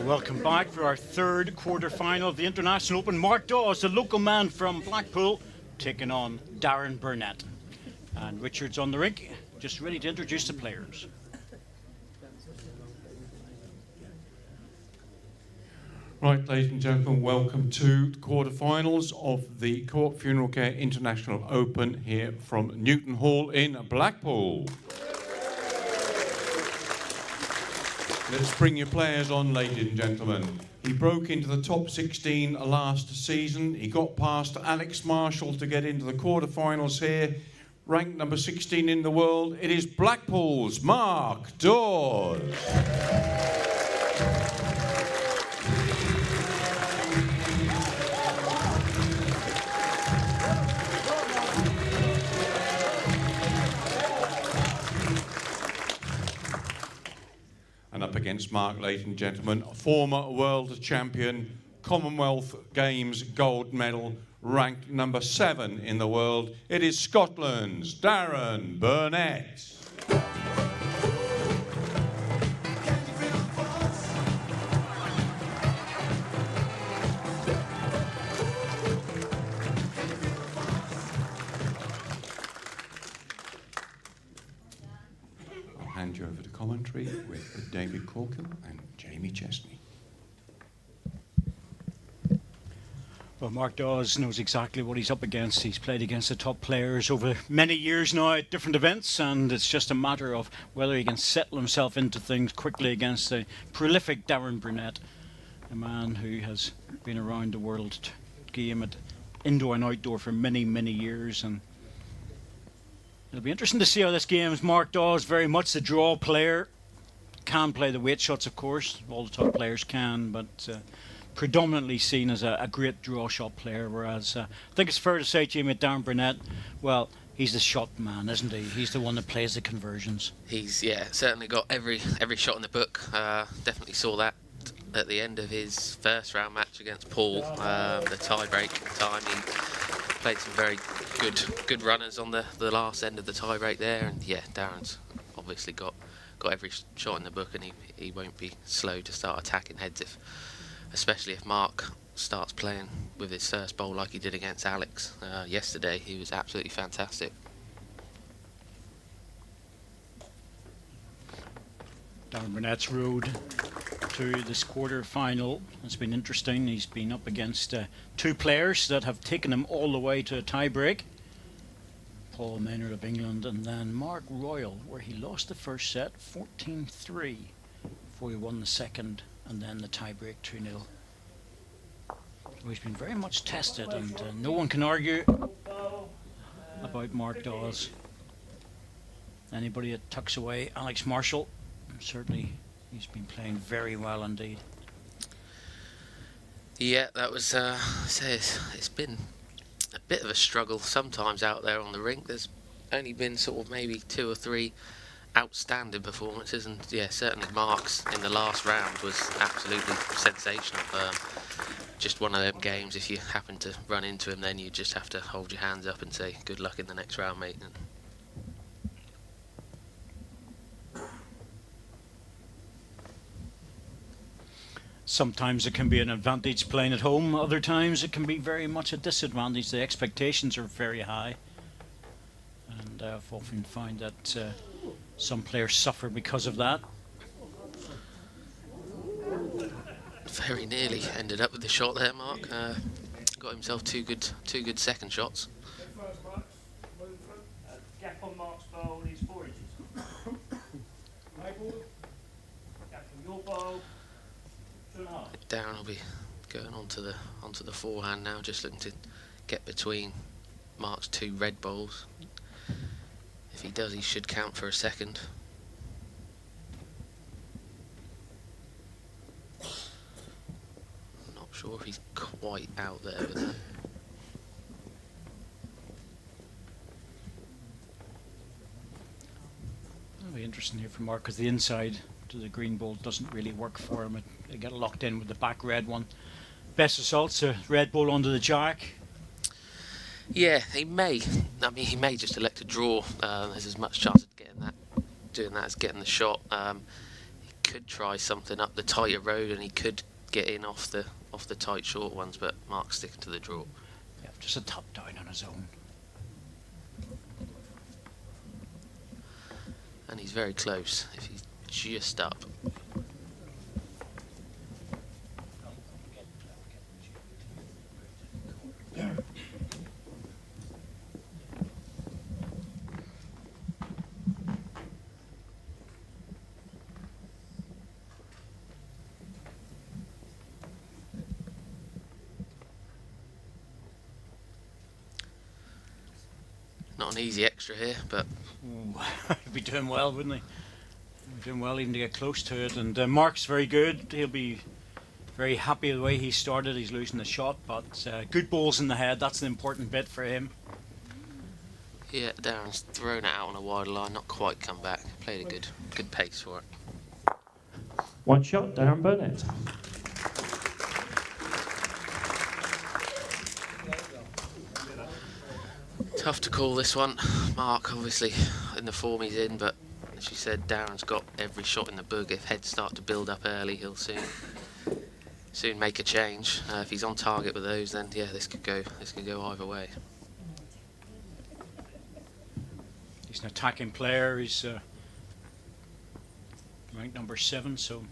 Welcome back for our third quarter-final of the International Open. Mark Dawes, the local man from Blackpool, taking on Darren Burnett. And Richard's on the rink, just ready to introduce the players. Right, ladies and gentlemen, welcome to the quarter-finals of the Co-op Funeral Care International Open here from Newton Hall in Blackpool. Let's bring your players on, ladies and gentlemen. He broke into the top 16 last season. He got past Alex Marshall to get into the quarterfinals here. Ranked number 16 in the world, it is Blackpool's Mark Dawes. And up against Mark, ladies and gentlemen, former world champion, Commonwealth Games gold medal, ranked number 7 in the world. It is Scotland's Darren Burnett. Hand you over to commentary with David Corkill and Jamie Chesney. Well, Mark Dawes knows exactly what he's up against. He's played against the top players over many years now at different events, and it's just a matter of whether he can settle himself into things quickly against the prolific Darren Burnett, a man who has been around the world game at indoor and outdoor for many, many years. And it'll be interesting to see how this game is. Mark Dawes, very much the draw player, can play the weight shots, of course. All the top players can, but predominantly seen as a great draw shot player. Whereas I think it's fair to say, Jamie, Darren Burnett, well, he's the shot man, isn't he? He's the one that plays the conversions. He's certainly got every shot in the book. Definitely saw that at the end of his first round match against Paul. The tie-break time, he played some very good runners on the last end of the tie-break there, and yeah, Darren's obviously got every shot in the book, and he won't be slow to start attacking heads, especially if Mark starts playing with his first bowl like he did against Alex yesterday. He was absolutely fantastic. Darren Burnett's road to this quarter-final has been interesting. He's been up against two players that have taken him all the way to a tie-break. Paul Maynard of England, and then Mark Royal, where he lost the first set 14-3 before he won the second, and then the tie-break 2-0. So he's been very much tested, and no one can argue about Mark Dawes. Anybody that tucks away Alex Marshall, certainly he's been playing very well indeed. Yeah, that was it's been a bit of a struggle sometimes out there on the rink. There's only been sort of maybe 2 or 3 outstanding performances, and yeah, certainly Mark's in the last round was absolutely sensational. Just one of them games, if you happen to run into him, then you just have to hold your hands up and say good luck in the next round, mate. Sometimes it can be an advantage playing at home, other times it can be very much a disadvantage. The expectations are very high. And I've often found that some players suffer because of that. Very nearly ended up with the shot there, Mark. Got himself two good second shots. Gap on Mark's bowl is 4 inches. My ball, gap on your bowl, 2.5. Darren will be going onto the forehand now, just looking to get between Mark's 2 red bowls. If he does, he should count for a second. Not sure if he's quite out there with that. It'll be interesting here for Mark, because the inside to the green ball doesn't really work for him. They get locked in with the back red one. Best results, a red ball under the jack. Yeah, he may. I mean, he may just elect to draw. There's as much chance of doing that as getting the shot. He could try something up the tighter road, and he could get in off the tight short ones. But Mark's sticking to the draw. Yeah, just a top down on his own. And he's very close. If he's just up. Not an easy extra here, but Ooh, he'd be doing well, wouldn't he? He'd be doing well even to get close to it. And Mark's very good. He'll be very happy with the way he started. He's losing the shot, but good balls in the head. That's an important bit for him. yeah, Darren's thrown it out on a wide line, not quite come back. Played a good pace for it. One shot, Darren Burnett. Tough to call this one. Mark, obviously, in the form he's in, but as you said, Darren's got every shot in the book. If heads start to build up early, he'll soon make a change. If he's on target with those, then yeah, this could go either way. He's an attacking player. He's ranked number 7, so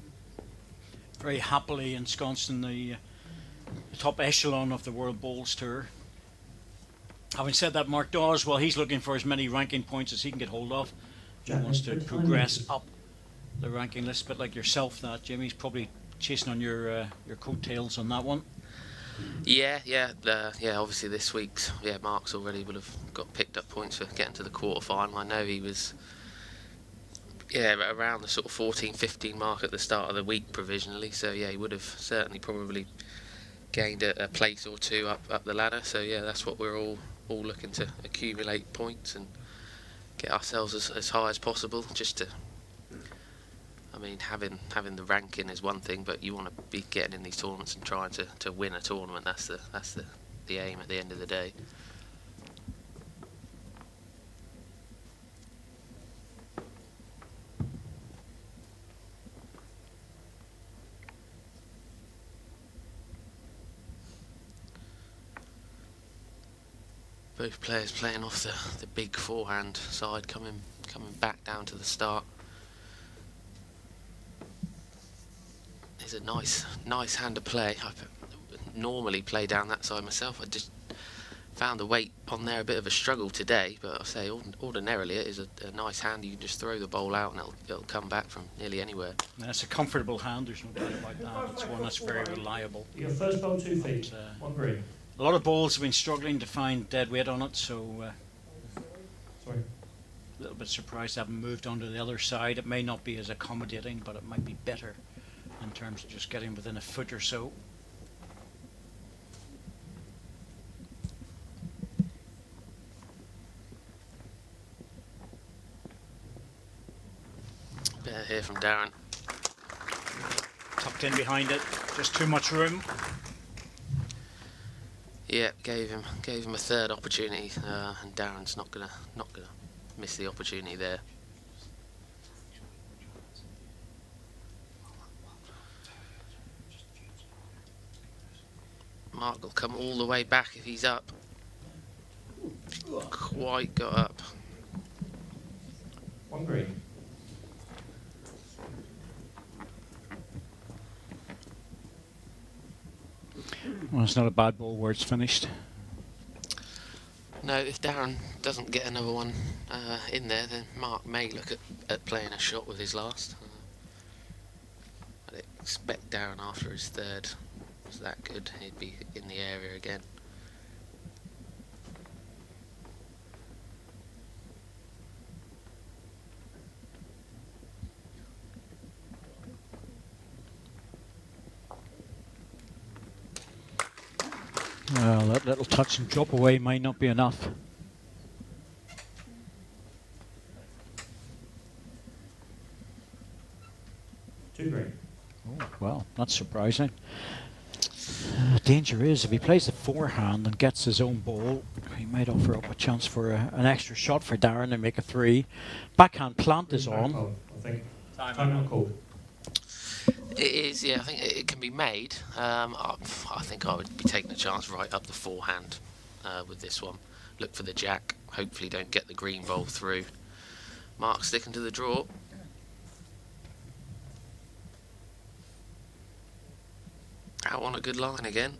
very happily ensconced in the top echelon of the World Bowls Tour. Having said that, Mark Dawes, well, he's looking for as many ranking points as he can get hold of. He wants to progress up the ranking list, but like yourself, that Jimmy's probably chasing on your coattails on that one. Yeah. Obviously this week's Mark's already would have got picked up points for getting to the quarterfinal. I know he was around the sort of 14-15 mark at the start of the week provisionally. So yeah, he would have certainly probably gained a place or two up the ladder. So yeah, that's what we're all looking to accumulate points and get ourselves as high as possible. Just to, I mean, having the ranking is one thing, but you want to be getting in these tournaments and trying to win a tournament. That's the aim at the end of the day. Both players playing off the big forehand side, coming back down to the start. It's a nice hand to play. I normally play down that side myself. I just found the weight on there a bit of a struggle today, but I say ordinarily it is a nice hand. You can just throw the bowl out and it'll come back from nearly anywhere. And it's a comfortable hand, there's no doubt about that. It's one that's very reliable. Your first bowl 2 feet, one green. A lot of bowls have been struggling to find dead weight on it, so Sorry. a little bit surprised I haven't moved onto the other side. It may not be as accommodating, but it might be better in terms of just getting within a foot or so. Better hear from Darren. Tucked in behind it, just too much room. Yeah, gave him a third opportunity, and Darren's not gonna miss the opportunity there. Mark will come all the way back if he's up. Quite got up. On green. Well, it's not a bad ball where it's finished. No, if Darren doesn't get another one in there, then Mark may look at playing a shot with his last. I'd expect Darren after his third was that good, he'd be in the area again. Well, that little touch and drop away might not be enough. Two green. Oh, well, that's surprising. Danger is if he plays the forehand and gets his own ball, he might offer up a chance for an extra shot for Darren and make a 3. Backhand plant is on. Call, I think. Time out called. It is, yeah, I think it can be made. I think I would be taking a chance right up the forehand with this one. Look for the jack, hopefully don't get the green ball through. Mark sticking to the draw. Out on a good line again.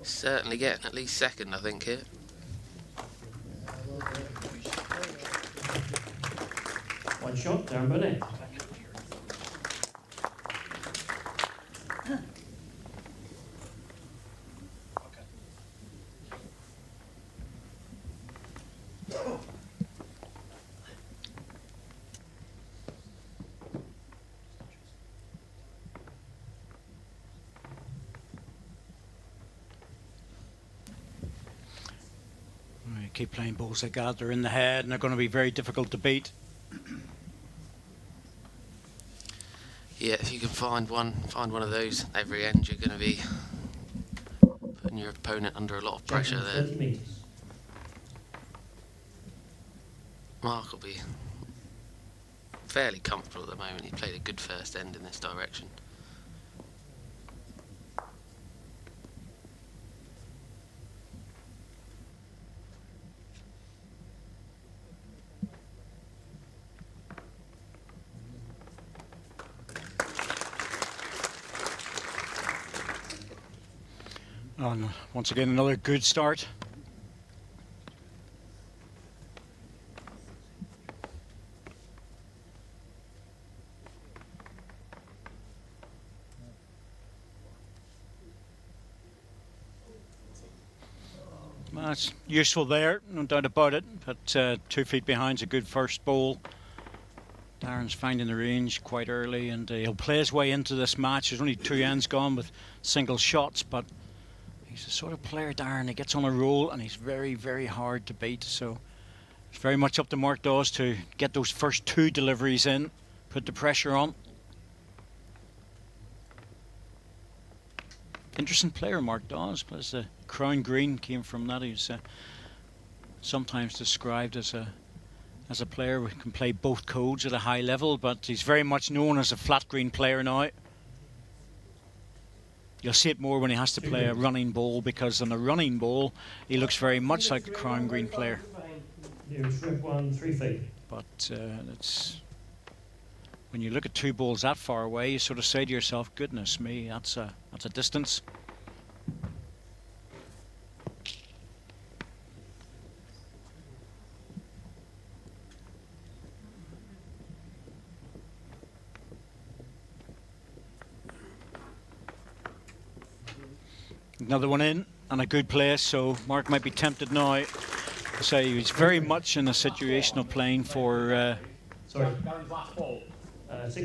Certainly getting at least second, I think, here. One shot, Darren Burnett. Keep playing balls like that, they're in the head and they're going to be very difficult to beat. Yeah, if you can find one of those every end, you're going to be putting your opponent under a lot of pressure there. 30 metres. Mark will be fairly comfortable at the moment. He played a good first end in this direction. And once again, another good start. That's useful there, no doubt about it. But 2 feet behind's a good first ball. Darren's finding the range quite early, and he'll play his way into this match. There's only 2 ends gone with single shots, but he's the sort of player, Darren, that gets on a roll, and he's very, very hard to beat. So it's very much up to Mark Dawes to get those first 2 deliveries in, put the pressure on. Interesting player, Mark Dawes. Plays the crown green, came from that. He's sometimes described as a player who can play both codes at a high level, but he's very much known as a flat green player now. You'll see it more when he has to play a running ball, because on a running ball he looks very much like a crown green player. You strip 1, 3 feet. But it's when you look at 2 balls that far away, you sort of say to yourself, goodness me, that's a distance. Another one in, and a good place, so Mark might be tempted now to say he's very much in a situation of playing for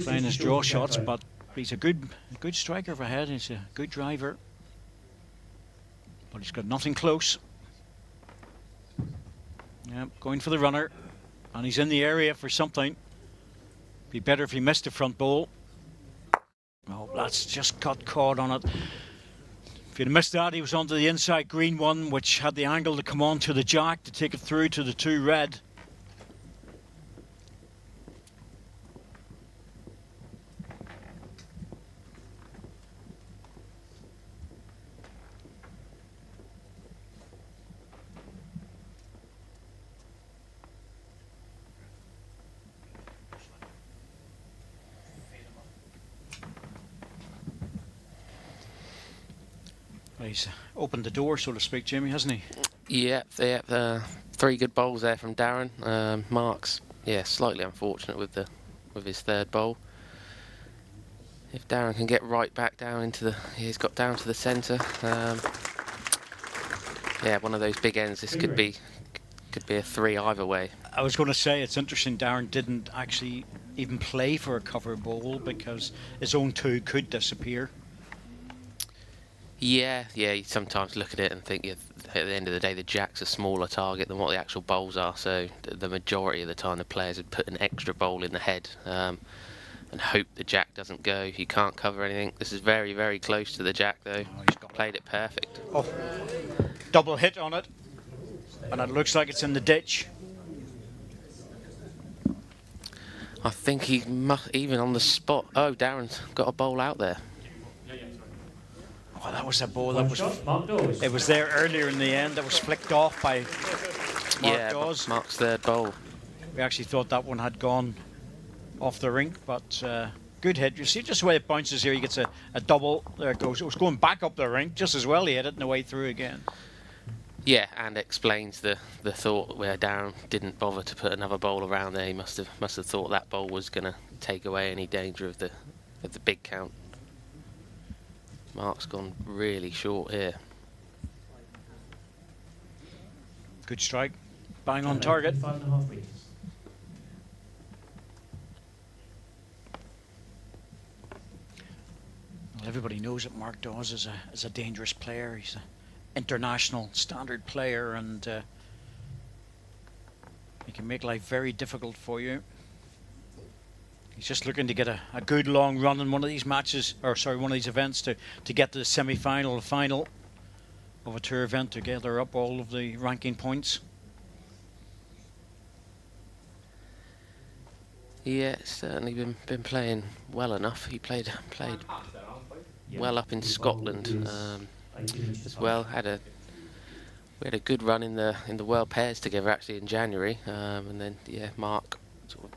playing his draw shots, but he's a good striker for head. He's a good driver, but he's got nothing close. Yep, going for the runner, and he's in the area for something. Be better if he missed the front ball. Oh, that's just got caught on it. If he'd missed that, he was onto the inside green one, which had the angle to come on to the jack to take it through to the 2 red. He's opened the door, so to speak, Jimmy, hasn't he? Yeah, three good bowls there from Darren. Mark's, yeah, slightly unfortunate with his third bowl. If Darren can get right back down into he's got down to the centre. Yeah, one of those big ends. This could be a 3 either way. I was going to say it's interesting. Darren didn't actually even play for a cover bowl because his own 2 could disappear. Yeah, you sometimes look at it and think, at the end of the day, the jack's a smaller target than what the actual bowls are. So the majority of the time, the players would put an extra bowl in the head and hope the jack doesn't go. You can't cover anything. This is very, very close to the jack, though. Oh, he's got played it perfect. Oh, double hit on it, and it looks like it's in the ditch. I think he must, even on the spot. Oh, Darren's got a bowl out there. Oh, that was a ball. One shot, Mark Dawes. It was there earlier in the end. That was flicked off by Mark Dawes. Mark's third bowl. We actually thought that one had gone off the rink, but good hit. You see just the way it bounces here. He gets a double. There it goes. It was going back up the rink just as well. He hit it in the way through again. Yeah, and explains the thought where Darren didn't bother to put another bowl around there. He must have thought that bowl was going to take away any danger of the big count. Mark's gone really short here. Good strike. Bang on target. 5.5 metres. Well, everybody knows that Mark Dawes is a dangerous player. He's an international standard player, and he can make life very difficult for you. He's just looking to get a good long run in one of these matches, or sorry, one of these events to get to the semi-final, final of a tour event to gather up all of the ranking points. Yeah, it's certainly been playing well enough. He played well up in Scotland as well. We had a good run in the World Pairs together actually in January, and then Mark sort of,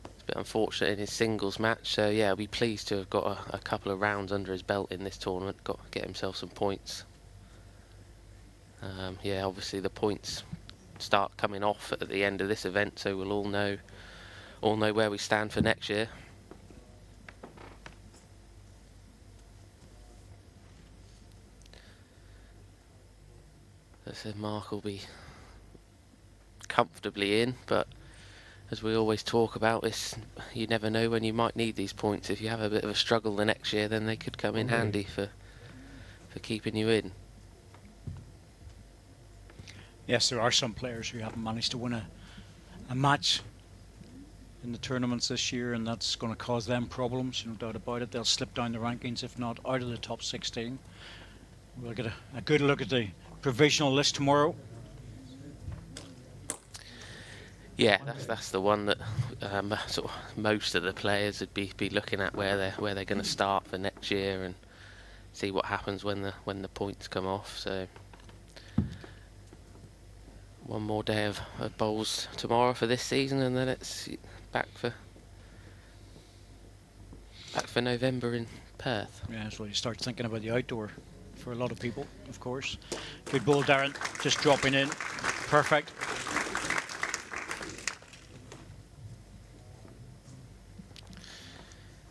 it's a bit unfortunate in his singles match. So yeah, I'll be pleased to have got a couple of rounds under his belt in this tournament. Get himself some points. Obviously the points start coming off at the end of this event, so we'll all know where we stand for next year. As I said, Mark will be comfortably in, but as we always talk about, you never know when you might need these points. If you have a bit of a struggle the next year, then they could come in handy for keeping you in. Yes, there are some players who haven't managed to win a match in the tournaments this year, and that's going to cause them problems, no doubt about it. They'll slip down the rankings, if not out of the top 16. We'll get a good look at the provisional list tomorrow. Yeah, that's the one that sort of most of the players would be looking at where they're going to start for next year and see what happens when the points come off. So one more day of bowls tomorrow for this season, and then it's back for November in Perth. Yeah, so you start thinking about the outdoor for a lot of people, of course. Good ball, Darren, just dropping in. Perfect.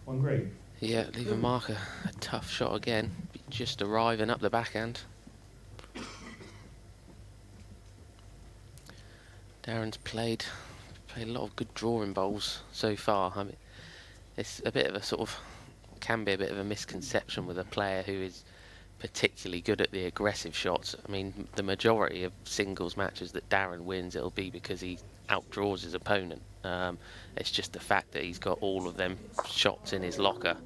One green. Yeah, leaving Mark a tough shot again, just arriving up the backhand. Darren's played a lot of good drawing bowls so far. I mean, it's a bit of a can be a bit of a misconception with a player who is particularly good at the aggressive shots. I mean, the majority of singles matches that Darren wins, it'll be because he outdraws his opponent. It's just the fact that he's got all of them shots in his locker.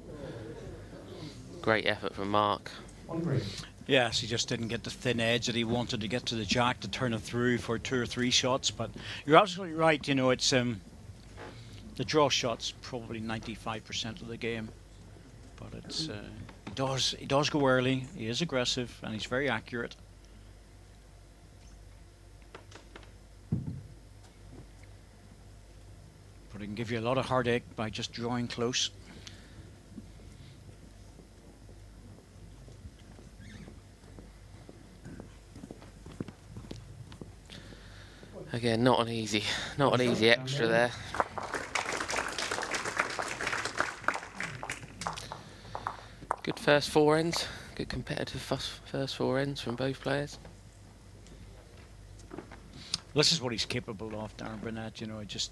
Great effort from Mark. One green. Yes, he just didn't get the thin edge that he wanted to get to the jack to turn it through for 2 or 3 shots. But you're absolutely right. You know, it's the draw shot's probably 95% of the game. But it's he does go early. He is aggressive and he's very accurate. But he can give you a lot of heartache by just drawing close. Again, not an easy extra there. Good first four ends. Good competitive first four ends from both players. This is what he's capable of, Darren Burnett. You know, just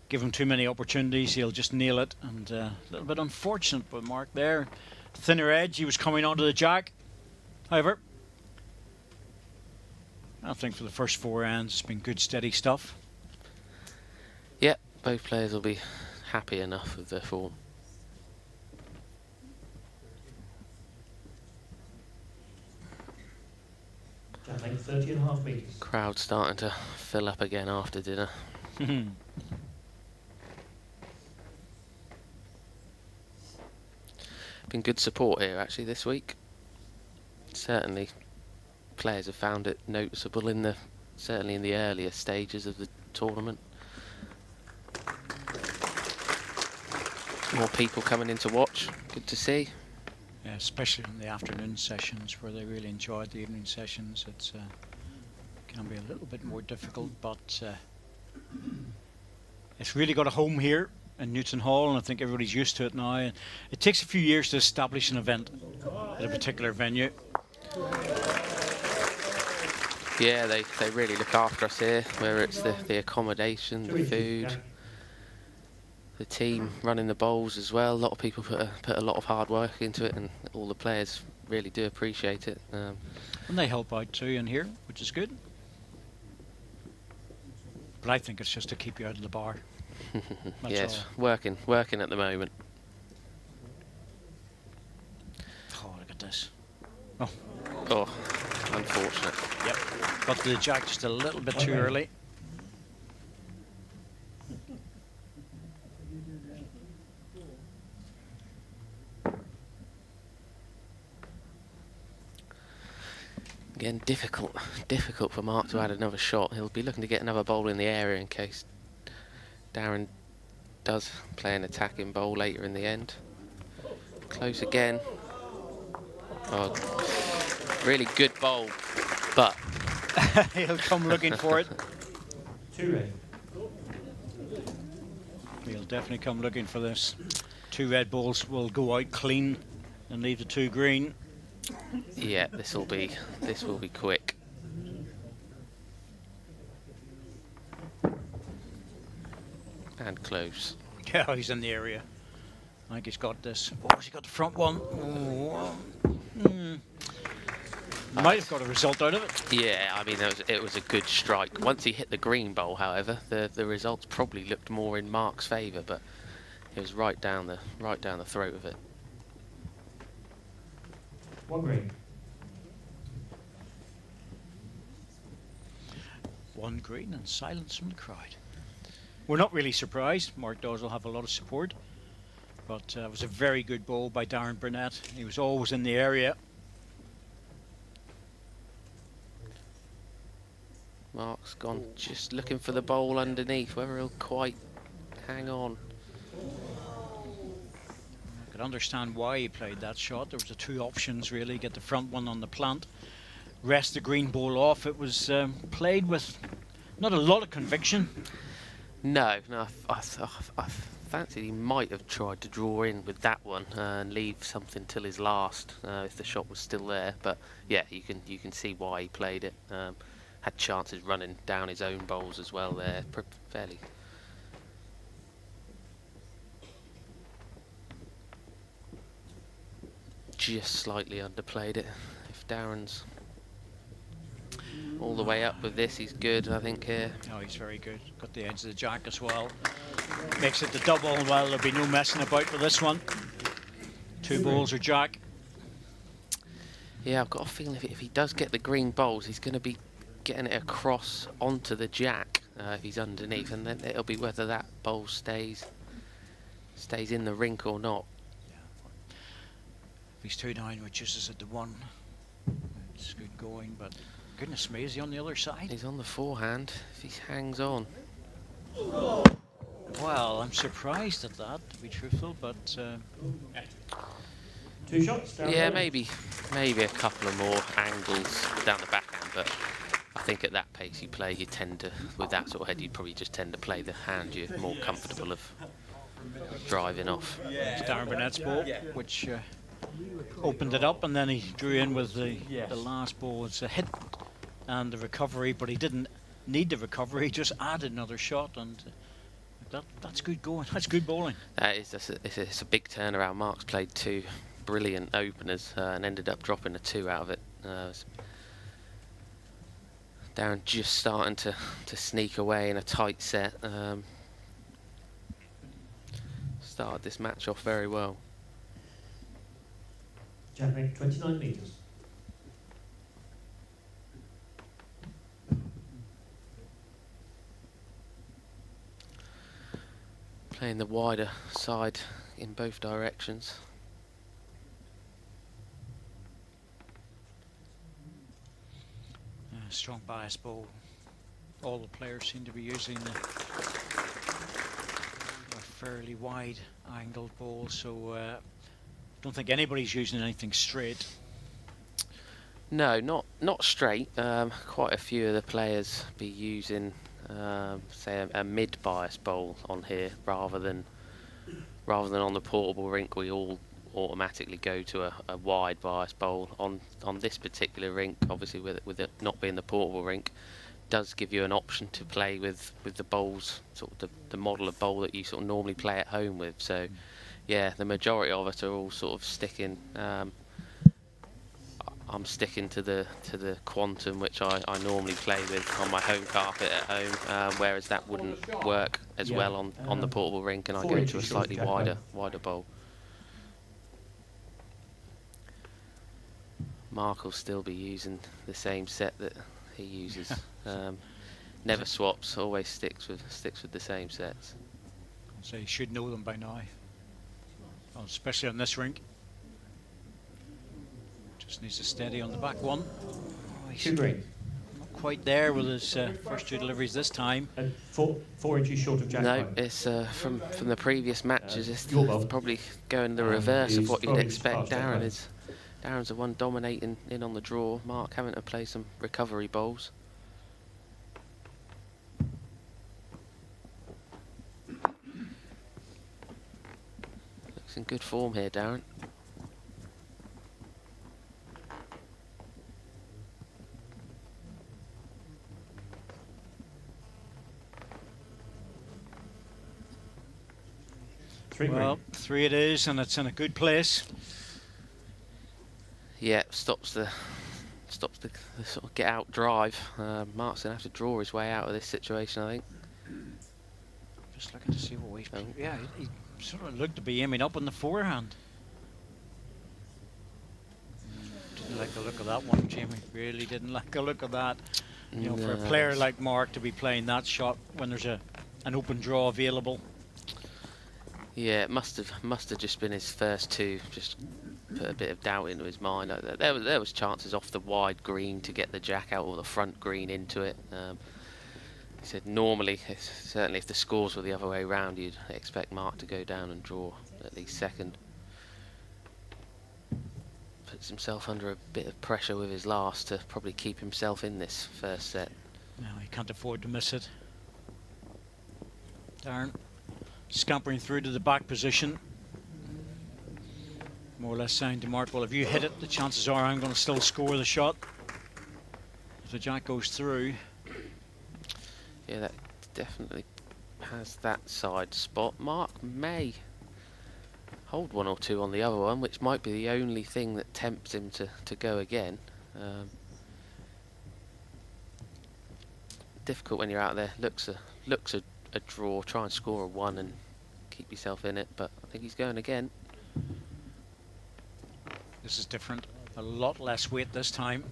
give him too many opportunities, he'll just nail it. And a little bit unfortunate with Mark there. Thinner edge, he was coming onto the jack. However, I think for the first four ends, it's been good, steady stuff. Yeah, both players will be happy enough with their form. Javelin 30.5 metres. Crowd starting to fill up again after dinner. Been good support here actually this week. Certainly players have found it noticeable certainly in the earlier stages of the tournament. More people coming in to watch, good to see. Yeah, especially in the afternoon sessions where they really enjoyed the evening sessions. It's can be a little bit more difficult, but it's really got a home here in Newton Hall, and I think everybody's used to it now. And it takes a few years to establish an event at a particular venue. Yeah, they really look after us here, whether it's the accommodation, the food, the team running the bowls as well. A lot of people put a lot of hard work into it, and all the players really do appreciate it. And they help out too in here, which is good. But I think it's just to keep you out of the bar. Yes, working at the moment. Oh, look at this. Oh, unfortunate. Yep, got to the jack just a little bit too early. Again, difficult for Mark to add another shot. He'll be looking to get another bowl in the area in case Darren does play an attacking bowl later in the end. Close again. Oh, really good bowl, but he'll come looking for it. 2 red. He'll definitely come looking for this. 2 red balls will go out clean and leave the 2 green. Yeah, this will be quick. And close. Yeah, he's in the area. I think he's got this. Oh, has he got the front one? Oh, might have got a result out of it. Yeah, I mean it was a good strike. Once he hit the green bowl, however, the results probably looked more in Mark's favour, but it was right down the throat of it. 1 green. 1 green and silence from the crowd. We're not really surprised. Mark Dawes will have a lot of support, but it was a very good bowl by Darren Burnett. He was always in the area. Mark's gone just looking for the bowl underneath, whether he'll quite hang on. I could understand why he played that shot. There was the 2 options really: get the front one on the plant, rest the green bowl off. It was played with not a lot of conviction. No, I fancied he might have tried to draw in with that one and leave something till his last if the shot was still there. But yeah, you can see why he played it. Had chances running down his own bowls as well there, fairly. Just slightly underplayed it. If Darren's all the way up with this, he's good, I think, here. Oh, he's very good. Got the edge of the jack as well. Makes it the double. Well, there'll be no messing about with this one. 2 bowls or jack. Yeah, I've got a feeling if he does get the green bowls, he's going to be getting it across onto the jack if he's underneath, and then it'll be whether that bowl stays in the rink or not. If he's 2-9, reduces it to 1. It's good going, but goodness me, is he on the other side? He's on the forehand if he hangs on. Well, I'm surprised at that, to be truthful, but 2 shots down. Yeah, maybe a couple of more angles down the backhand, but I think at that pace you play, you tend to, with that sort of head, you probably just tend to play the hand you're more comfortable of driving off. It's Darren Burnett's ball, which opened it up, and then he drew in with the last ball. It's a hit and the recovery, but he didn't need the recovery. He just added another shot, and that's good going. That's good bowling. That is, it's a big turnaround. Mark's played 2 brilliant openers and ended up dropping a 2 out of it. Darren just starting to sneak away in a tight set. Started this match off very well. Jack, 29 metres. Playing the wider side in both directions. Strong bias ball. All the players seem to be using a fairly wide angled ball, so don't think anybody's using anything straight. No, not straight. Quite a few of the players be using, say, a mid-bias bowl on here rather than on the portable rink. We all automatically go to a wide bias bowl. On this particular rink, obviously with it not being the portable rink, does give you an option to play with the bowls, sort of the model of bowl that you sort of normally play at home with. So yeah, the majority of us are all sort of sticking. I'm sticking to the quantum, which I normally play with on my home carpet at home, whereas that wouldn't work as well on the portable rink, and I go to a slightly wider bowl. Mark will still be using the same set that he uses. Never swaps, always sticks with the same sets. So you should know them by now, especially on this rink. Just needs to steady on the back one. Oh, he's not quite there with his first 2 deliveries this time. 4 inches short of Jack. No, it's from the previous matches. It's probably going the reverse of what you'd expect. Darren's the one dominating in on the draw. Mark having to play some recovery bowls. Looks in good form here, Darren. Well, 3 it is, and it's in a good place. Yeah, stops the sort of get out drive. Mark's gonna have to draw his way out of this situation, I think. Just looking to see what he's. Yeah, he sort of looked to be aiming up on the forehand. Didn't like the look of that one, Jamie. Really didn't like the look of that. You know, for a player like Mark to be playing that shot when there's an open draw available. Yeah, it must have just been his first 2. Just put a bit of doubt into his mind. There was chances off the wide green to get the jack out, or the front green into it. He said normally, certainly if the scores were the other way round, you'd expect Mark to go down and draw at least second. Puts himself under a bit of pressure with his last to probably keep himself in this first set. No, he can't afford to miss it. Darren scampering through to the back position. More or less saying to Mark, well, if you hit it, the chances are I'm going to still score the shot. If the jack goes through. Yeah, that definitely has that side spot. Mark may hold 1 or 2 on the other one, which might be the only thing that tempts him to go again. Difficult when you're out there. Looks a draw. Try and score a 1 and keep yourself in it, but I think he's going again. This is different. A lot less weight this time.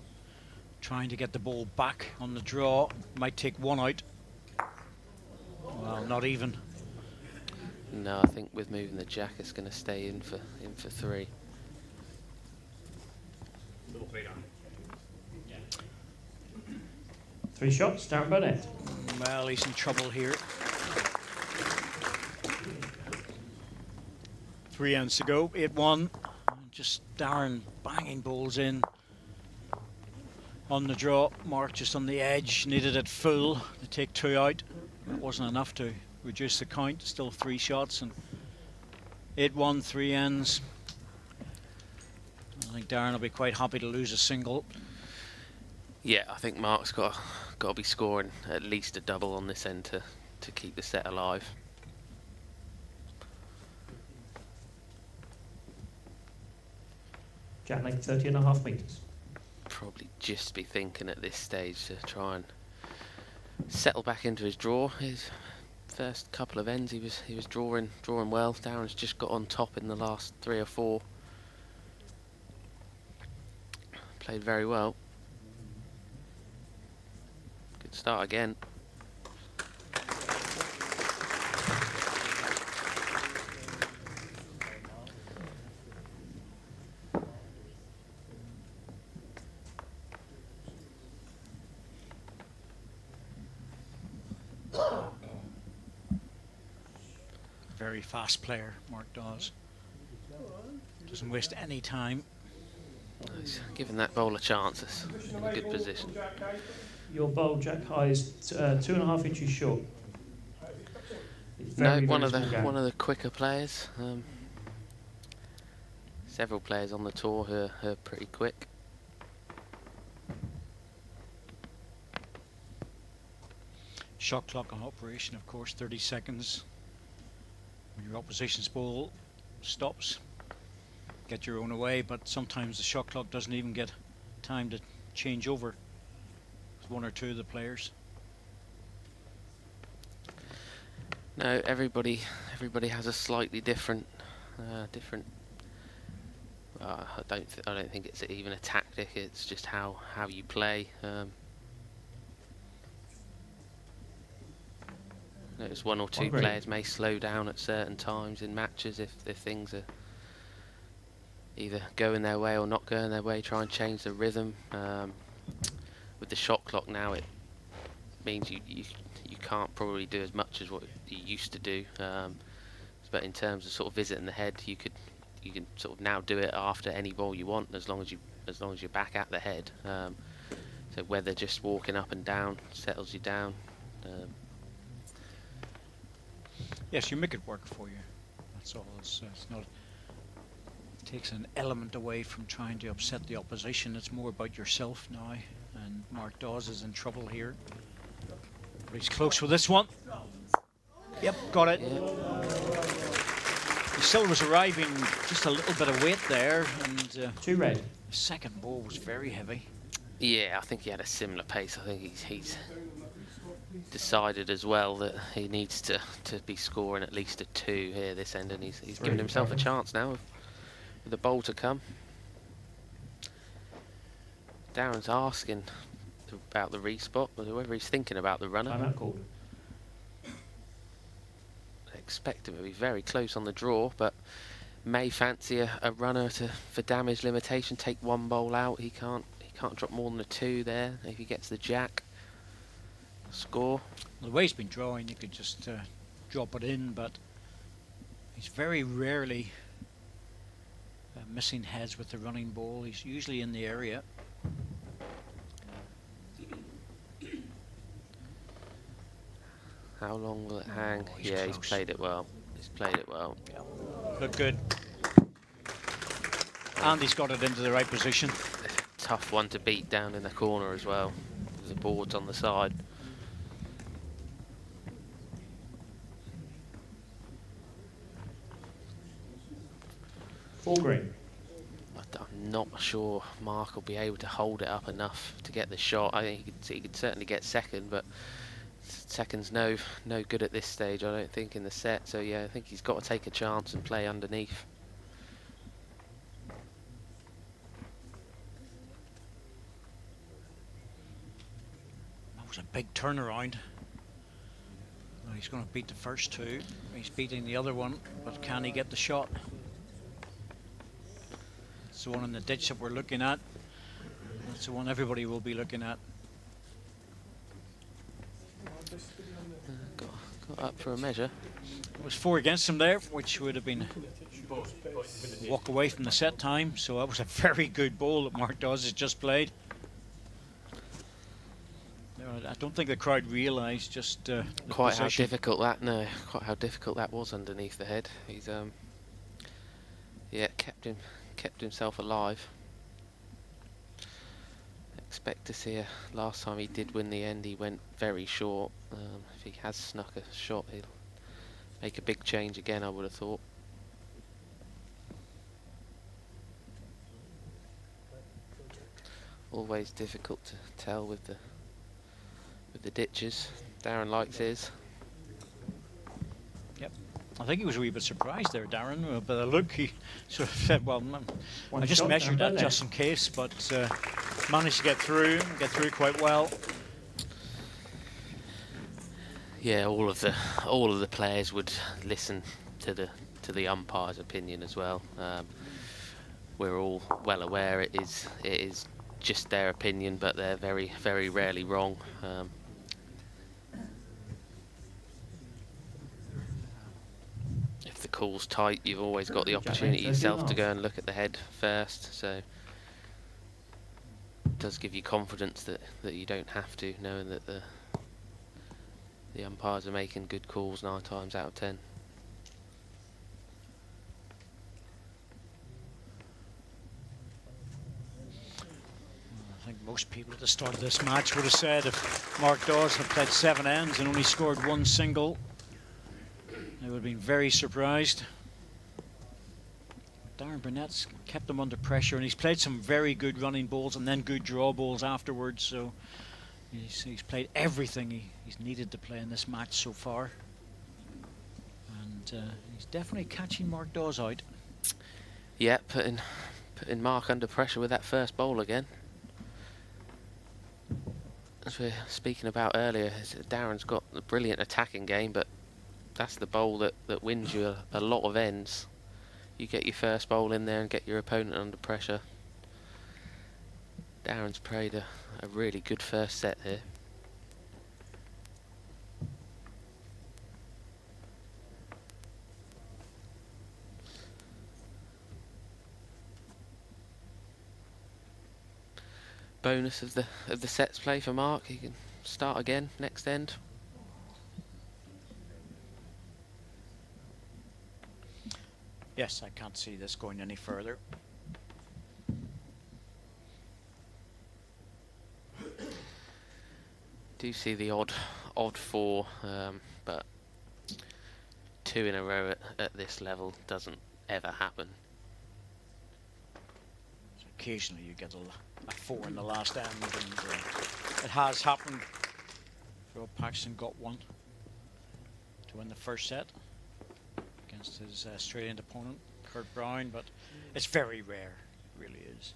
Trying to get the ball back on the draw. Might take 1 out. Well, not even. No, I think with moving the jack, it's going to stay in for 3. Three shots, Darren Burnett. Well, he's in trouble here. 3 ends to go, 8-1. Just Darren banging balls in. on the draw. Mark just on the edge, needed it full to take 2 out. It wasn't enough to reduce the count. Still 3 shots and 8-1, 3 ends. I think Darren will be quite happy to lose a single. Yeah, I think Mark's got to be scoring at least a double on this end to keep the set alive. Jack length 30.5 metres. Probably just be thinking at this stage to try and settle back into his draw. His first couple of ends he was drawing well. Darren's just got on top in the last 3 or 4. Played very well. Good start again. Very fast player, Mark Dawes. Doesn't waste any time. He's giving that bowl a chance. It's in a good position. Your bowl, Jack High, is 2.5 inches short. It's No, very, one very of small the quicker players. Several players on the tour who are pretty quick. Shot clock on operation, of course, 30 seconds. When your opposition's ball stops, get your own away, but sometimes the shot clock doesn't even get time to change over with 1 or 2 of the players. No, everybody has a slightly different. I don't think it's even a tactic. It's just how you play. Notice 1 or 2 players may slow down at certain times in matches if things are either going their way or not going their way. Try and change the rhythm. With the shot clock now, it means you can't probably do as much as what you used to do. But in terms of sort of visiting the head, you can sort of now do it after any ball you want, as long as you're back at the head. So whether just walking up and down settles you down. Yes, you make it work for you. That's all. It's not. It takes an element away from trying to upset the opposition. It's more about yourself now. And Mark Dawes is in trouble here. But he's close with this one. Yep, got it. Yeah. He still was arriving just a little bit of weight there, and 2 red. the second ball was very heavy. Yeah, I think he had a similar pace. I think he's decided as well that he needs to be scoring at least a 2 here this end, and he's given himself a chance now with the bowl to come. Darren's asking about the respot, whether he's thinking about the runner. Timeout called. I expect him to be very close on the draw, but may fancy a runner for damage limitation. Take 1 bowl out. He can't drop more than a 2 there. If he gets the jack, score. The way he's been drawing, you could just drop it in, but he's very rarely missing heads with the running ball. He's usually in the area. How long will it hang? Oh, he's Yeah, close. he's played it well. He's played it well. Yeah. Look good. And he's got it into the right position. Tough one to beat down in the corner as well. The board's on the side. Full green. I'm not sure Mark will be able to hold it up enough to get the shot. I think he could certainly get second, but second's no good at this stage, I don't think, in the set. So yeah, I think he's got to take a chance and play underneath. That was a big turnaround. Well, he's going to beat the first 2. He's beating the other one, but can he get the shot? It's the one in the ditch that we're looking at. It's the one everybody will be looking at. Got up for a measure. It was 4 against him there, which would have been walk away from the set time. So that was a very good ball that Mark Dawes has just played. I don't think the crowd realised just the Quite how position. difficult that was underneath the head. He's yeah, kept himself alive. Expect to see last time he did win the end, he went very short. If he has snuck a shot, he'll make a big change again, I would have thought. Always difficult to tell with the ditches. Darren likes his. Yep. I think he was a wee bit surprised there, Darren, but the look he sort of said, well, I just measured that just in case, but managed to get through quite well. Yeah, all of the players would listen to the umpire's opinion as well. We're all well aware it is just their opinion, but they're very, very rarely wrong. If the call's tight, you've always got the opportunity yourself to go and look at the head first, so it does give you confidence that you don't have to, knowing that the umpires are making good calls 9 times out of 10. I think most people at the start of this match would have said if Mark Dawes had played 7 ends and only scored 1 single, they would have been very surprised. Darren Burnett's kept them under pressure, and he's played some very good running balls and then good draw balls afterwards, so he's played everything he's needed to play in this match so far. And he's definitely catching Mark Dawes out. Yeah, putting Mark under pressure with that first bowl again. As we were speaking about earlier, Darren's got a brilliant attacking game, but that's the bowl that wins you a lot of ends. You get your first bowl in there and get your opponent under pressure. Darren's played a really good first set here. Bonus of the sets play for Mark. He can start again next end. Yes, I can't see this going any further. Do see the odd 4, but 2 in a row at this level doesn't ever happen. So occasionally you get a 4 in the last end, and it has happened. Phil Paxton got 1 to win the first set against his Australian opponent, Kurt Brown, but it's very rare, it really is.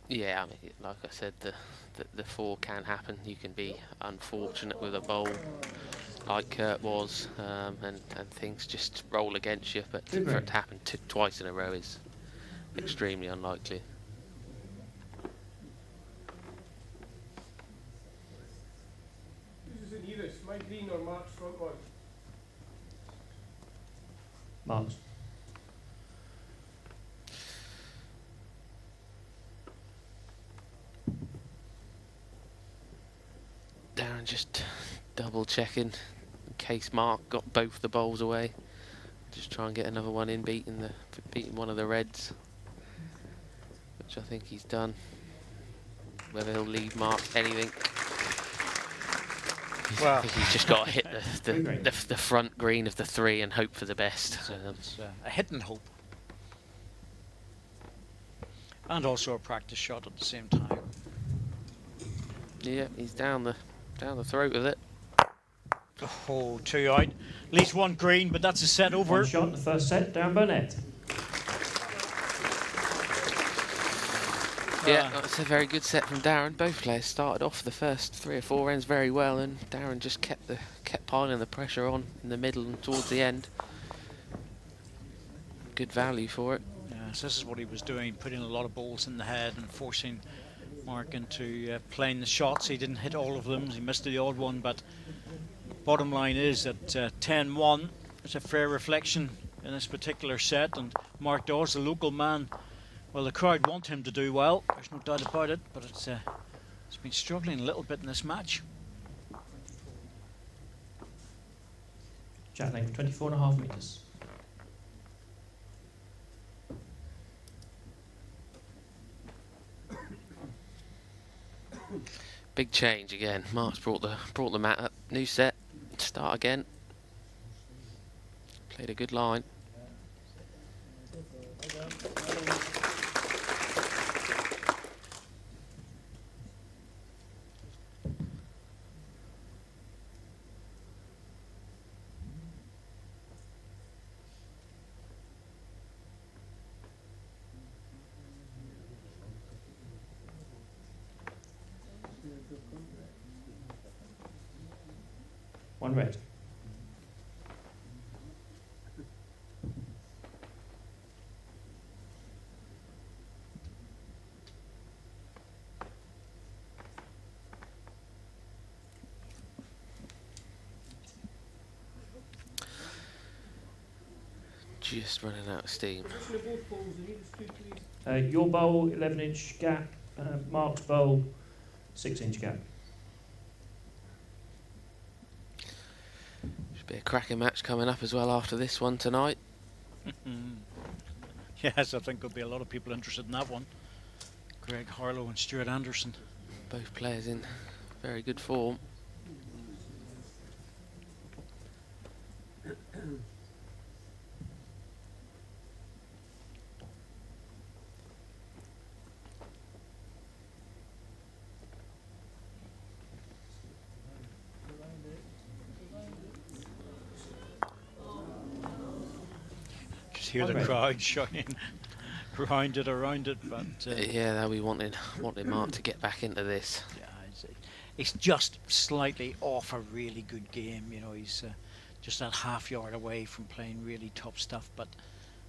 Yeah, I mean, like I said, the 4 can happen. You can be unfortunate with a bowl, like Kurt was, and things just roll against you. But for it to happen twice in a row is extremely unlikely. Who's in Iris? Mike Green or Mark's front one? Mark's. Darren just double checking in case Mark got both the bowls away. Just try and get another one in, beating one of the reds, which I think he's done. Whether he'll leave Mark anything, Well, I think he's just got to hit the front green of the 3 and hope for the best. It's a hit and hope, and also a practice shot at the same time. Yeah, he's down the throat with it. Oh, 2 out. At least 1 green, but that's a set over. 1 shot in the first set, Darren Burnett. Yeah, that's a very good set from Darren. Both players started off the first 3 or 4 ends very well, and Darren just kept piling the pressure on in the middle and towards the end. Good value for it. Yeah, so this is what he was doing, putting a lot of balls in the head and forcing Mark into playing the shots. He didn't hit all of them, he missed the odd one, but bottom line is that 10-1 is a fair reflection in this particular set, and Mark Dawes, the local man, well, the crowd want him to do well, there's no doubt about it, but it's been struggling a little bit in this match. Jack length 24.5 metres. Big change again. Mark's brought the mat up. New set. Start again. Played a good line. One red. Just running out of steam. Position of both balls, I need us to please. Your bowl, 11-inch gap. Mark's bowl, 6-inch gap. Should be a cracking match coming up as well after this one tonight. Yes, I think there'll be a lot of people interested in that one. Greg Harlow and Stuart Anderson. Both players in very good form. Hear the crowd shouting around it, but yeah, they'll be wanting Mark to get back into this. yeah, it's just slightly off a really good game. You know, he's just that half yard away from playing really tough stuff. But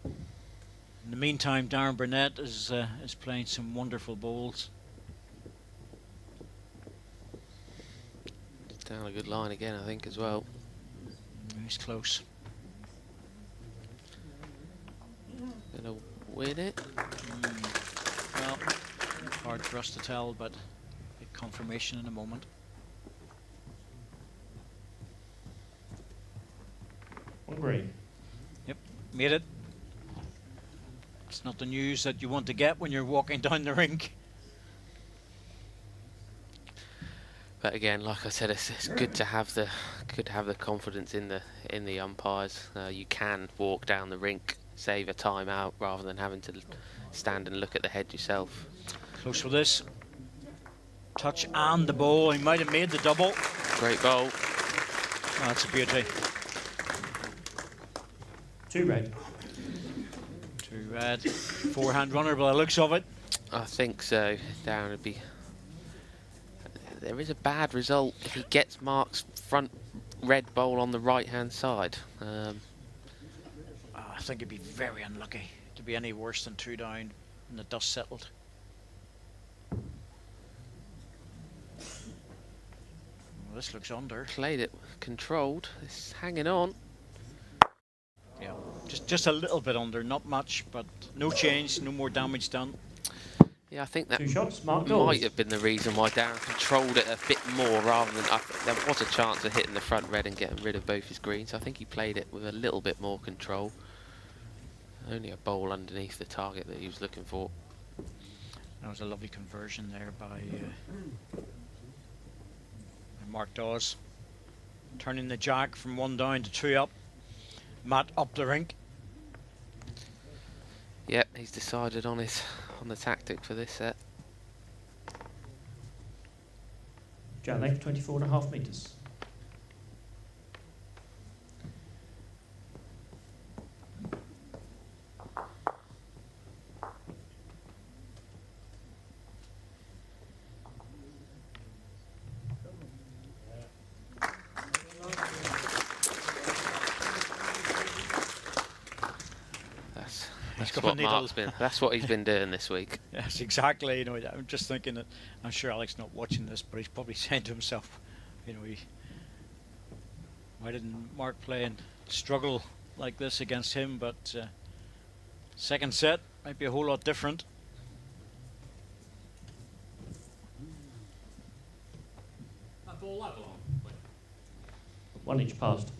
in the meantime, Darren Burnett is playing some wonderful bowls. Down a good line again, I think, as well. He's close. Gonna win it. Well, hard for us to tell, but get confirmation in a moment. One green. Yep, made it. It's not the news that you want to get when you're walking down the rink. But again, like I said, it's good to have the confidence in the umpires. You can walk down the rink, save a timeout rather than having to stand and look at the head yourself. Close for this. Touch and the bowl. He might have made the double. Great bowl. Oh, that's a beauty. 2 red. 2 red. Forehand runner by the looks of it. I think so. Darren would be. There is a bad result if he gets Mark's front red bowl on the right hand side. I think it'd be very unlucky to be any worse than 2 down when the dust settled. Well, this looks under. Played it controlled. It's hanging on. Yeah, just a little bit under, not much, but no change, no more damage done. Yeah, I think that 2 shots. Mark might Dawes. have been the reason why Darren controlled it a bit more rather than... there was a chance of hitting the front red and getting rid of both his greens. I think he played it with a little bit more control. Only a bowl underneath the target that he was looking for. That was a lovely conversion there by Mark Dawes. Turning the jack from 1 down to 2 up. Matt up the rink. Yep, he's decided on the tactic for this set. Jack length 24.5 metres. That's what he's been doing this week. Yes, exactly. You know, I'm just thinking that I'm sure Alex not watching this, but he's probably saying to himself, you know, why didn't Mark play and struggle like this against him? But second set might be a whole lot different. One inch past.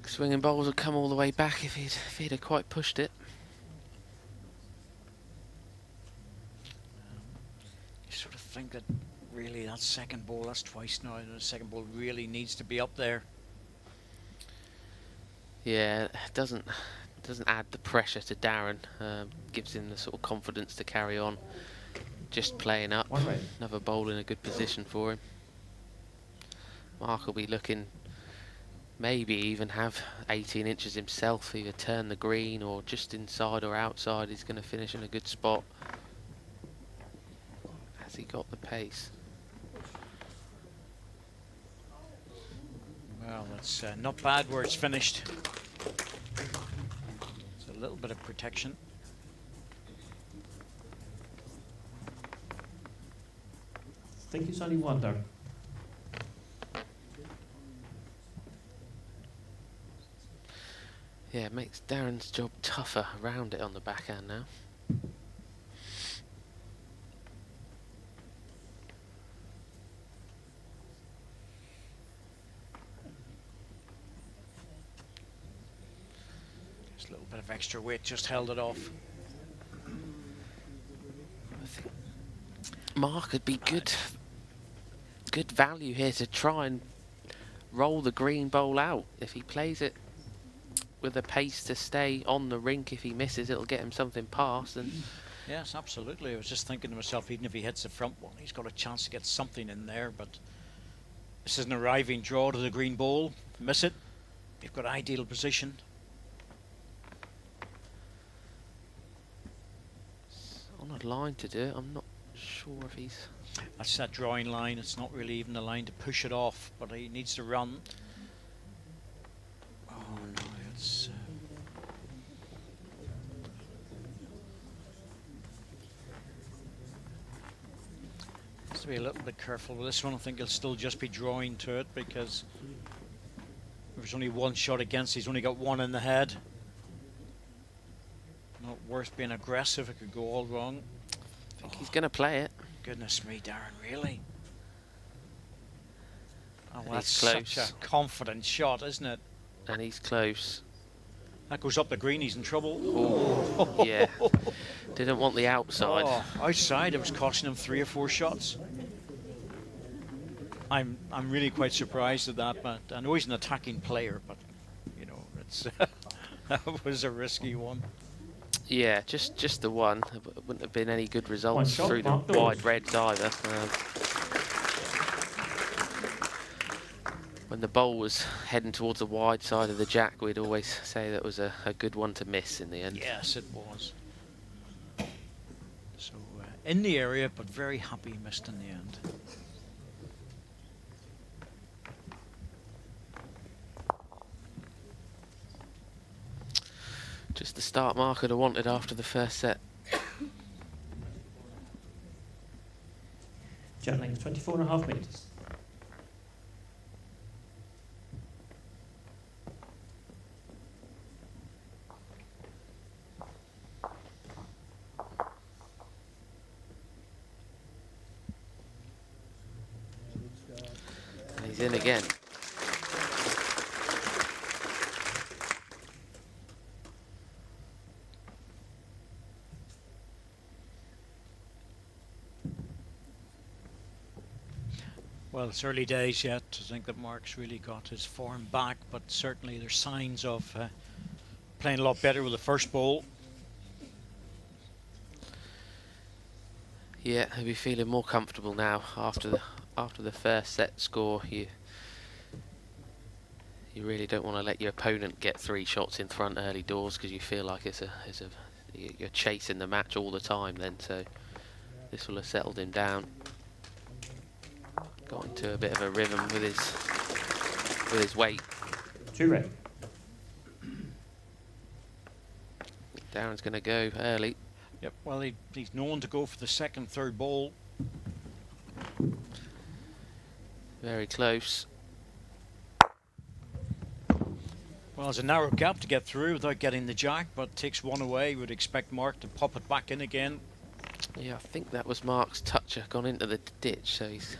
Swinging bowls would come all the way back if he'd have quite pushed it. You sort of think that really that second ball, that's twice now, and the second ball really needs to be up there. Yeah, it doesn't add the pressure to Darren. Gives him the sort of confidence to carry on. Just playing up. Another bowl in a good position for him. Mark will be looking, maybe even have 18 inches himself, either turn the green or just inside or outside. He's going to finish in a good spot. Has he got the pace? Well, it's not bad where it's finished. It's a little bit of protection. I think it's only one, Darren. Yeah, it makes Darren's job tougher around it on the backhand now. Just a little bit of extra weight just held it off. I think Mark would be good value here to try and roll the green bowl out. If he plays it with a pace to stay on the rink, if he misses, it'll get him something past. And yes, absolutely. I was just thinking to myself, even if he hits the front one, he's got a chance to get something in there. But this is an arriving draw to the green bowl. Miss it, you've got ideal position. On a line to do it. I'm not sure if he's... That's that drawing line. It's not really even a line to push it off, but he needs to run. Oh no, it's... Has to be a little bit careful with this one. I think he'll still just be drawing to it because there's only one shot against. He's only got one in the head. Not worth being aggressive. It could go all wrong. I think he's going to play it. Goodness me, Darren, really? Oh, And that's he's close. such a confident shot, isn't it? And he's close. That goes up the green, he's in trouble. Oh, yeah. Didn't want the outside. Oh, outside, it was costing him 3 or 4 shots. I'm really quite surprised at that, but I know he's an attacking player, but you know, it's that was a risky one. Yeah, just the one. It wouldn't have been any good results shot, through the Mark Dawes. wide reds either. When the bowl was heading towards the wide side of the jack, we'd always say that was a good one to miss in the end. Yes, it was. So in the area, but very happy he missed in the end. Just the start Mark would have wanted after the first set. Jet length 24.5 metres. And he's in again. Well, it's early days yet to think that Mark's really got his form back, but certainly there's signs of playing a lot better with the first bowl. Yeah, he'll be feeling more comfortable now after the first set score. You really don't want to let your opponent get 3 shots in front early doors because you feel like you're chasing the match all the time then. So this will have settled him down. Got into a bit of a rhythm with his weight. 2 red. Darren's going to go early. Yep. Well, he's known to go for the second, third bowl. Very close. Well, there's a narrow gap to get through without getting the jack, but takes one away. Would expect Mark to pop it back in again. Yeah, I think that was Mark's toucher gone into the ditch, so he's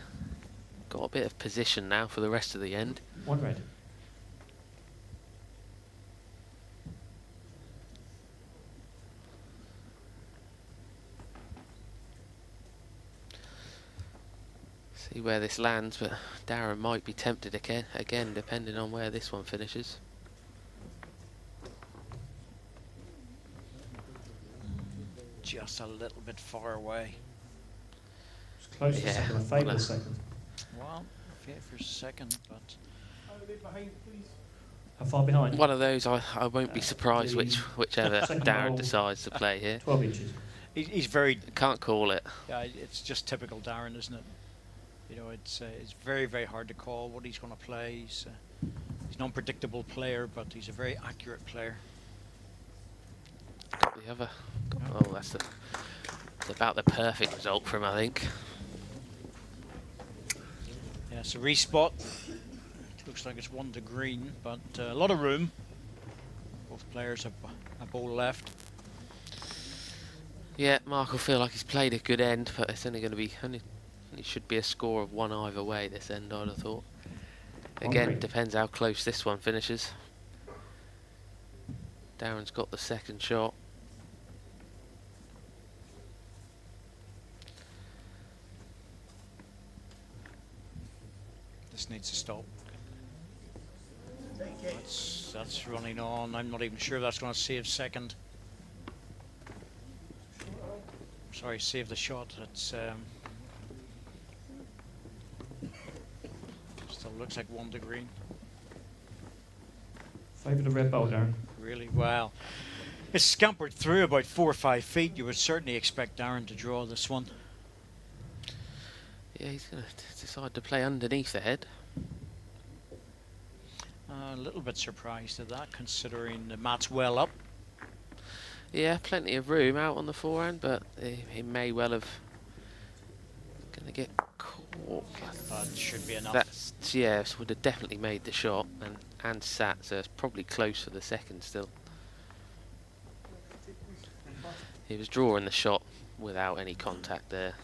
got a bit of position now for the rest of the end. 1 red. see where this lands, but Darren might be tempted again, depending on where this one finishes. Just a little bit far away. It's close to Yeah, second. I favour the second. Well, for second, but How far behind? One of those I won't be surprised whichever Second Darren hole. decides to play here. 12 inches. he's very. Can't call it. Yeah, it's just typical Darren, isn't it? You know, it's very, very hard to call what he's going to play. He's an unpredictable player, but he's a very accurate player. Got the other. Oh, that's about the perfect result for him, I think. Yeah, it's a respot. Looks like it's 1 to green, but a lot of room. Both players have a bowl left. Yeah, Mark will feel like he's played a good end, but it's only going to be it should be a score of 1 either way this end, I'd have thought. Again, depends how close this one finishes. Darren's got the second shot. This needs to stop. That's running on. I'm not even sure that's going to save second. Sorry, save the shot. It's still looks like 1 to green. Favour the red ball, Darren. Really well. It's scampered through about 4 or 5 feet. You would certainly expect Darren to draw this one. Yeah, he's going to decide to play underneath the head. A little bit surprised at that, considering the mat's well up. Yeah, plenty of room out on the forehand, but he may well have going to get caught. That should be enough. That's would have definitely made the shot and sat, so it's probably close for the second still. He was drawing the shot without any contact there.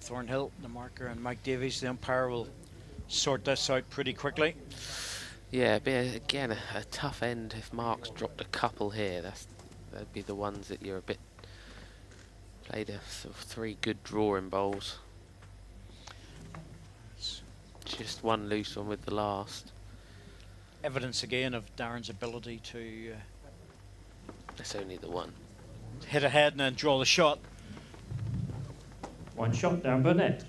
Thornhill, the marker, and Mike Davies, the umpire, will sort this out pretty quickly. Yeah, again a tough end. If Mark's dropped a couple here, that'd be the ones that you're a bit played a sort of 3 good drawing bowls. Just one loose one with the last. Evidence again of Darren's ability to It's only the one. hit ahead and then draw the shot. One shot down Burnett.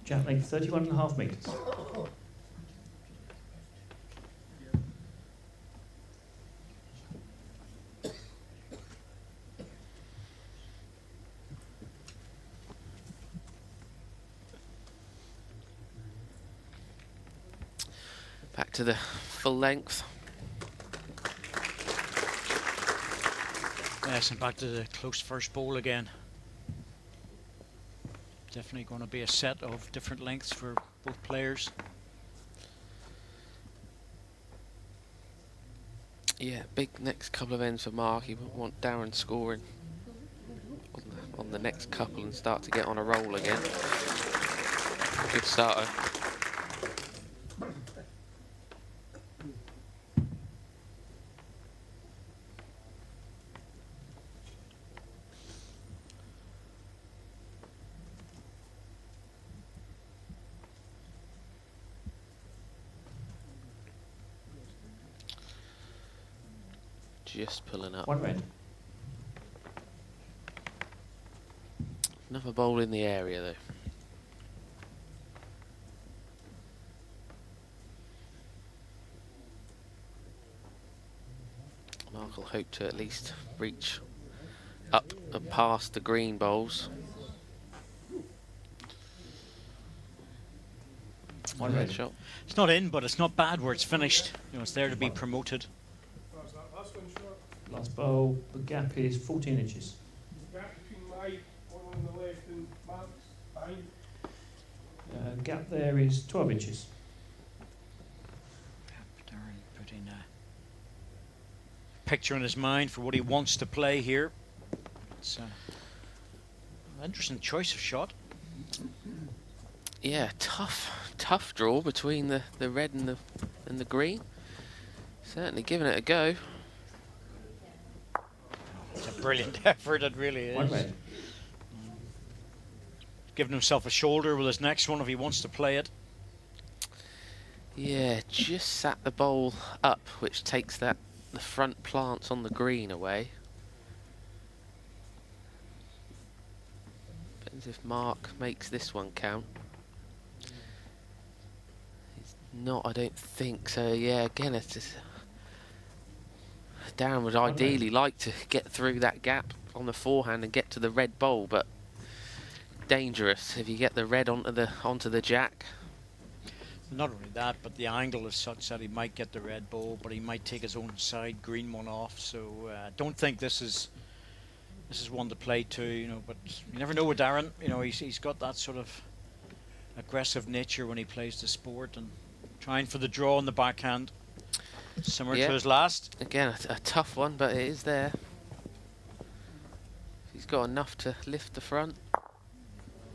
Jack length 31.5 metres. Back to the full length. Yes, and back to the close first bowl again. Definitely going to be a set of different lengths for both players. Yeah, big next couple of ends for Mark. He won't want Darren scoring on the next couple and start to get on a roll again. Good starter. Just pulling up. One red. Another bowl in the area though. Mark will hope to at least reach up and past the green bowls. One red. Shot. It's not in, but it's not bad where it's finished. You know, it's there to be promoted. Last bowl, the gap is 14 inches. Gap between my one on the left and Mark's behind. Gap there is 12 inches. Darren putting a picture in his mind for what he wants to play here. It's an interesting choice of shot. Yeah, tough draw between the red and the green. Certainly giving it a go. It's a brilliant effort, it really is. One red. Giving himself a shoulder with his next one if he wants to play it. Yeah, just sat the bowl up, which takes the front plants on the green away. Depends if Mark makes this one count. He's not, I don't think so. Yeah, again, it's just Darren would ideally like to get through that gap on the forehand and get to the red bowl, but dangerous if you get the red onto the jack. Not only that, but the angle is such that he might get the red bowl, but he might take his own side green one off. So don't think this is one to play to, you know. But you never know with Darren. You know, he's got that sort of aggressive nature when he plays the sport, and trying for the draw on the backhand, similar to his last. Again, a tough one, but it is there. He's got enough to lift the front.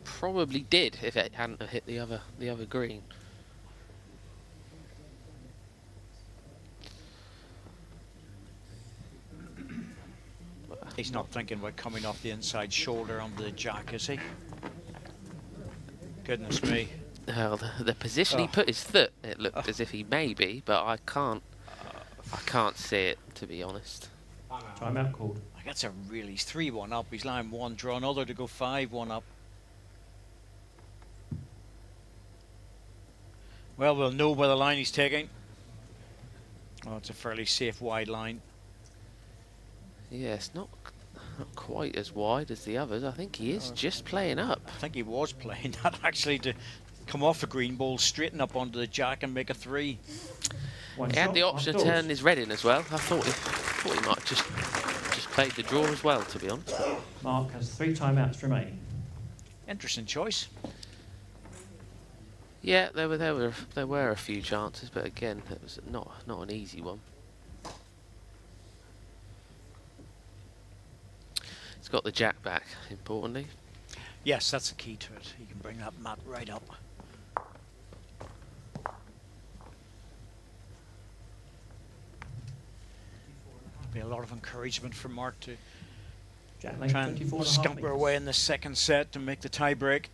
Probably did if it hadn't have hit the other green. He's not thinking about coming off the inside shoulder onto the jack, is he? Goodness me. Well, the position he put his foot, it looked as if he may be, but I can't see it, to be honest. Timeout called. That's a really, he's 3-1 up. He's lying one, draw another to go 5-1 up. Well, we'll know by the line he's taking. Oh, it's a fairly safe wide line. Yeah, it's not quite as wide as the others. I think he is just playing up. I think he was playing that actually to come off the green ball, straighten up onto the jack and make a 3. He had the option of turning his red in as well. I thought he might just played the draw as well, to be honest. Mark has 3 timeouts remaining. Interesting choice. Yeah, there were a few chances, but again, it was not an easy one. He's got the jack back, importantly. Yes, that's the key to it. He can bring that mat right up. Be a lot of encouragement for Mark to Jack try and scamper away in the second set to make the tie break.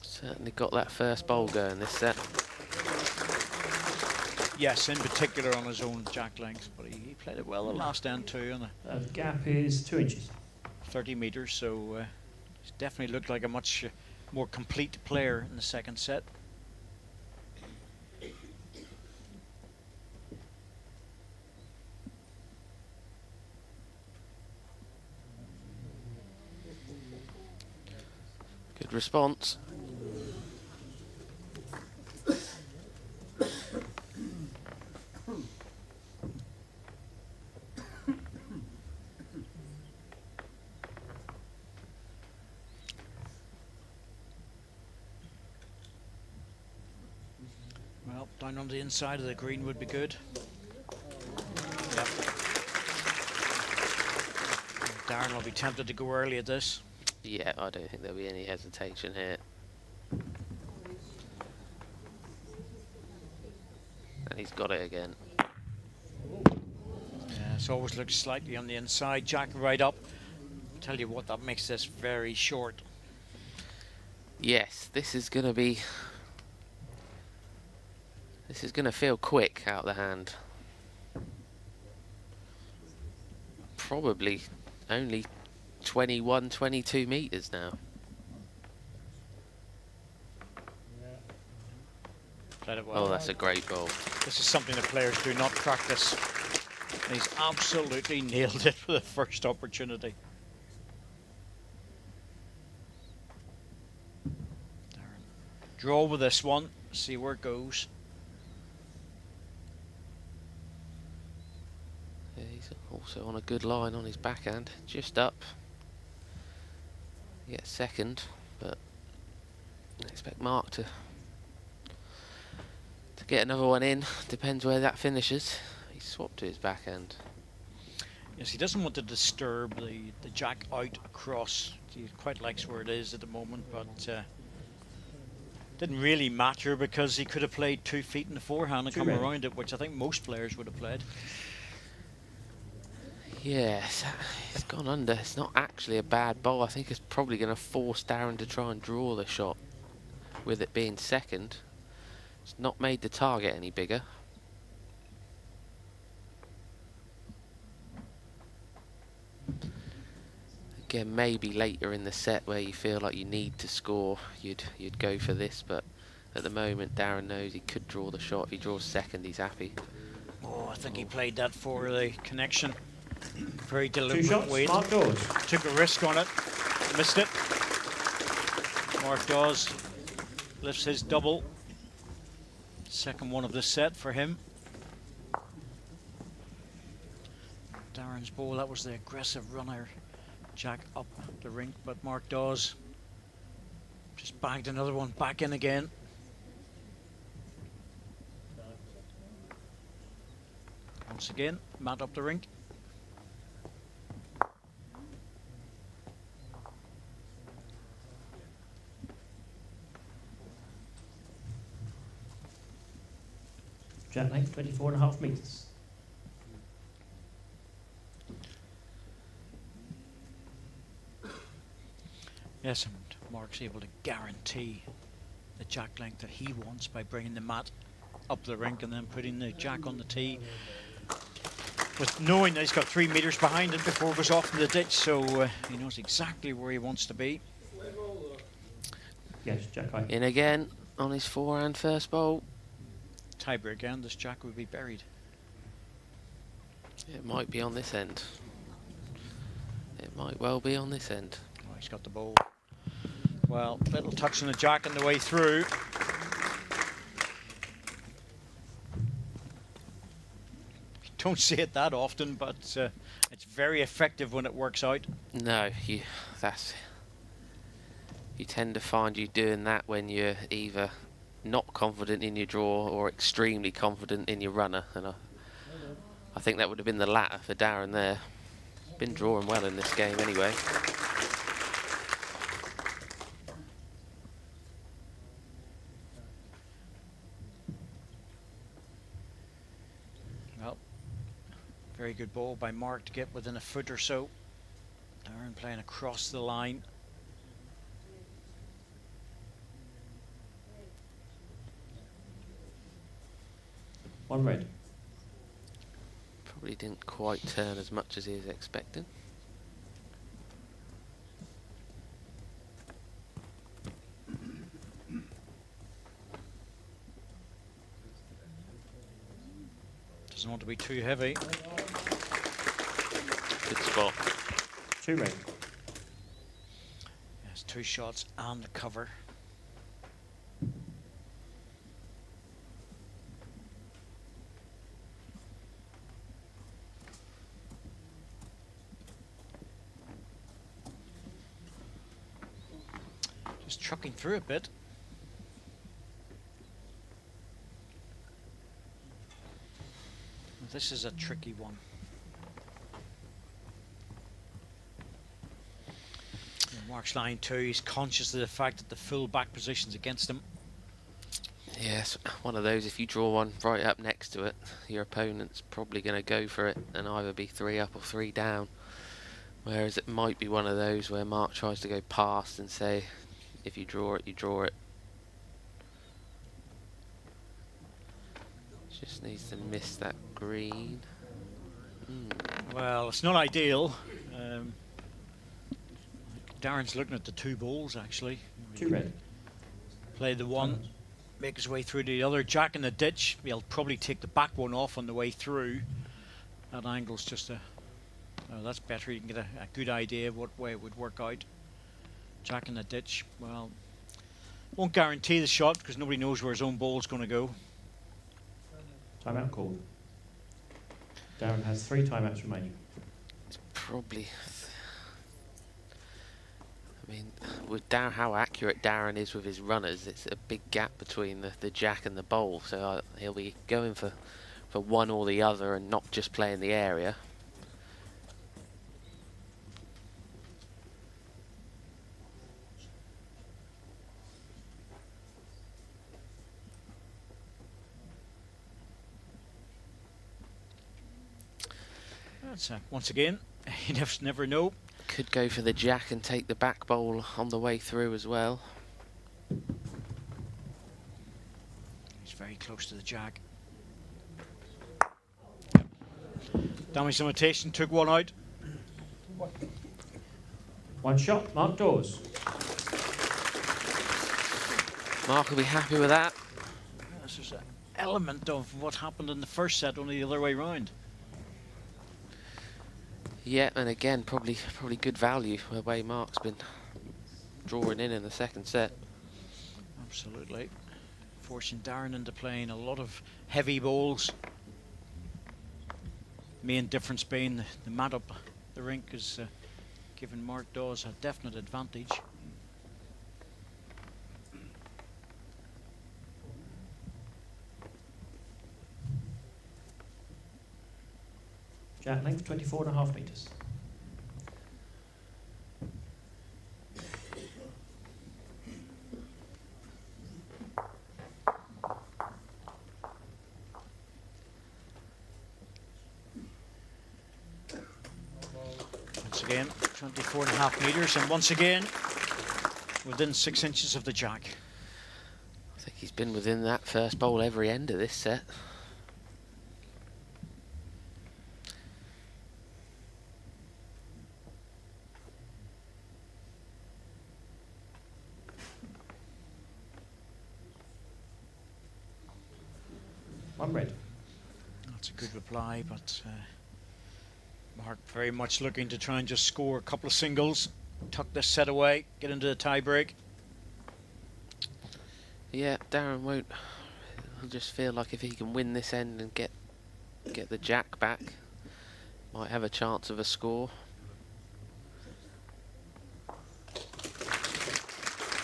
Certainly got that first bowl going this set. Yes, in particular on his own jack length, but he played it well the last end too. On the gap is 2 inches. 30 metres, so he's definitely looked like a much more complete player in the second set. Good response. Well, down on the inside of the green would be good. Yep. Darren will be tempted to go early at this. Yeah, I don't think there'll be any hesitation here. And he's got it again. Yeah, it's always looks slightly on the inside. Jack right up. Tell you what, that makes this very short. Yes, this is going to be... This is going to feel quick out the hand. Probably only 21, 22 metres now. Played it well. Oh, that's a great ball. This is something that players do not practice. And he's absolutely nailed it for the first opportunity. Draw with this one, see where it goes. Yeah, he's also on a good line on his backhand, just up. He gets second, but I expect Mark to get another one in. Depends where that finishes. He's swapped to his backhand. Yes, he doesn't want to disturb the jack out across. He quite likes where it is at the moment, but didn't really matter because he could have played 2 feet in the forehand and come around it, which I think most players would have played. Yes, it's gone under. It's not actually a bad ball. I think it's probably going to force Darren to try and draw the shot with it being second. It's not made the target any bigger. Again, maybe later in the set where you feel like you need to score, you'd go for this, but at the moment Darren knows he could draw the shot. If he draws second, he's happy. Oh, I think he played that for the connection. Very 2 deliberate shots, weight. Mark Dawes. Took a risk on it, missed it. Mark Dawes lifts his double. Second one of the set for him. Darren's ball, that was the aggressive runner. Jack up the rink, but Mark Dawes just bagged another one back in again. Once again, Matt up the rink. Jack length 24.5 metres. Yes, and Mark's able to guarantee the jack length that he wants by bringing the mat up the rink and then putting the jack on the tee, with knowing that he's got 3 metres behind it before it goes off in the ditch, so he knows exactly where he wants to be. Yes, Jack high. In again on his forehand first bowl. Tiebreak again, this jack would be buried. It might be on this end. It might well be on this end. Oh, he's got the ball. Well, little touch on the jack on the way through. Don't see it that often, but it's very effective when it works out. No, you tend to find you doing that when you're either not confident in your draw or extremely confident in your runner, and I think that would have been the latter for Darren there. Been drawing well in this game anyway. Well, very good ball by Mark to get within a foot or so. Darren playing across the line. One red. Probably didn't quite turn as much as he was expecting. Doesn't want to be too heavy. Good spot. 2 red. Yes, 2 shots and the cover. Just trucking through a bit. This is a tricky one. Mark's line 2, he's conscious of the fact that the full back position's against him. Yes, one of those, if you draw one right up next to it, your opponent's probably going to go for it and either be 3 up or 3 down. Whereas it might be one of those where Mark tries to go past and say, if you draw it, you draw it. Just needs to miss that green. Well, it's not ideal. Darren's looking at the 2 balls actually. 2 red. Play the one, make his way through to the other. Jack in the ditch. He'll probably take the back one off on the way through. That angle's just a... Oh, that's better. You can get a good idea of what way it would work out. Jack in the ditch. Well, Won't guarantee the shot because nobody knows where his own ball's going to go. Timeout called. Darren has 3 timeouts remaining. It's probably... I mean, with Darren, how accurate Darren is with his runners, it's a big gap between the jack and the bowl. So he'll be going for one or the other and not just playing the area. That's once again, you never know. Could go for the jack and take the back bowl on the way through as well. He's very close to the jack. Damage limitation, took one out. 1 shot, Mark Dawes. Mark will be happy with that. This is an element of what happened in the first set, only the other way round. Yeah, and again, probably good value the way Mark's been drawing in the second set. Absolutely. Forcing Darren into playing a lot of heavy bowls. Main difference being the mat up the rink is giving Mark Dawes a definite advantage. Jack length 24.5 metres. Once again, 24.5 metres, and once again, within 6 inches of the jack. I think he's been within that first bowl every end of this set. One red. That's a good reply, but Mark very much looking to try and just score a couple of singles, tuck this set away, get into the tie break. Yeah, Darren won't. He'll just feel like if he can win this end and get the jack back, might have a chance of a score.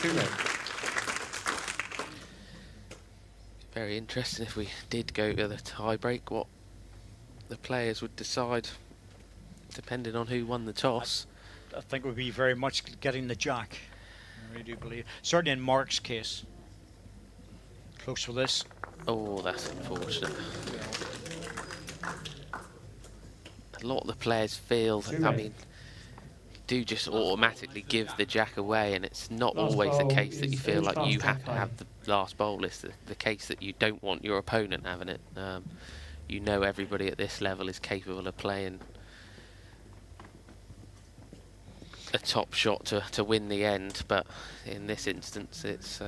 2 red. Very interesting if we did go to the tie break, what the players would decide, depending on who won the toss. I think it would be very much getting the jack. I really do believe. Certainly in Mark's case. Close for this. Oh, that's unfortunate. A lot of the players feel, I mean, do just automatically give the jack away, and it's not Last always the bowl case that you is feel like you fast have to time. have the last bowl. It's the case that you don't want your opponent having it. You know everybody at this level is capable of playing a top shot to win the end, but in this instance it's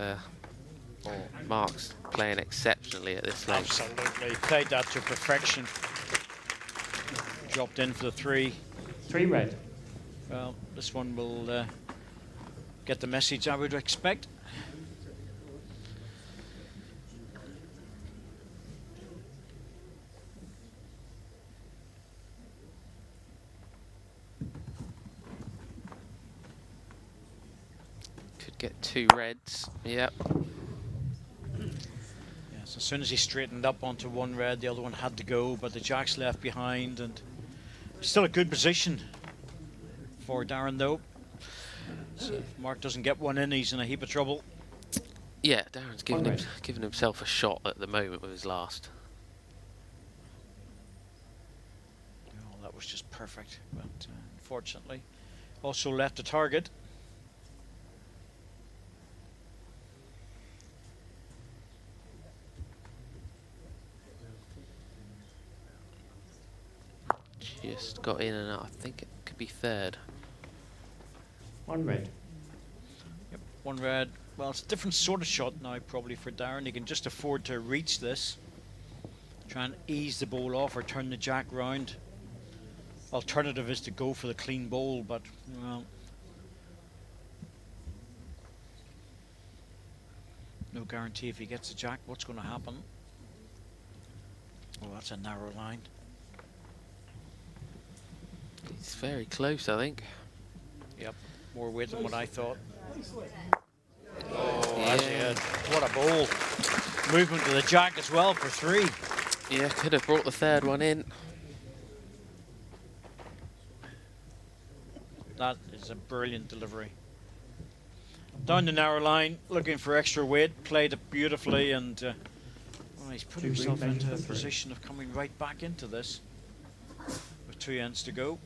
Mark's playing exceptionally at this level. Absolutely. Played that to perfection. Dropped in for the 3. 3 red. Well, this one will get the message I would expect. Could get 2 reds. Yep. Yes, as soon as he straightened up onto 1 red, the other one had to go, but the jack's left behind, and still a good position for Darren though. So if Mark doesn't get one in, he's in a heap of trouble. Yeah, Darren's giving himself a shot at the moment with his last. Oh, that was just perfect, but unfortunately also left a target. Just got in and out. I think it could be 3rd. 1 red. Yep, 1 red. Well, it's a different sort of shot now probably for Darren. He can just afford to reach this. Try and ease the bowl off or turn the jack round. Alternative is to go for the clean bowl, but well, No guarantee if he gets a jack what's going to happen. Oh, that's a narrow line. It's very close, I think. Yep, more weight than what I thought. Oh, That's it. What a bowl. Movement to the jack as well for 3. Yeah, could have brought the third one in. That is a brilliant delivery. Down the narrow line, looking for extra weight, played it beautifully, and well, he's put Two himself green, into a measure for 3. position of coming right back into this with 2 ends to go.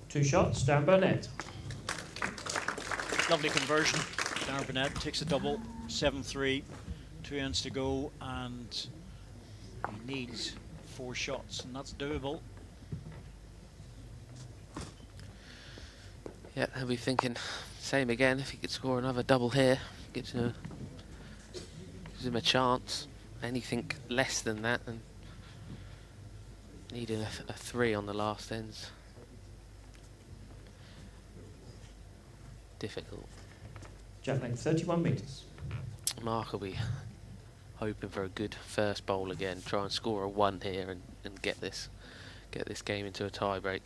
Two shots, down Burnett. Lovely conversion. Darren Burnett takes a double, 7-3, 2 ends to go, and he needs 4 shots, and that's doable. Yeah, he'll be thinking same again. If he could score another double here, gives him a chance. Anything less than that, and needing a 3 on the last ends. Difficult. Jack length 31 metres. Mark will be hoping for a good first bowl again. Try and score a 1 here and get this game into a tie break.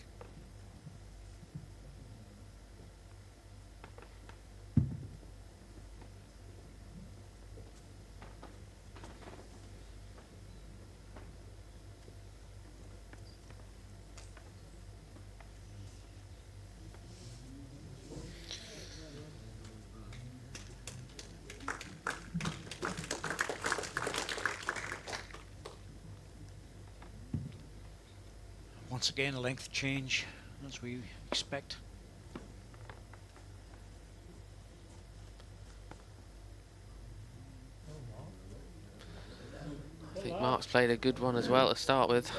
Once again, a length change, as we expect. I think Mark's played a good one as well to start with.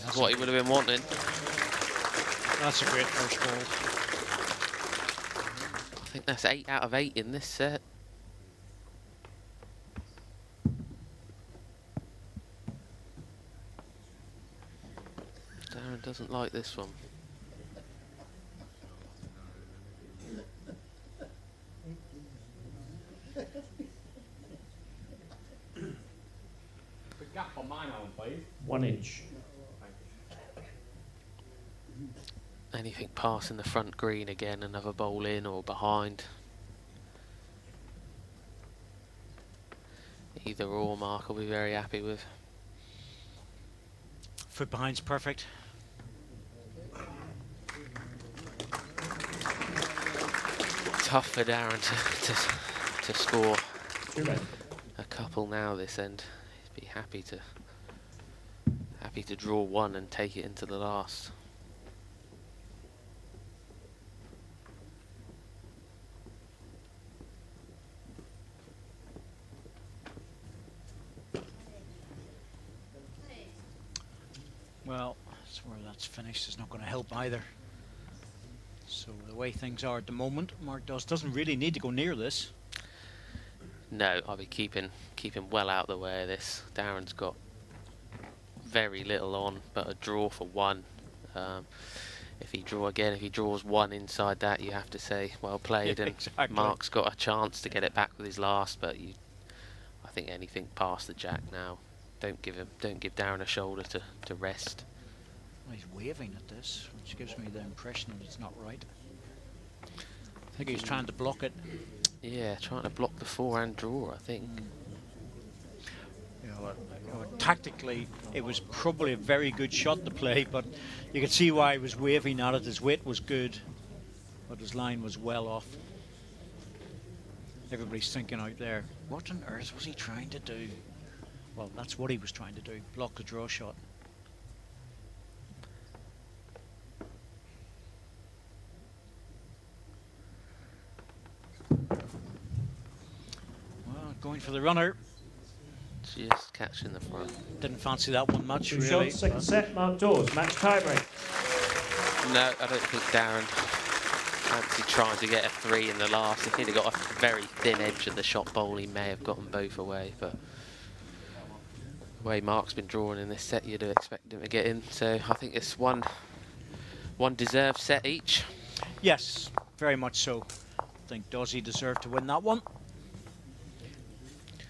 That's what he would have been wanting. That's a great first ball. I think that's 8 out of 8 in this set. Darren doesn't like this one. The gap on mine, Alan, please. 1 inch. Anything passing the front green again, another bowl in or behind. Either or Mark will be very happy with. Foot behind's perfect. Tough for Darren to score 2 men. a couple now this end. He'd be happy to draw 1 and take it into the last. Well, that's where that's finished is not going to help either. So the way things are at the moment, Mark Dawes doesn't really need to go near this. No, I'll be keeping well out the way of this. Darren's got very little on, but a draw for 1. If he draws 1 inside that, you have to say well played. Yeah, and exactly. Mark's got a chance to get it back with his last, but I think anything past the jack now. Don't give Darren a shoulder to rest. Well, he's waving at this, which gives me the impression that it's not right. I think he's trying to block it. Yeah, trying to block the forehand draw, I think. Tactically, it was probably a very good shot to play, but you could see why he was waving at it. His weight was good, but his line was well off. Everybody's thinking out there, what on earth was he trying to do? Well, that's what he was trying to do, block the draw shot. Well, going for the runner. Just catching the front. Didn't fancy that one much, 2 really. shots, second set, Mark Dawes, match tie break. No, I don't think Darren Fancy trying to get a 3 in the last. If he'd have got a very thin edge of the shot bowl, he may have gotten both away. But the way Mark's been drawing in this set, you'd have expected him to get in. So I think it's one deserved set each. Yes, very much so. I think Dawes deserved to win that one.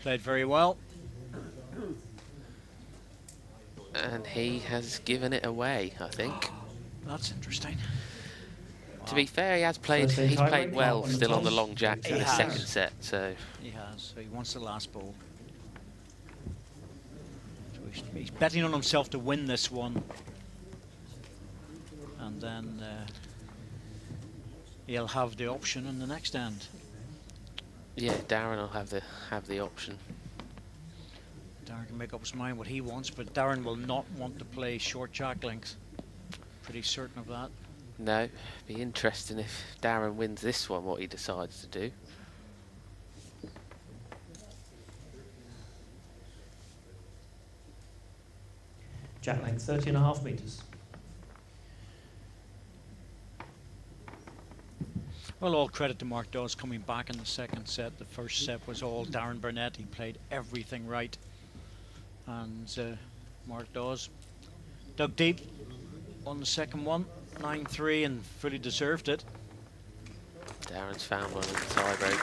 Played very well. And he has given it away, I think. That's interesting. To be fair, he's played well still on the long jacks in the second set. So he has. So he wants the last ball. So he's betting on himself to win this one, and then he'll have the option in the next end. yeah, Darren will have the option. Darren can make up his mind what he wants, but Darren will not want to play short jack length. Pretty certain of that. No, be interesting if Darren wins this one, what he decides to do. Jack length, 30.5 metres. Well, all credit to Mark Dawes coming back in the second set. The first set was all Darren Burnett. He played everything right. And Mark Dawes dug deep on the second one, 9-3, and fully deserved it. Darren's found one in the tiebreak.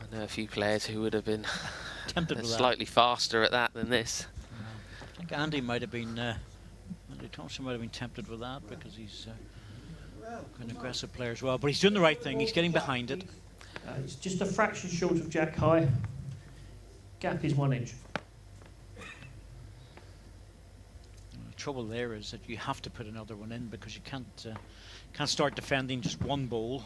I know a few players who would have been Tempted with that. slightly faster at that than this. I think Andy might have been, Andy Thompson might have been tempted with that because he's an aggressive player as well. But he's doing the right thing. He's getting behind it. It's just a fraction short of jack high. Gap is 1 inch. The trouble there is that you have to put another one in because you can't start defending just one bowl.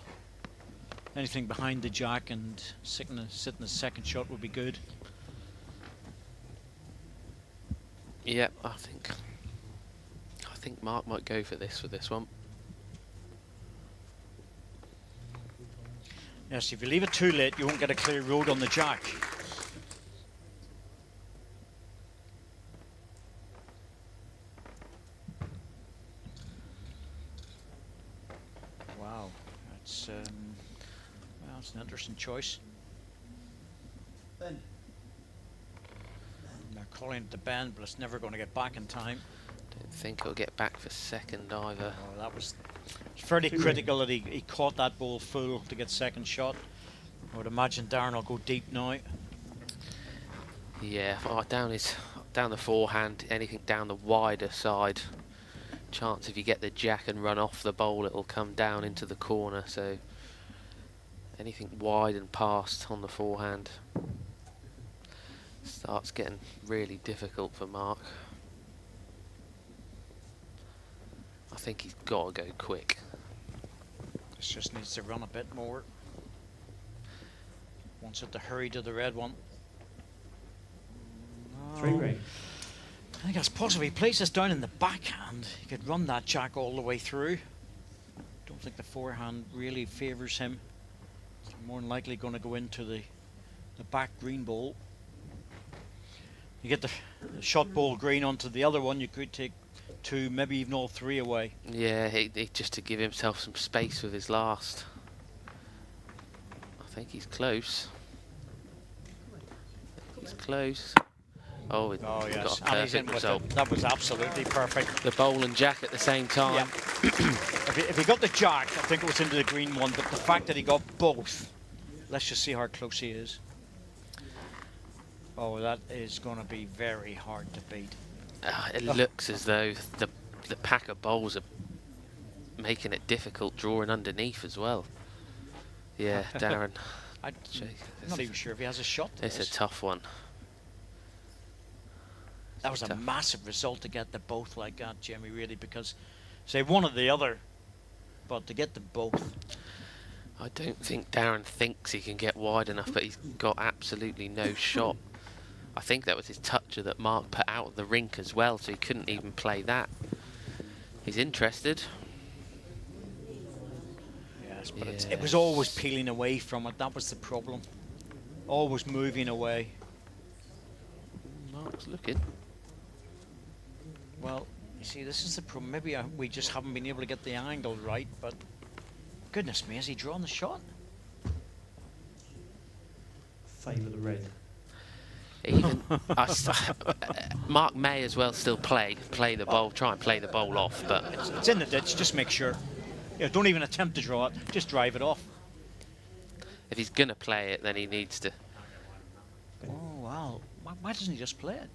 Anything behind the jack and sitting the second shot would be good. Yep, I think Mark might go for this one. Yes, if you leave it too late, you won't get a clear road on the jack. Wow, that's an interesting choice. Ben. They're calling it the bend, but it's never going to get back in time. Don't think he'll get back for second either. Oh, that was fairly critical that he caught that ball full to get second shot. I would imagine Darren will go deep now. Yeah, down the forehand, anything down the wider side. Chance if you get the jack and run off the bowl, it'll come down into the corner. So anything wide and past on the forehand starts getting really difficult for Mark. I think he's got to go quick. This just needs to run a bit more. Wants it to hurry to the red one. No. 3 green. I think that's possible. He plays this down in the backhand. He could run that jack all the way through. Don't think the forehand really favours him. It's more than likely going to go into the back green bowl. You get the shot ball green onto the other one, you could take 2, maybe even all 3 away. Yeah, he just to give himself some space with his last. I think he's close. He's close. Oh, Oh yes, got a and he's in perfect with result. it. That was absolutely perfect. The bowl and jack at the same time. Yeah. If he got the jack, I think it was into the green one, but the fact that he got both, let's just see how close he is. Oh, that is going to be very hard to beat. It looks as though the pack of bowls are making it difficult drawing underneath as well. Yeah, Darren. I'm not even sure if he has a shot. It's a tough one. That was a tough. massive result to get the both like that, Jimmy, really, because say one or the other, but to get them both. I don't think Darren thinks he can get wide enough, but he's got absolutely no shot. I think that was his toucher that Mark put out of the rink as well, so he couldn't even play that. He's interested. Yes, but it was always peeling away from it. That was the problem. Always moving away. Mark's looking. Well, you see, this is the problem. Maybe we just haven't been able to get the angle right, but goodness me, has he drawn the shot? Favour the red. Even Mark may as well still play the bowl, try and play the bowl off, but It's in the ditch, just make sure. Yeah, don't even attempt to draw it, just drive it off. if he's gonna play it, then he needs to. Oh, wow. Why doesn't he just play it?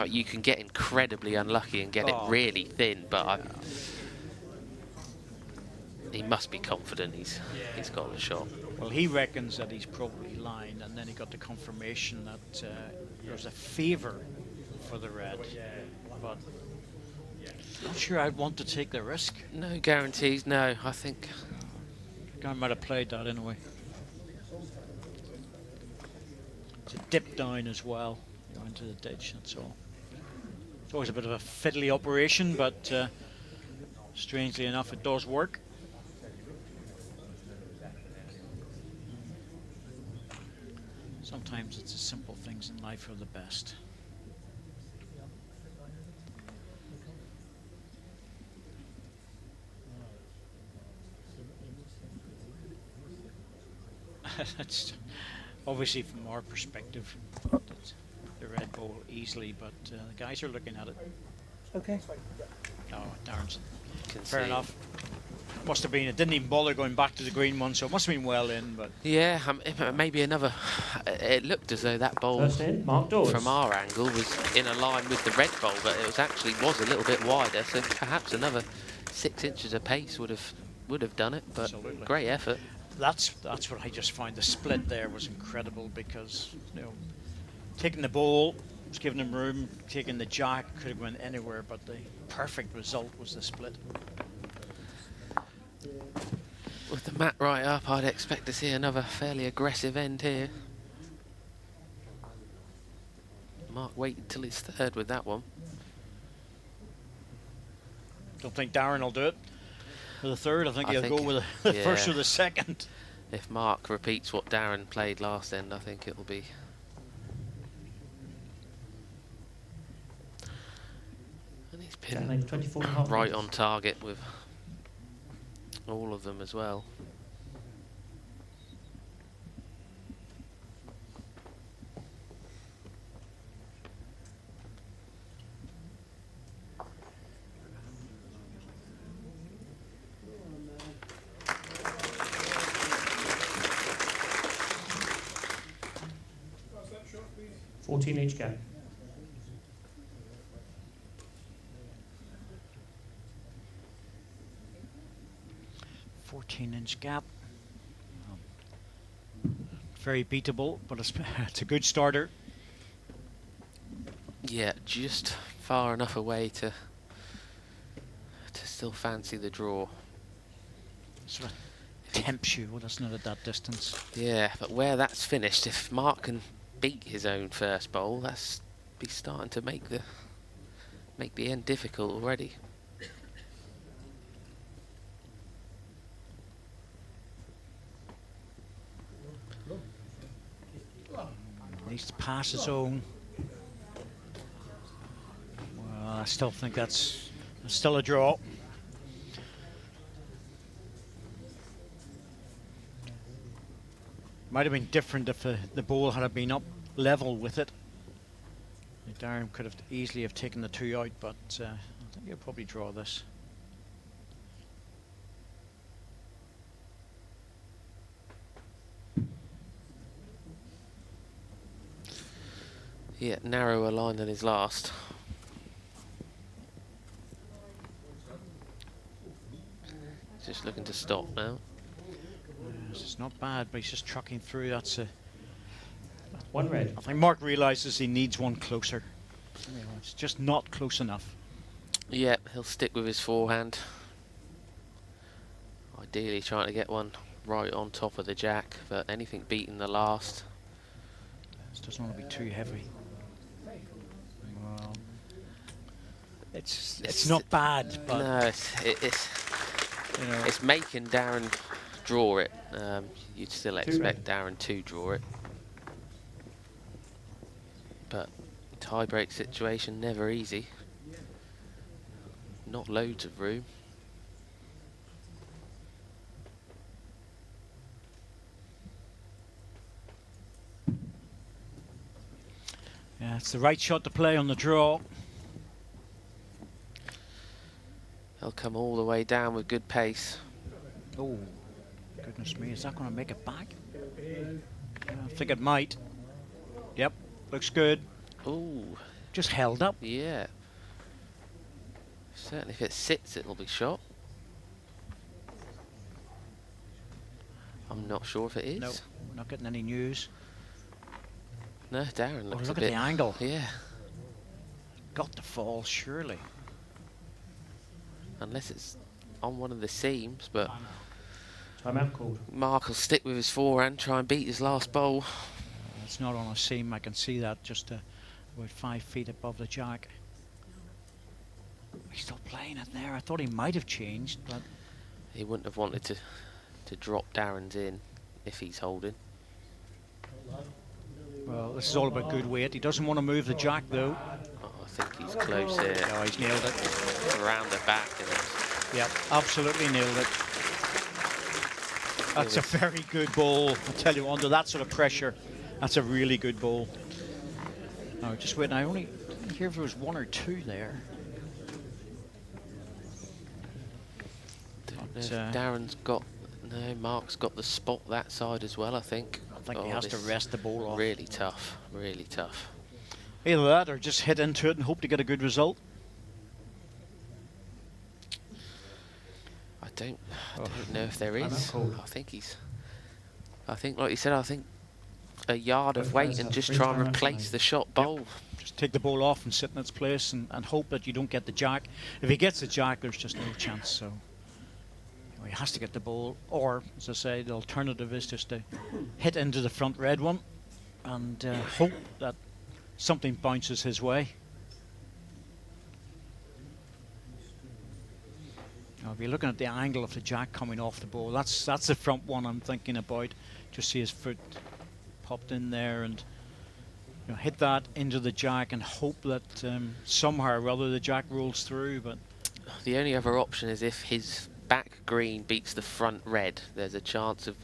You can get incredibly unlucky and get it really thin, but he must be confident he's got the shot. Well, he reckons that he's probably lined, and then he got the confirmation that there's a favour for the red. But not sure I'd want to take the risk. No guarantees, no, I think. The guy might have played that anyway. It's a dip down as well. Go into the ditch, that's all. It's always a bit of a fiddly operation, but strangely enough, it does work. Sometimes it's the simple things in life are the best. That's obviously from our perspective, it's the red ball easily, but the guys are looking at it. Okay. Oh, Darren's Can fair see. enough. Must have been. It didn't even bother going back to the green one, so it must have been well in. But Yeah, maybe another. It looked as though that bowl First in, Mark Dawes. from our angle was in a line with the red bowl, but it was a little bit wider. So perhaps another 6 inches of pace would have done it. But Absolutely. great effort. that's what I just find. The split there was incredible because taking the ball was giving him room, taking the jack could have went anywhere, but the perfect result was the split. With the mat right up, I'd expect to see another fairly aggressive end here. Mark waited till his third with that one. Don't think Darren will do it for the third. I think he'll go with the first or the second. If Mark repeats what Darren played last end, I think it'll be. And he's Yeah, pinned 24.5 right metres. on target with all of them as well. What's that shot, please? 14 each gap. Inch gap. Very beatable, but it's a good starter. Yeah, just far enough away to still fancy the draw. Sort of tempts you, doesn't it, at that distance? Yeah, but where that's finished, if Mark can beat his own first bowl, that's be starting to make the end difficult already. Needs to pass his own. Well, I still think that's still a draw. Might have been different if the ball had been up level with it. Darren could have easily have taken the two out, but I think he'll probably draw this. Yeah, narrower line than his last. Just looking to stop now. Yes, it's not bad, but he's just trucking through. That's a. One red. I think Mark realises he needs one closer. It's just not close enough. Yeah, he'll stick with his forehand. Ideally trying to get one right on top of the jack, but anything beating the last. Just doesn't want to be too heavy. Well, it's not bad, but No, it's making Darren draw it. You'd still expect Darren to draw it. But tie-break situation, never easy. Not loads of room. Yeah, it's the right shot to play on the draw. He'll come all the way down with good pace. Oh, goodness me, is that going to make it back? I think it might. Yep, looks good. Ooh, Just held up. yeah. Certainly if it sits, it'll be shot. I'm not sure if it is. No, we're not getting any news. No, Darren Oh, looks look a at bit... the angle. Yeah. Got to fall, surely. Unless it's on one of the seams, but Timeout called. Mark will stick with his forehand, try and beat his last bowl. It's not on a seam, I can see that, just about 5 feet above the jack. He's still playing it there. I thought he might have changed, but He wouldn't have wanted to drop Darren's in if he's holding. well, this is all about good weight. He doesn't want to move the jack, though. Oh, I think he's close here. Oh, he's nailed it. Around the back. And Yep, absolutely nailed it. That's a very good ball. I tell you, under that sort of pressure, that's a really good ball. Now, just wait. I only didn't hear if there was 1 or 2 there. don't know But, if Darren's got... No, Mark's got the spot that side as well, I think. I think he has to this rest the ball off. Really tough, really tough. Either that or just hit into it and hope to get a good result. I don't know if there is. called. I think, like you said, I think a yard of Both weight players and have just 3 try and timeouts replace remaining. the shot bowl. Just take the ball off and sit in its place and hope that you don't get the jack. If he gets the jack, there's just no chance. So he has to get the ball, or as I say, the alternative is just to hit into the front red one and hope that something bounces his way. Now, if you're looking at the angle of the jack coming off the ball, that's the front one I'm thinking about. Just see his foot popped in there and hit that into the jack and hope that somehow or other the jack rolls through. But The only other option is if his back green beats the front red, there's a chance of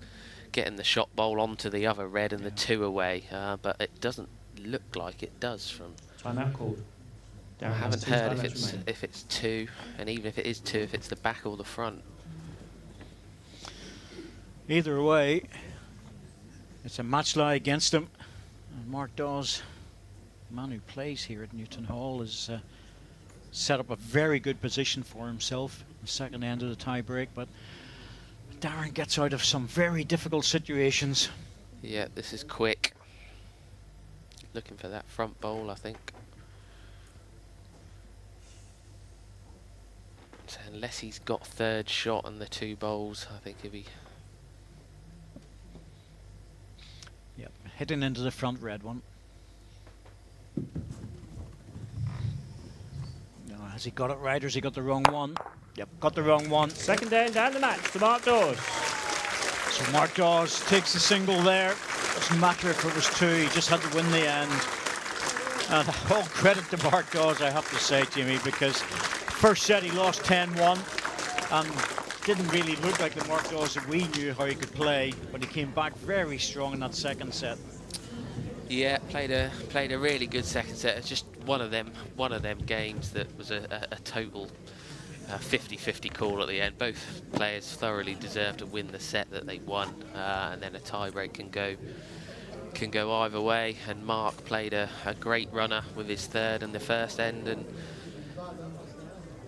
getting the shot bowl onto the other red and the 2 away. But it doesn't look like it does from... Timeout called. I Darren has haven't 2 heard timeouts remaining. if it's 2, and even if it is 2, if it's the back or the front. either way, it's a match lie against him. And Mark Dawes, the man who plays here at Newton Hall, has set up a very good position for himself, the second end of the tie break. But Darren gets out of some very difficult situations. Yeah, this is quick. Looking for that front bowl, I think. So unless he's got third shot and the 2 bowls, I think he'll be... Yep, hitting into the front red one. No, has he got it right or has he got the wrong one? Yep, got the wrong one. Second end and the match to Mark Dawes. So Mark Dawes takes the single there. Doesn't matter if it was 2, he just had to win the end. And all credit to Mark Dawes, I have to say, Jimmy, because first set he lost 10-1 and didn't really look like the Mark Dawes that we knew how he could play, but he came back very strong in that second set. Yeah, played a really good second set. It's just one of them games that was a total 50-50 call at the end. Both players thoroughly deserved to win the set that they won, and then a tie-break can go either way. And Mark played a great runner with his third and the first end, and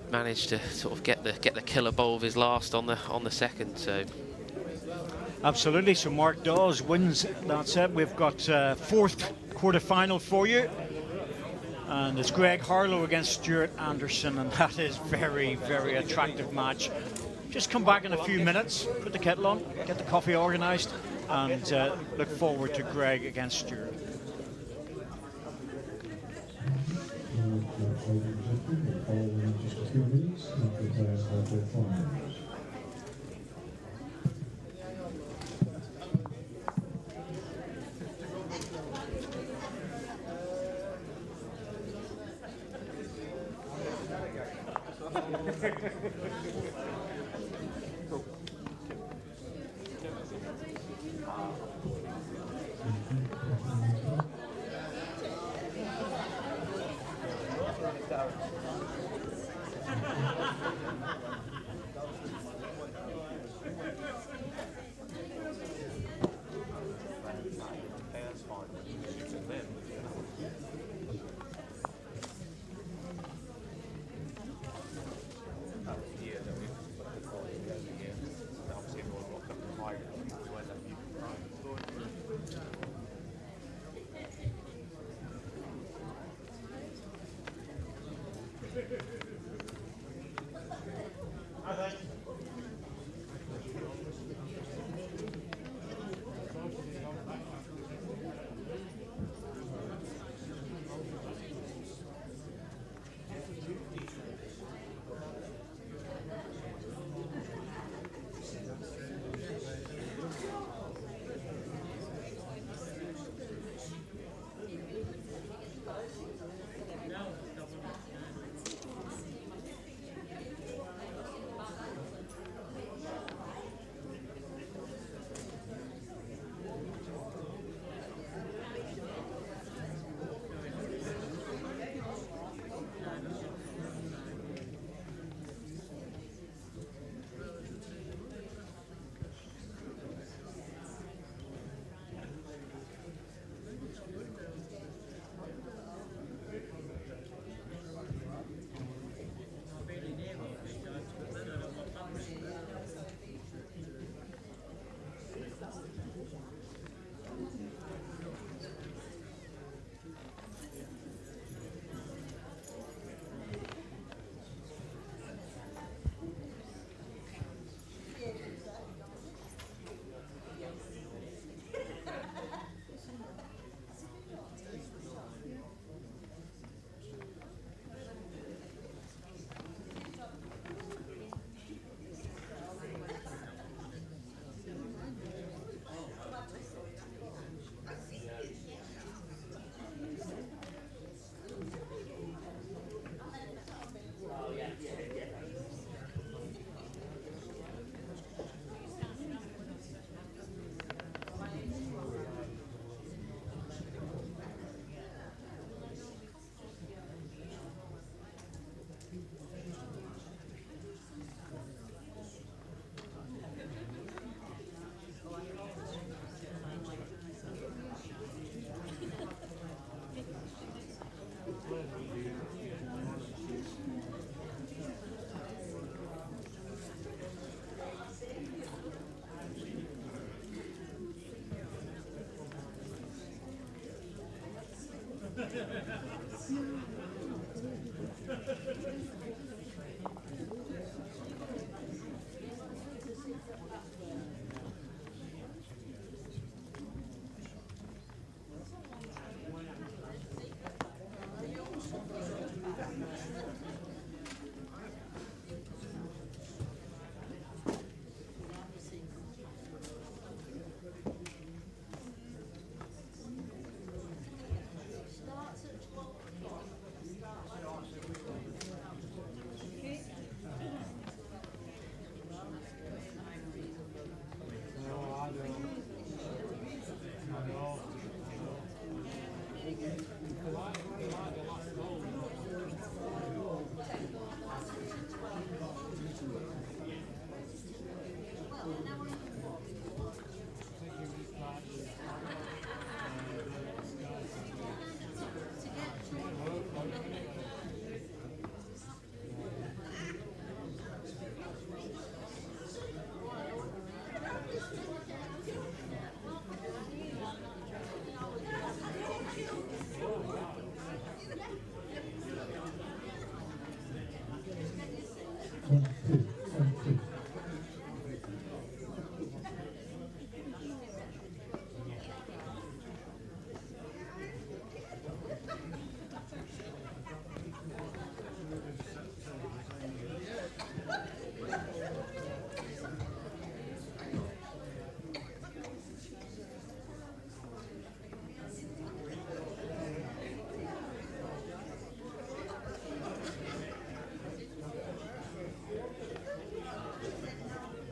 managed to sort of get the killer bowl of his last on the second. So Absolutely, so Mark Dawes wins that set. We've got 4th quarterfinal for you. And it's Greg Harlow against Stuart Anderson, and that is very, very attractive match. Just come back in a few minutes, put the kettle on, get the coffee organised, and look forward to Greg against Stuart.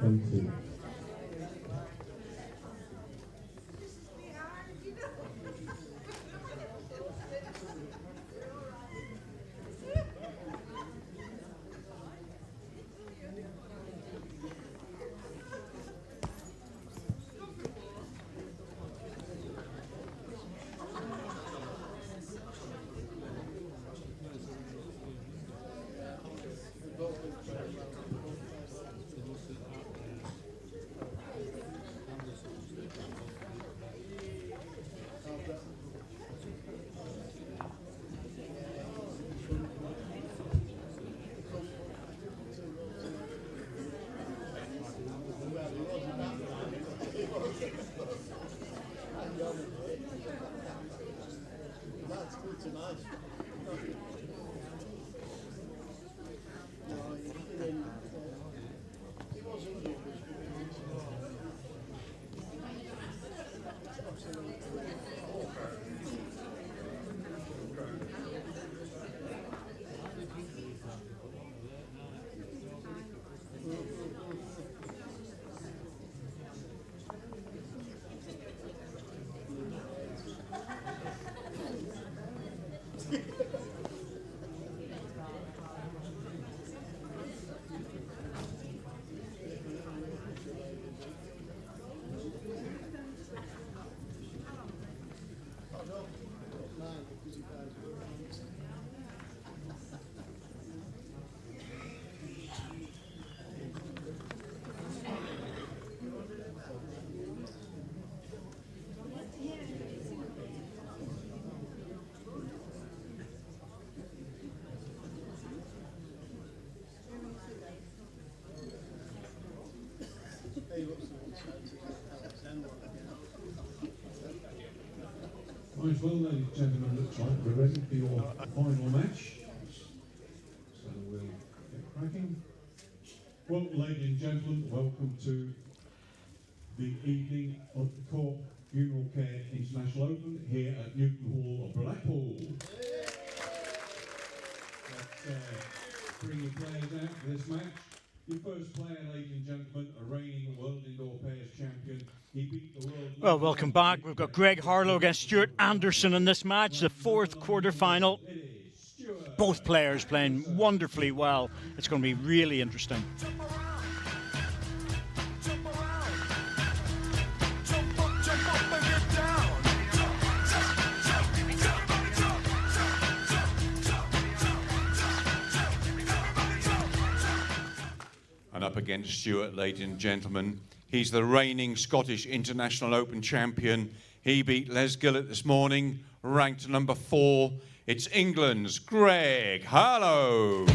Come to. Right, well, ladies and gentlemen, looks like we're ready for your final match. So we'll get cracking. Well, ladies and gentlemen, welcome to the evening of the Cork Funeral Care International Open here at Newton Hall of Blackpool. Let's bring your players out for this match. Your first player, ladies and gentlemen, a reigning World Indoor Pairs champion. He beat the world. Well, welcome back. We've got Greg Harlow against Stuart Anderson in this match, the fourth quarter-final. Both players playing wonderfully well. It's going to be really interesting. And up against Stuart, ladies and gentlemen. He's the reigning Scottish International Open champion. He beat Les Gillett this morning, ranked number 4. It's England's Greg Harlow.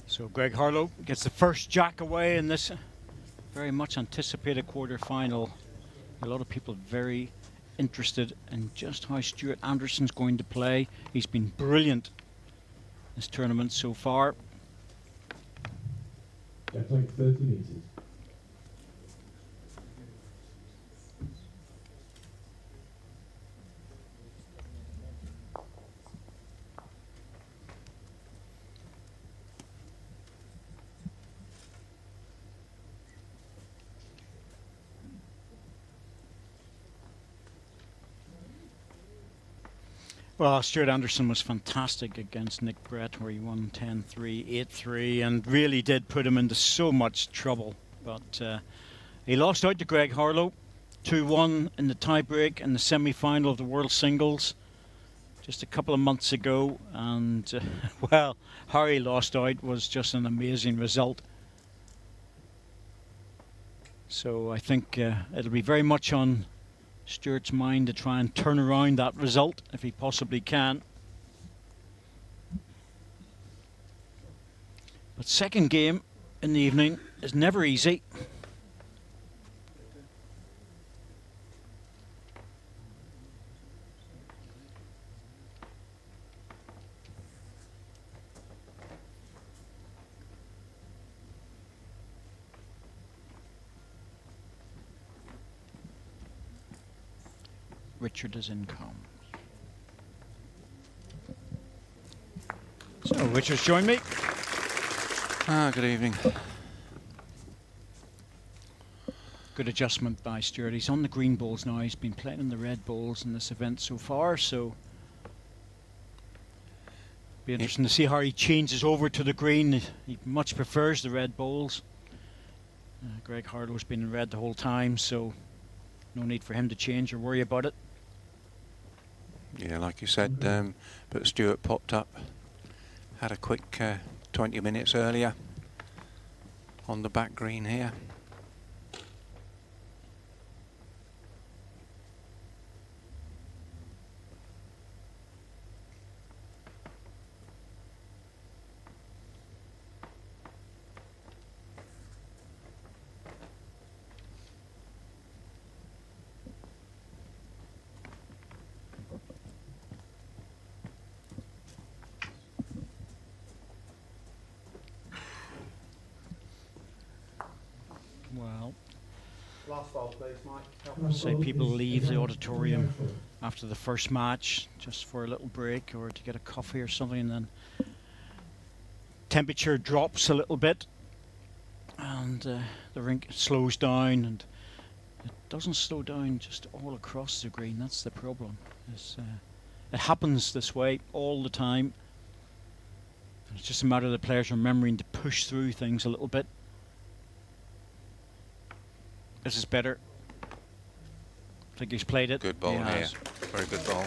So Greg Harlow gets the first jack away in this very much anticipated quarter-final. A lot of people very interested in just how Stuart Anderson's going to play. He's been brilliant this tournament so far. That's like 30 meters. Well, Stuart Anderson was fantastic against Nick Brett, where he won 10-3, 8-3, and really did put him into so much trouble. But he lost out to Greg Harlow, 2-1 in the tiebreak in the semi-final of the World Singles just a couple of months ago. And, well, how he lost out was just an amazing result. So I think it'll be very much on Stuart's mind to try and turn around that result if he possibly can. But second game in the evening is never easy. Richard is in comms. So, Richard's joined me. Good evening. Good adjustment by Stuart. He's on the green balls now. He's been playing in the red balls in this event so far, so be interesting to see how he changes over to the green. He much prefers the red balls. Greg Harlow's been in red the whole time, so no need for him to change or worry about it. Yeah, like you said, but Stuart popped up, had a quick 20 minutes earlier on the back green here. Well, Last ball, please, Mike. say people leave the auditorium after the first match just for a little break or to get a coffee or something, and then temperature drops a little bit and the rink slows down, and it doesn't slow down just all across the green. That's the problem. It happens this way all the time. It's just a matter of the players remembering to push through things a little bit. This is better. I think he's played it. Good ball here. Very good ball.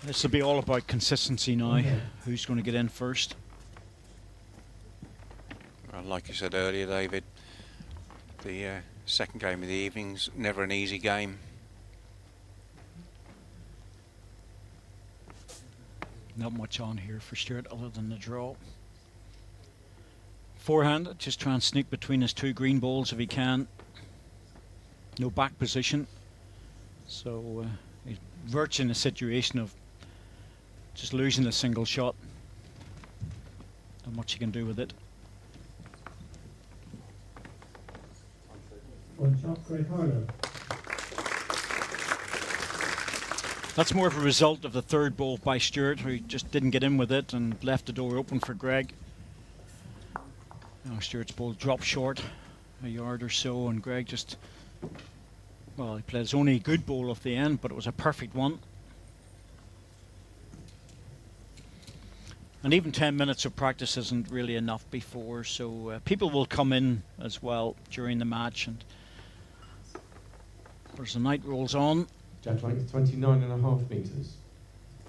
This will be all about consistency now. Who's going to get in first? Well, like you said earlier, David, the second game of the evening's never an easy game. Not much on here for Stuart other than the draw. Forehand, just try and sneak between his two green balls if he can. No back position. So he's virtually in a situation of just losing a single shot. Not much he can do with it. One shot, Greg Harlow. That's more of a result of the third ball by Stuart, who just didn't get in with it and left the door open for Greg. Now Stuart's ball dropped short a yard or so, and Greg just, well, he played his only good ball off the end, but it was a perfect one. And even 10 minutes of practice isn't really enough before, so people will come in as well during the match, and as the night rolls on, Judge rank 29.5 metres.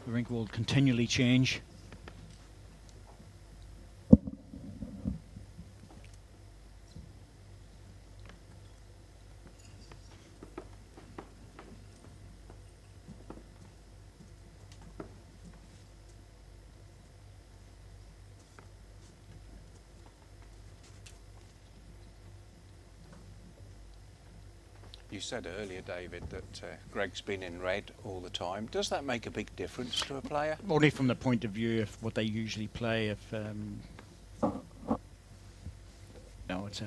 the rink will continually change. You said earlier, David, that Greg's been in red all the time. Does that make a big difference to a player? Only from the point of view of what they usually play. If no, it's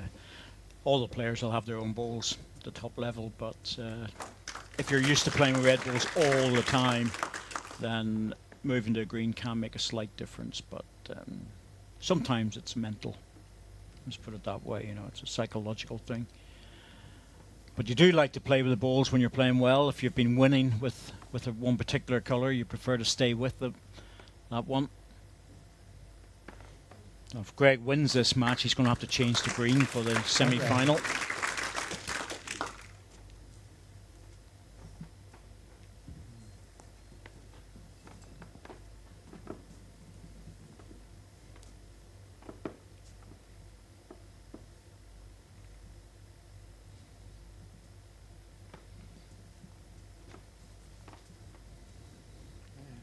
all the players will have their own balls at the top level, but if you're used to playing with red balls all the time, then moving to a green can make a slight difference. But sometimes it's mental. Let's put it that way. You know, it's a psychological thing. But you do like to play with the balls when you're playing well. If you've been winning with one particular colour, you prefer to stay with that one. Now, if Greg wins this match, he's going to have to change to green for the semi-final.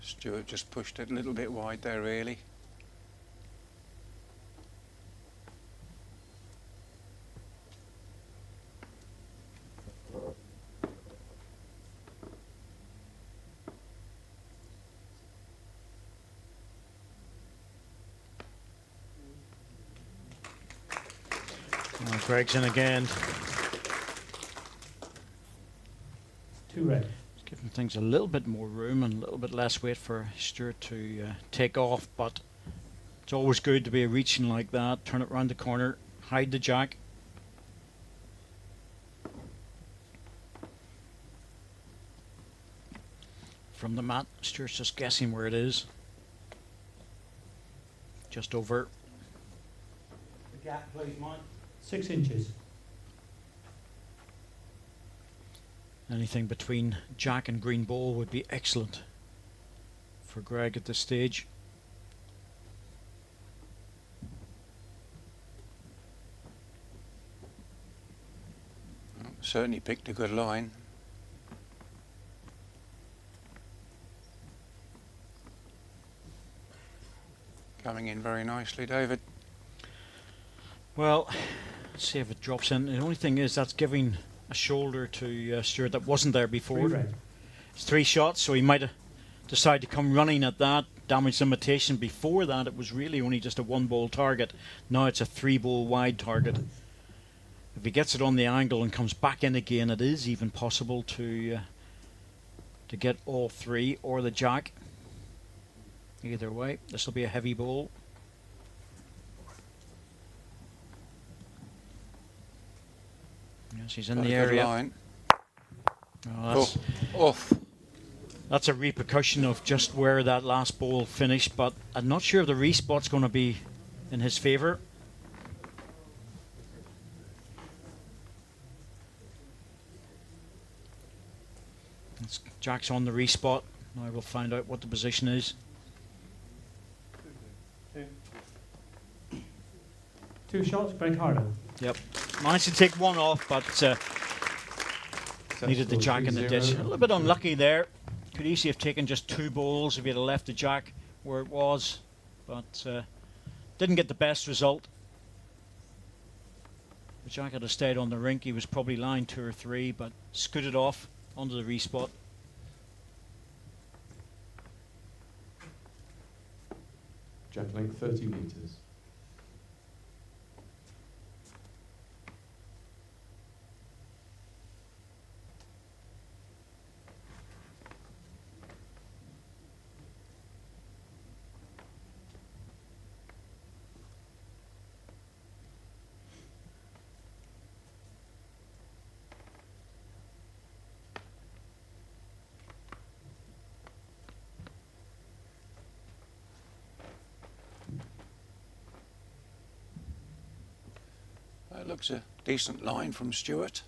Stuart just pushed it a little bit wide there, really. Greg's in again. 2 red. It's giving things a little bit more room and a little bit less weight for Stewart to take off, but it's always good to be reaching like that. Turn it round the corner, hide the jack. From the mat, Stewart's just guessing where it is. Just over. The gap, please, Mike. 6 inches. Anything between jack and green ball would be excellent for Greg at this stage. Certainly picked a good line. Coming in very nicely, David. Well, let's see if it drops in. The only thing is that's giving a shoulder to Stewart that wasn't there 3 before. red. It's 3 shots, so he might have decided to come running at that. Damage limitation before that, it was really only just a 1-ball target. Now it's a 3-ball wide target. If he gets it on the angle and comes back in again, it is even possible to get all 3 or the jack. Either way, this will be a heavy ball. Yes, he's in Got the a good area. line. Oh, Off. that's a repercussion of just where that last ball finished, but I'm not sure if the respot's going to be in his favour. Jack's on the respot. Now we'll find out what the position is. 2 shots, Greg Harlow. Yep. Managed to take 1 off, but needed the jack in the ditch. A little bit unlucky there. Could easily have taken just 2 balls if he had left the jack where it was, but didn't get the best result. The jack had stayed on the rink. He was probably line 2 or 3, but scooted off onto the respot. Jack length 30 metres. That looks a decent line from Stewart.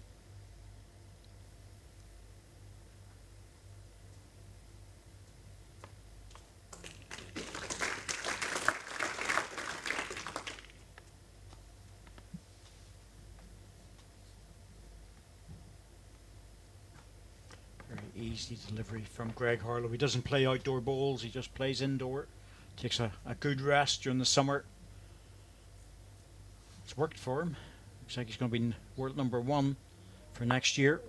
Very easy delivery from Greg Harlow. He doesn't play outdoor balls, he just plays indoor. Takes a good rest during the summer. It's worked for him. Looks like he's going to be world number 1 for next year.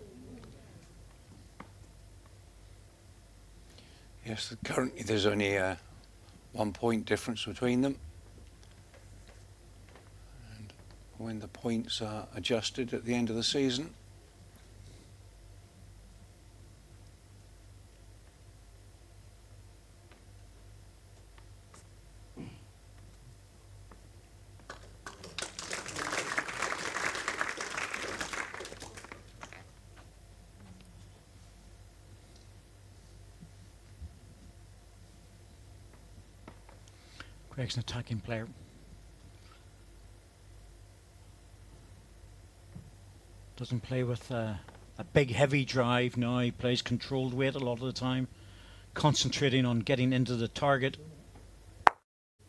Yes, currently there's only a 1 point difference between them. And when the points are adjusted at the end of the season, Greg's an attacking player. Doesn't play with a big heavy drive now. He plays controlled weight a lot of the time, concentrating on getting into the target.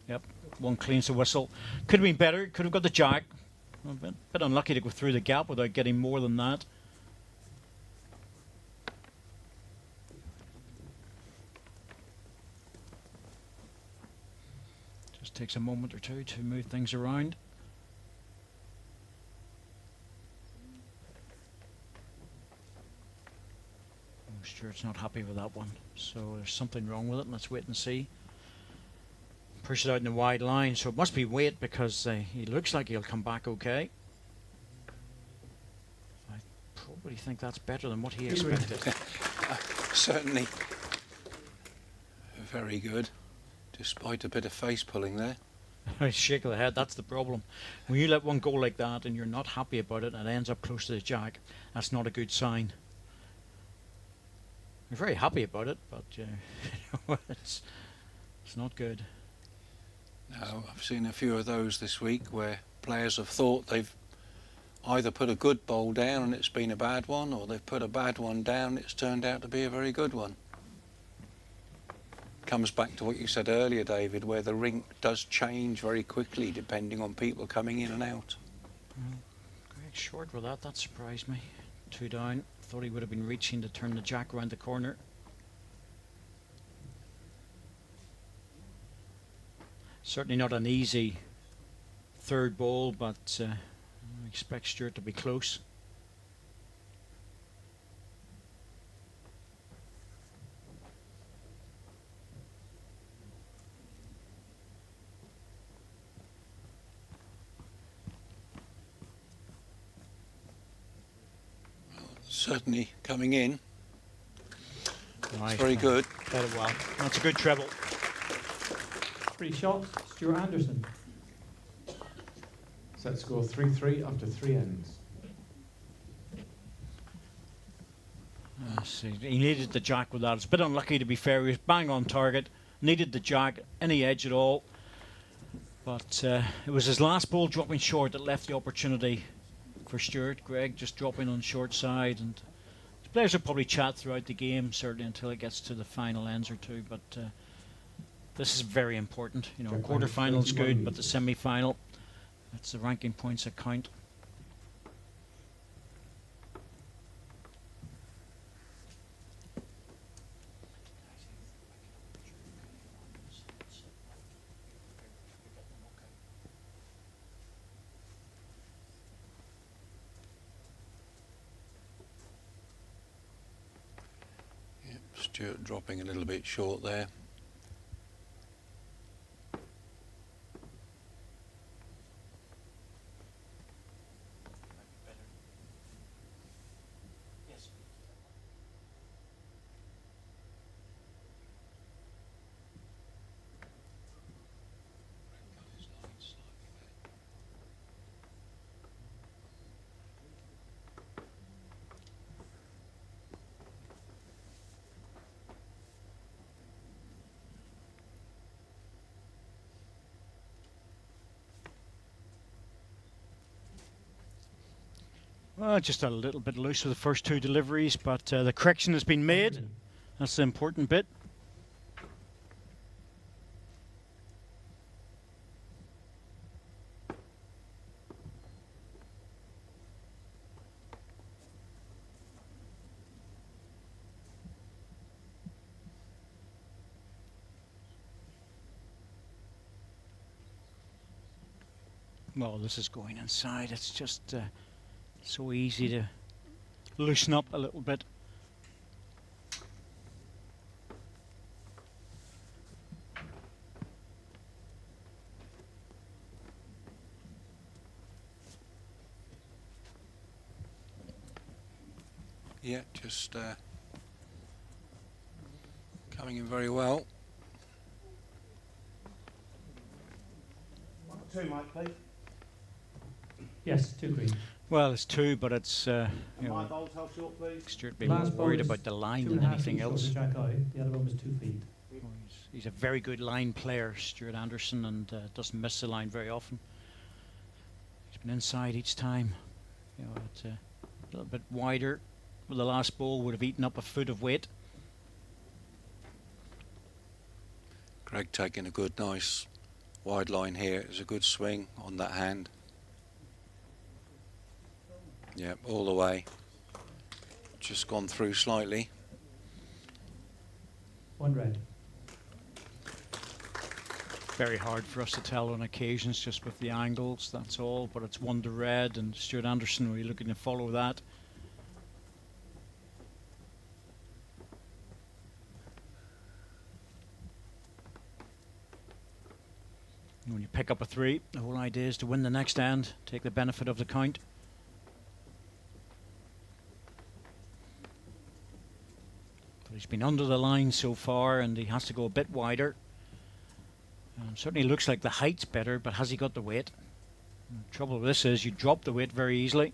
Yep, 1 cleans the whistle. Could have been better, could have got the jack. A bit unlucky to go through the gap without getting more than that. Takes a moment or 2 to move things around. Oh, Stuart's not happy with that one, so there's something wrong with it. Let's wait and see. Push it out in the wide line, so it must be weight because he looks like he'll come back okay. I What do you think? That's better than what he expected. Certainly very good, despite a bit of face pulling there. I shake of the head. That's the problem. When you let one go like that and you're not happy about it and it ends up close to the jack, that's not a good sign. You're very happy about it, but it's not good. No, I've seen a few of those this week where players have thought they've either put a good bowl down and it's been a bad one, or they've put a bad one down and it's turned out to be a very good one. Comes back to what you said earlier, David, where the rink does change very quickly depending on people coming in and out. Greg short with that. That surprised me. 2 down. Thought he would have been reaching to turn the jack around the corner. Certainly not an easy third ball, but I expect Stuart to be close. Certainly coming in. Nice. It's very good. Played it well. That's a good treble. Pretty shot, Stuart Anderson. Set score 3-3 after 3 ends. See, he needed the jack with that. It's a bit unlucky, to be fair. He was bang on target. Needed the jack, any edge at all. But it was his last ball dropping short that left the opportunity for Stuart. Greg just dropping on short side, and the players will probably chat throughout the game, certainly until it gets to the final ends or two. But this is very important. You know, quarterfinal's good, but the semi-final, that's the ranking points that count. Stuart dropping a little bit short there. Well, just a little bit loose with the first 2 deliveries, but the correction has been made. That's the important bit. Well, this is going inside. It's just so easy to loosen up a little bit. Yeah, just coming in very well. 2, Mike, please. Yes, 2 green. Well, it's 2, but it's you My know, bowls, how short, please? Stuart being more Last ball worried is about the line 2.5 than anything feet short else. of Jack eye. The other one was 2 feet. He's a very good line player, Stuart Anderson, and doesn't miss the line very often. He's been inside each time. You know, it's a little bit wider. Well, the last ball would have eaten up a foot of weight. Greg taking a good, nice wide line here. It's a good swing on that hand. Yep, all the way. Just gone through slightly. 1 red. Very hard for us to tell on occasions just with the angles, that's all. But it's 1 to red, and Stuart Anderson really looking to follow that. And when you pick up a 3, the whole idea is to win the next end, take the benefit of the count. He's been under the line so far, and he has to go a bit wider. Certainly looks like the height's better, but has he got the weight? The trouble with this is you drop the weight very easily.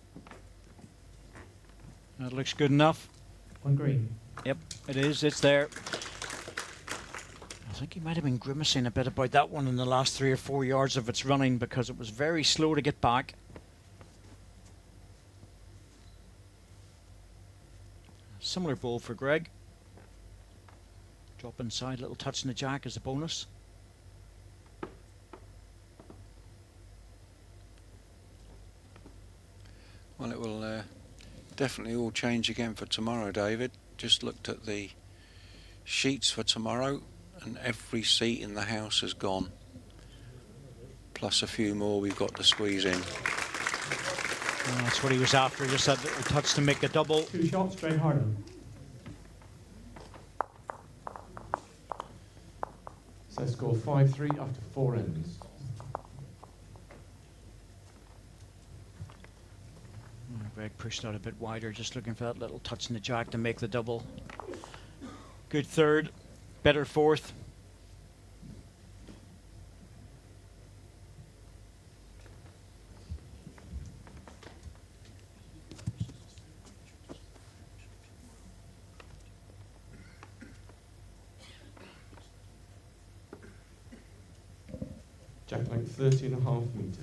That looks good enough. One green. Yep, it is. It's there. I think he might have been grimacing a bit about that one in the last 3 or 4 yards of its running because it was very slow to get back. Similar ball for Greg. Drop inside, little touch in the jack as a bonus. Well, it will definitely all change again for tomorrow, David. Just looked at the sheets for tomorrow and every seat in the house has gone. Plus a few more we've got to squeeze in. That's what he was after, just that little touch to make the double. 2 shots, straight Harlow. So score 5-3 after 4 ends. Greg pushed out a bit wider, just looking for that little touch in the jack to make the double. Good third, better fourth. Jack length 30.5 metres.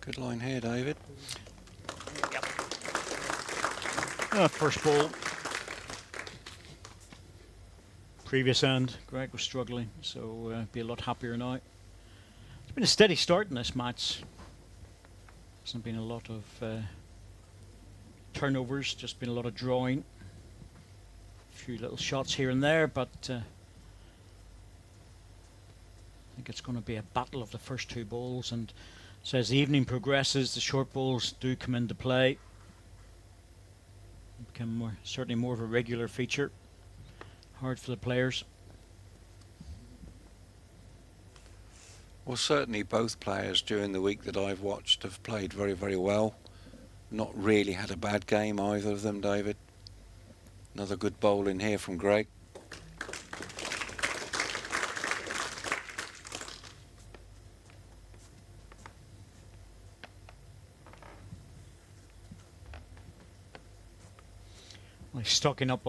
Good line here, David. First ball. Previous end, Greg was struggling, so be a lot happier now. It's been a steady start in this match. Hasn't been a lot of turnovers, just been a lot of drawing. A few little shots here and there, but I think it's going to be a battle of the first 2 balls. And so as the evening progresses, the short balls do come into play. Become certainly more of a regular feature. Hard for the players. Well, certainly both players during the week that I've watched have played very, very well. Not really had a bad game, either of them, David. Another good bowl in here from Greg. Well, he's stocking up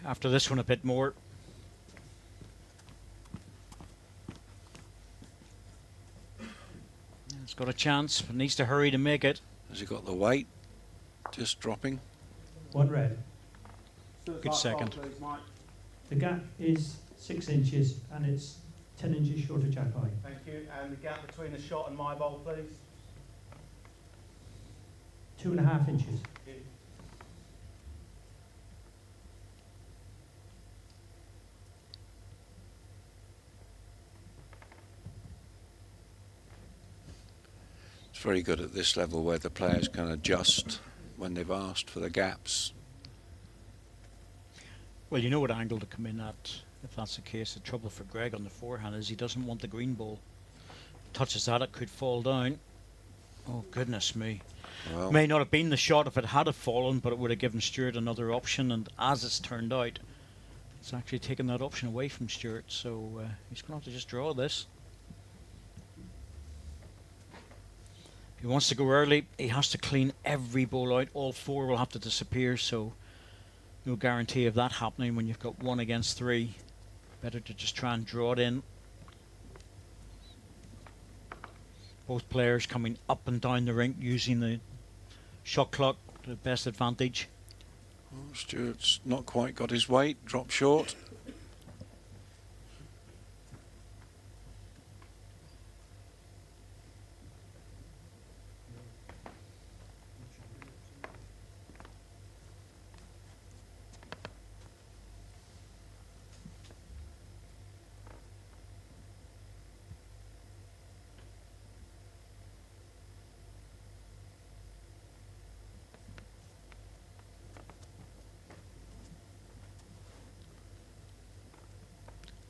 after this one a bit more. He's got a chance, but needs to hurry to make it. Has he got the weight? Just dropping. 1 red. Good second. The gap is 6 inches and it's 10 inches short of jack high. Thank you. And the gap between the shot and my bowl, please. 2.5 inches. It's very good at this level where the players can adjust when they've asked for the gaps. Well, you know what angle to come in at if that's the case. The trouble for Greg on the forehand is he doesn't want the green ball. Touches that, it could fall down. Oh, goodness me. Well, May not have been the shot if it had have fallen, but it would have given Stewart another option, and as it's turned out, it's actually taken that option away from Stewart, so he's going to have to just draw this. If he wants to go early, he has to clean every ball out. All 4 will have to disappear, so no guarantee of that happening when you've got 1 against 3. Better to just try and draw it in. Both players coming up and down the rink using the shot clock to the best advantage. oh, Stewart's not quite got his weight, dropped short.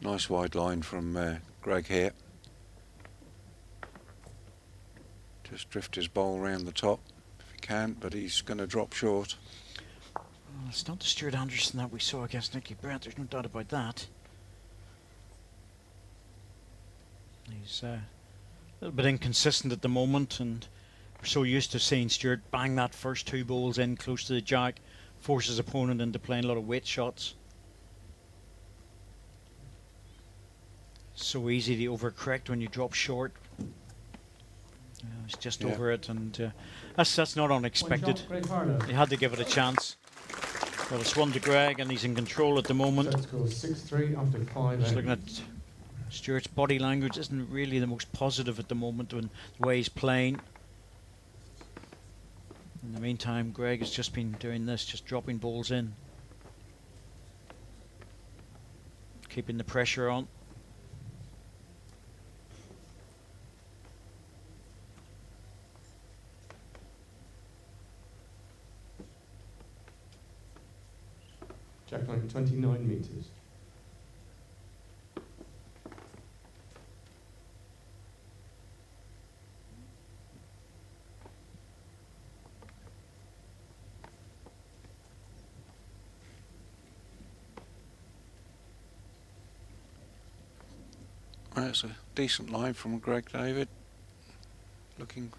Nice wide line from Greg here. Just drift his bowl round the top if he can, but he's going to drop short. Well, it's not the Stuart Anderson that we saw against Nicky Brent, there's no doubt about that. He's a little bit inconsistent at the moment, and we're so used to seeing Stuart bang that first 2 bowls in close to the jack, force his opponent into playing a lot of weight shots. So easy to overcorrect when you drop short. He's just over it, and that's not unexpected. Greg Harlow. He had to give it a chance. Well, it's 1 to Greg, and he's in control at the moment. Set score 6-3 after 5 Just ends. looking at Stuart's body language, isn't really the most positive at the moment when the way he's playing. In the meantime, Greg has just been doing this, just dropping balls in, keeping the pressure on. Jack line 29 metres. That's a decent line from Greg David. Looking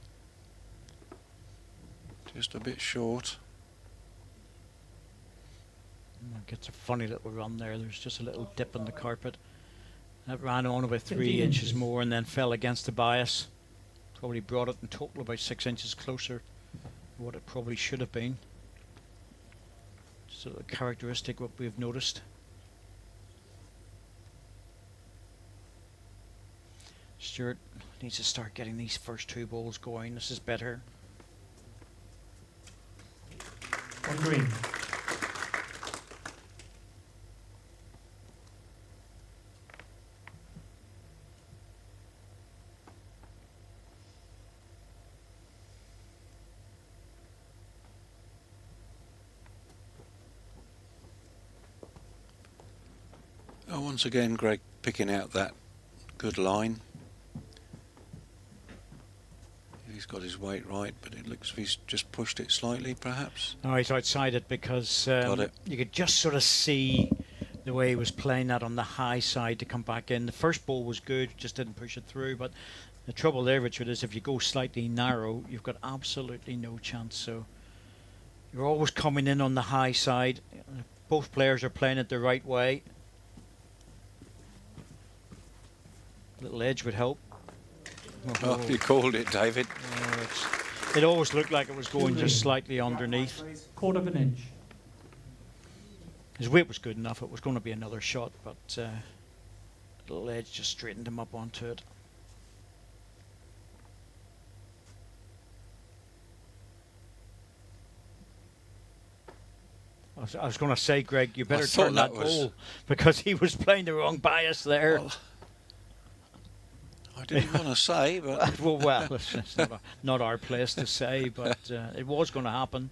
just a bit short. Gets a funny little run there. There's just a little dip in the carpet. That ran on about 3 15 inches inches more and then fell against the bias. Probably brought it in total about 6 inches closer to what it probably should have been. Just a little characteristic what we've noticed. Stuart needs to start getting these first 2 balls going. This is better. On green. Oh, once again, Greg picking out that good line. He's got his weight right, but it looks like he's just pushed it slightly, perhaps. No, he's outside it because Got it. you could just sort of see the way he was playing that on the high side to come back in. The first ball was good, just didn't push it through. But the trouble there, Richard, is if you go slightly narrow, you've got absolutely no chance. So you're always coming in on the high side. Both players are playing it the right way. Little edge would help. Oh, you called it, David. It always looked like it was going just slightly underneath. Quarter of an inch. His weight was good enough. It was going to be another shot, but little edge just straightened him up onto it. I was going to say, Greg, you better turn that ball because he was playing the wrong bias there. Well, I didn't want to say, but well, it's not our place to say, but it was going to happen.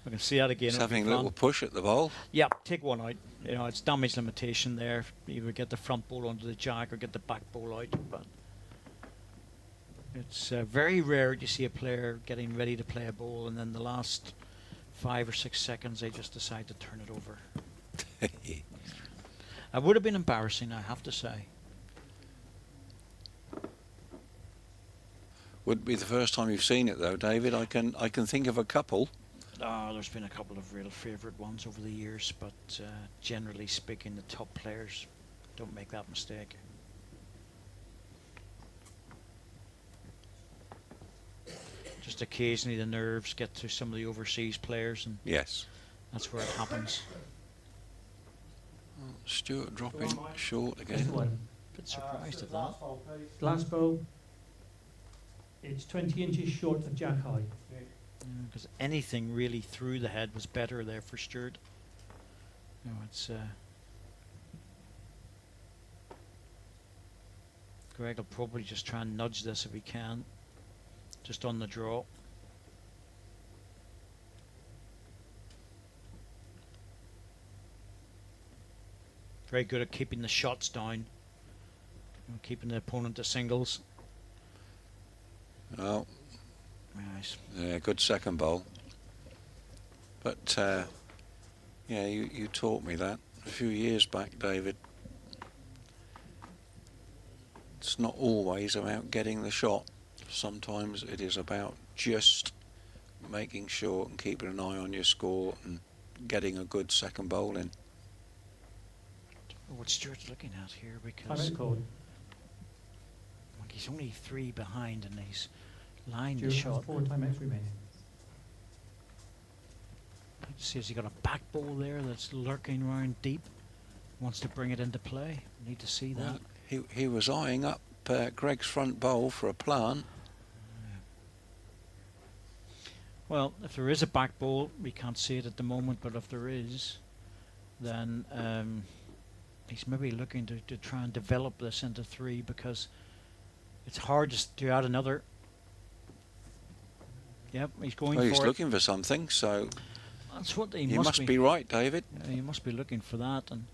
I can see that again. He's having a little push at the ball. Yeah, take one out. You know, it's damage limitation there. Either get the front ball onto the jack or get the back ball out. But it's very rare to see a player getting ready to play a ball and then the last 5 or 6 seconds they just decide to turn it over. It would have been embarrassing, I have to say. Wouldn't be the first time you've seen it, though, David. I can think of a couple. There's been a couple of real favourite ones over the years, but generally speaking, the top players don't make that mistake. Just occasionally the nerves get to some of the overseas players, and yes, that's where it happens. Oh, Stuart dropping short again. Bit surprised at that. Last bowl. It's 20 inches short of jack high. Because anything really through the head was better there for Stuart. You know, it's Greg will probably just try and nudge this if he can, just on the draw. Very good at keeping the shots down, keeping the opponent to singles. Oh, Nice. yeah, good second bowl. But yeah, you taught me that a few years back, David. It's not always about getting the shot. Sometimes it is about just making sure and keeping an eye on your score and getting a good second bowl in. What Stuart's looking at here, Time because out called. he's only 3 behind and he's lined the Stuart shot. has 4 timeouts remaining. See, has he got a back ball there that's lurking around deep? Wants to bring it into play. Need to see that. Well, he was eyeing up Greg's front bowl for a plant. Well, if there is a back ball, we can't see it at the moment, but if there is, then he's maybe looking to try and develop this into 3, because it's hard to add another. Yep, he's going Well, for he's it. looking for something, so That's what he you must be right, David. Yeah, he must be looking for that. And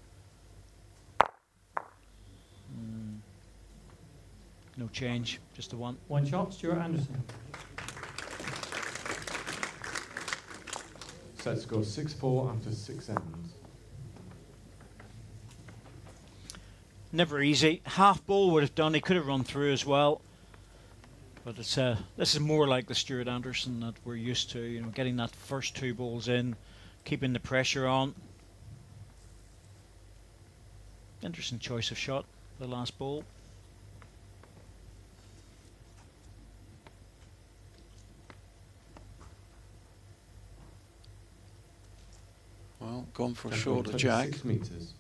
no change, just the one. 1 shot, Stuart Anderson. Set score 6-4 after 6 ends. Never easy. Half ball would have done. He could have run through as well. But it's this is more like the Stuart Anderson that we're used to. Getting that first 2 balls in, keeping the pressure on. Interesting choice of shot, the last ball. Well, gone for a Tempo shorter jack. 26 metres.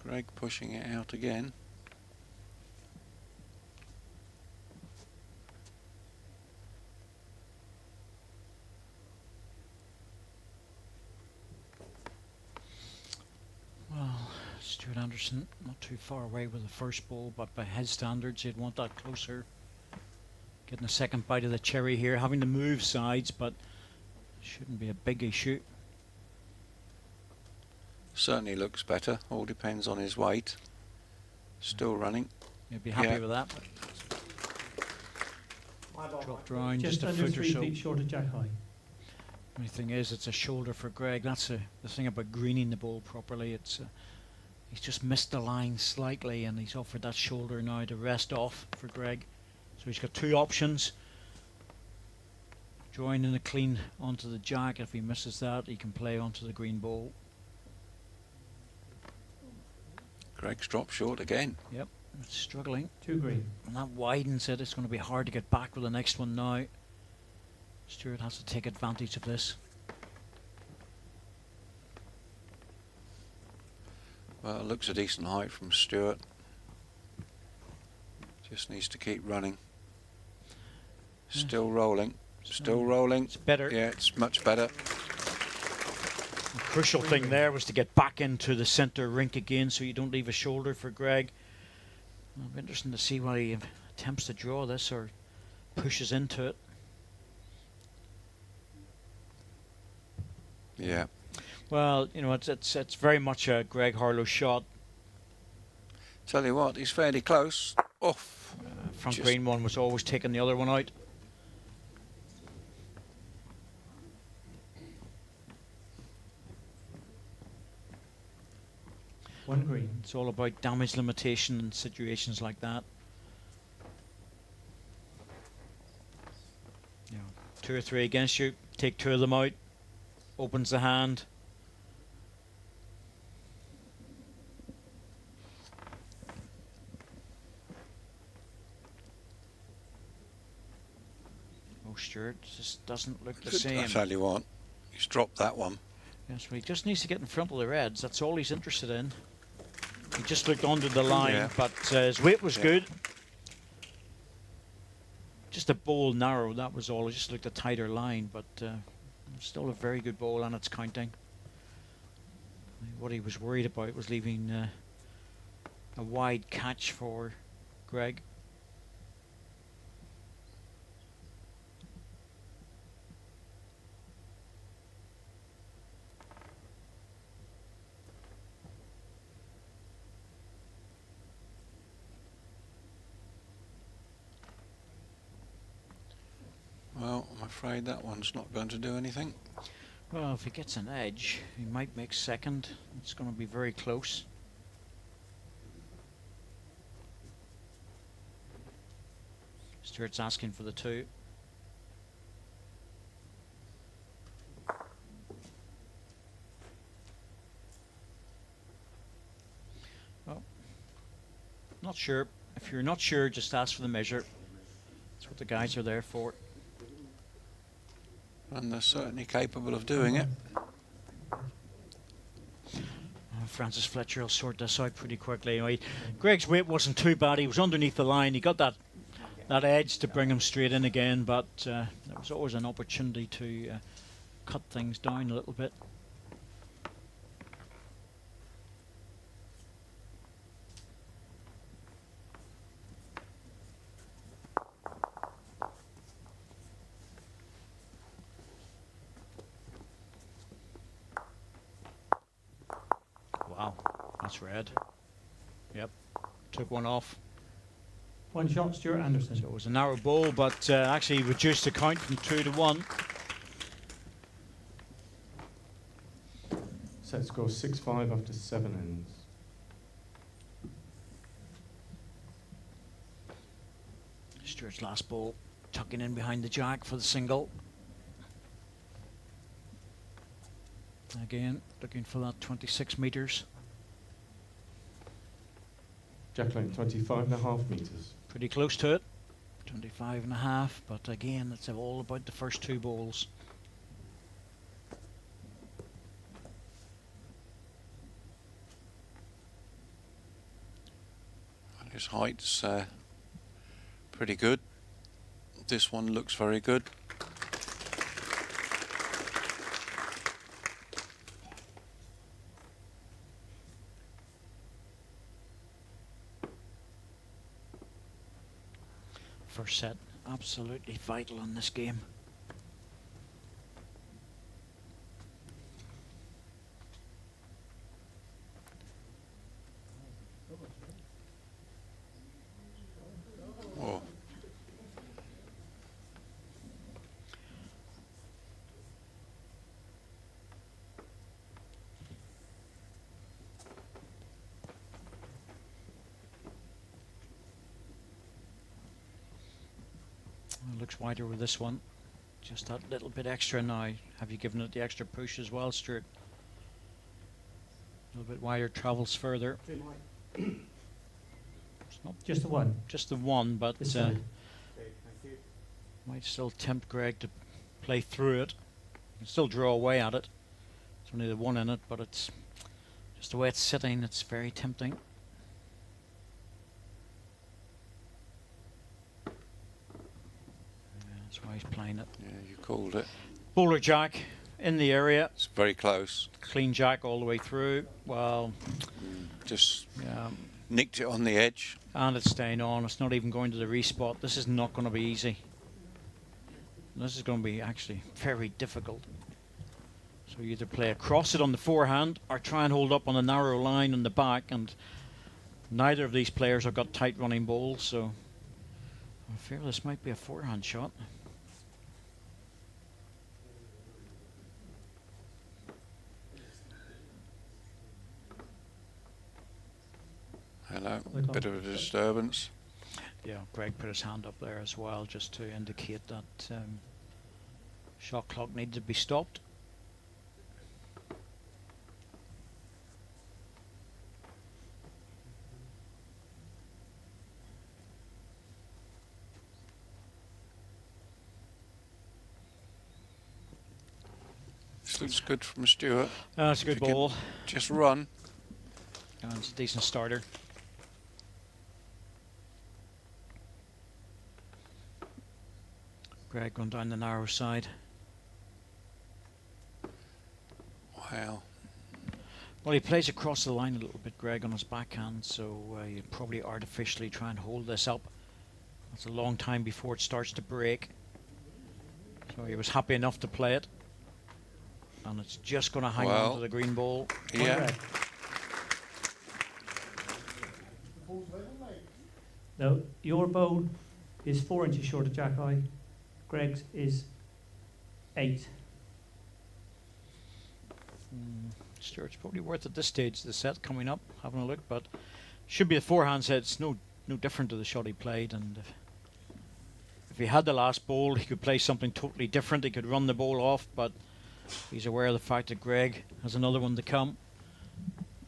Greg pushing it out again. Well, Stuart Anderson not too far away with the first ball, but by his standards he'd want that closer. Getting a second bite of the cherry here, having to move sides, but shouldn't be a big issue. Certainly looks better. All depends on his weight. Still running. You'd be happy Yeah. with that. Dropped round Just just a under foot or 3 so. feet short of jack high. Only thing is, it's a shoulder for Greg. That's the thing about greening the ball properly. It's he's just missed the line slightly, and he's offered that shoulder now to rest off for Greg. So he's got 2 options. Joining a clean onto the jack. If he misses that, he can play onto the green ball. Greg's dropped short again. Yep, it's struggling. 2 green. And that widens it. It's going to be hard to get back with the next one now. Stuart has to take advantage of this. Well, it looks a decent height from Stuart. Just needs to keep running. Still rolling. Still rolling. It's better. Yeah, it's much better. The crucial thing there was to get back into the centre rink again so you don't leave a shoulder for Greg. It'll be interesting to see whether he attempts to draw this or pushes into it. Yeah. Well, it's very much a Greg Harlow shot. Tell you what, he's fairly close. Off. Front Just- green one was always taking the other one out. One green. It's all about damage limitation in situations like that. Yeah, 2 or 3 against you. Take 2 of them out. Opens the hand. Oh, Stuart just doesn't look the I same. tell you what, he's dropped that one. Yes, well, he just needs to get in front of the Reds. That's all he's interested in. He just looked under the line, but his weight was good. Just a bowl narrow, that was all. It just looked a tighter line, but still a very good bowl, and it's counting. What he was worried about was leaving a wide catch for Greg. Well, I'm afraid that one's not going to do anything. Well, if he gets an edge, he might make second. It's going to be very close. Stuart's asking for the 2. Well, not sure. If you're not sure, just ask for the measure. That's what the guys are there for. And they're certainly capable of doing it. Francis Fletcher will sort this out pretty quickly. Greg's weight wasn't too bad. He was underneath the line. He got that edge to bring him straight in again, but there was always an opportunity to cut things down a little bit. Wow, that's red. Yep, took one off. 1 shot, Stuart Anderson. So it was a narrow bowl, but actually reduced the count from 2 to 1. Set score 6-5 after 7 ends. Stuart's last ball, tucking in behind the jack for the single. Again, looking for that 26 metres. Jack length 25.5 metres. Pretty close to it. 25.5, but again, it's all about the first 2 balls. His height's pretty good. This one looks very good. First set, absolutely vital in this game. Oh. Looks wider with this one. Just that little bit extra now. Have you given it the extra push as well, Stuart? A little bit wider, travels further. It's not Just the 1. just the 1, but This side. might still tempt Greg to play through it. You can still draw away at it. It's only the 1 in it, but it's just the way it's sitting, it's very tempting. That's why he's playing it. Yeah, you called it. Bowler jack in the area. It's very close. Clean jack all the way through. Well, Just yeah, nicked it on the edge. and it's staying on. It's not even going to the respot. This is not going to be easy. This is going to be actually very difficult. So you either play across it on the forehand or try and hold up on a narrow line on the back, and neither of these players have got tight running bowls, so I fear this might be a forehand shot. Hello, bit of a disturbance. Yeah, Greg put his hand up there as well, just to indicate that shot clock needed to be stopped. This looks good from Stewart. That's a good If you can ball. Just run. And it's a decent starter. Greg going down the narrow side. Wow. Well, he plays across the line a little bit, Greg, on his backhand, so you probably artificially try and hold this up. That's a long time before it starts to break. So he was happy enough to play it. And it's just going to hang on to the green ball. Yeah. No, your bowl is 4 inches short of Jack Eye. Greg's is 8. Stuart's probably worth at this stage of the set coming up, having a look, but should be a forehand set. It's no different to the shot he played, and if he had the last ball, he could play something totally different. He could run the ball off, but he's aware of the fact that Greg has another one to come.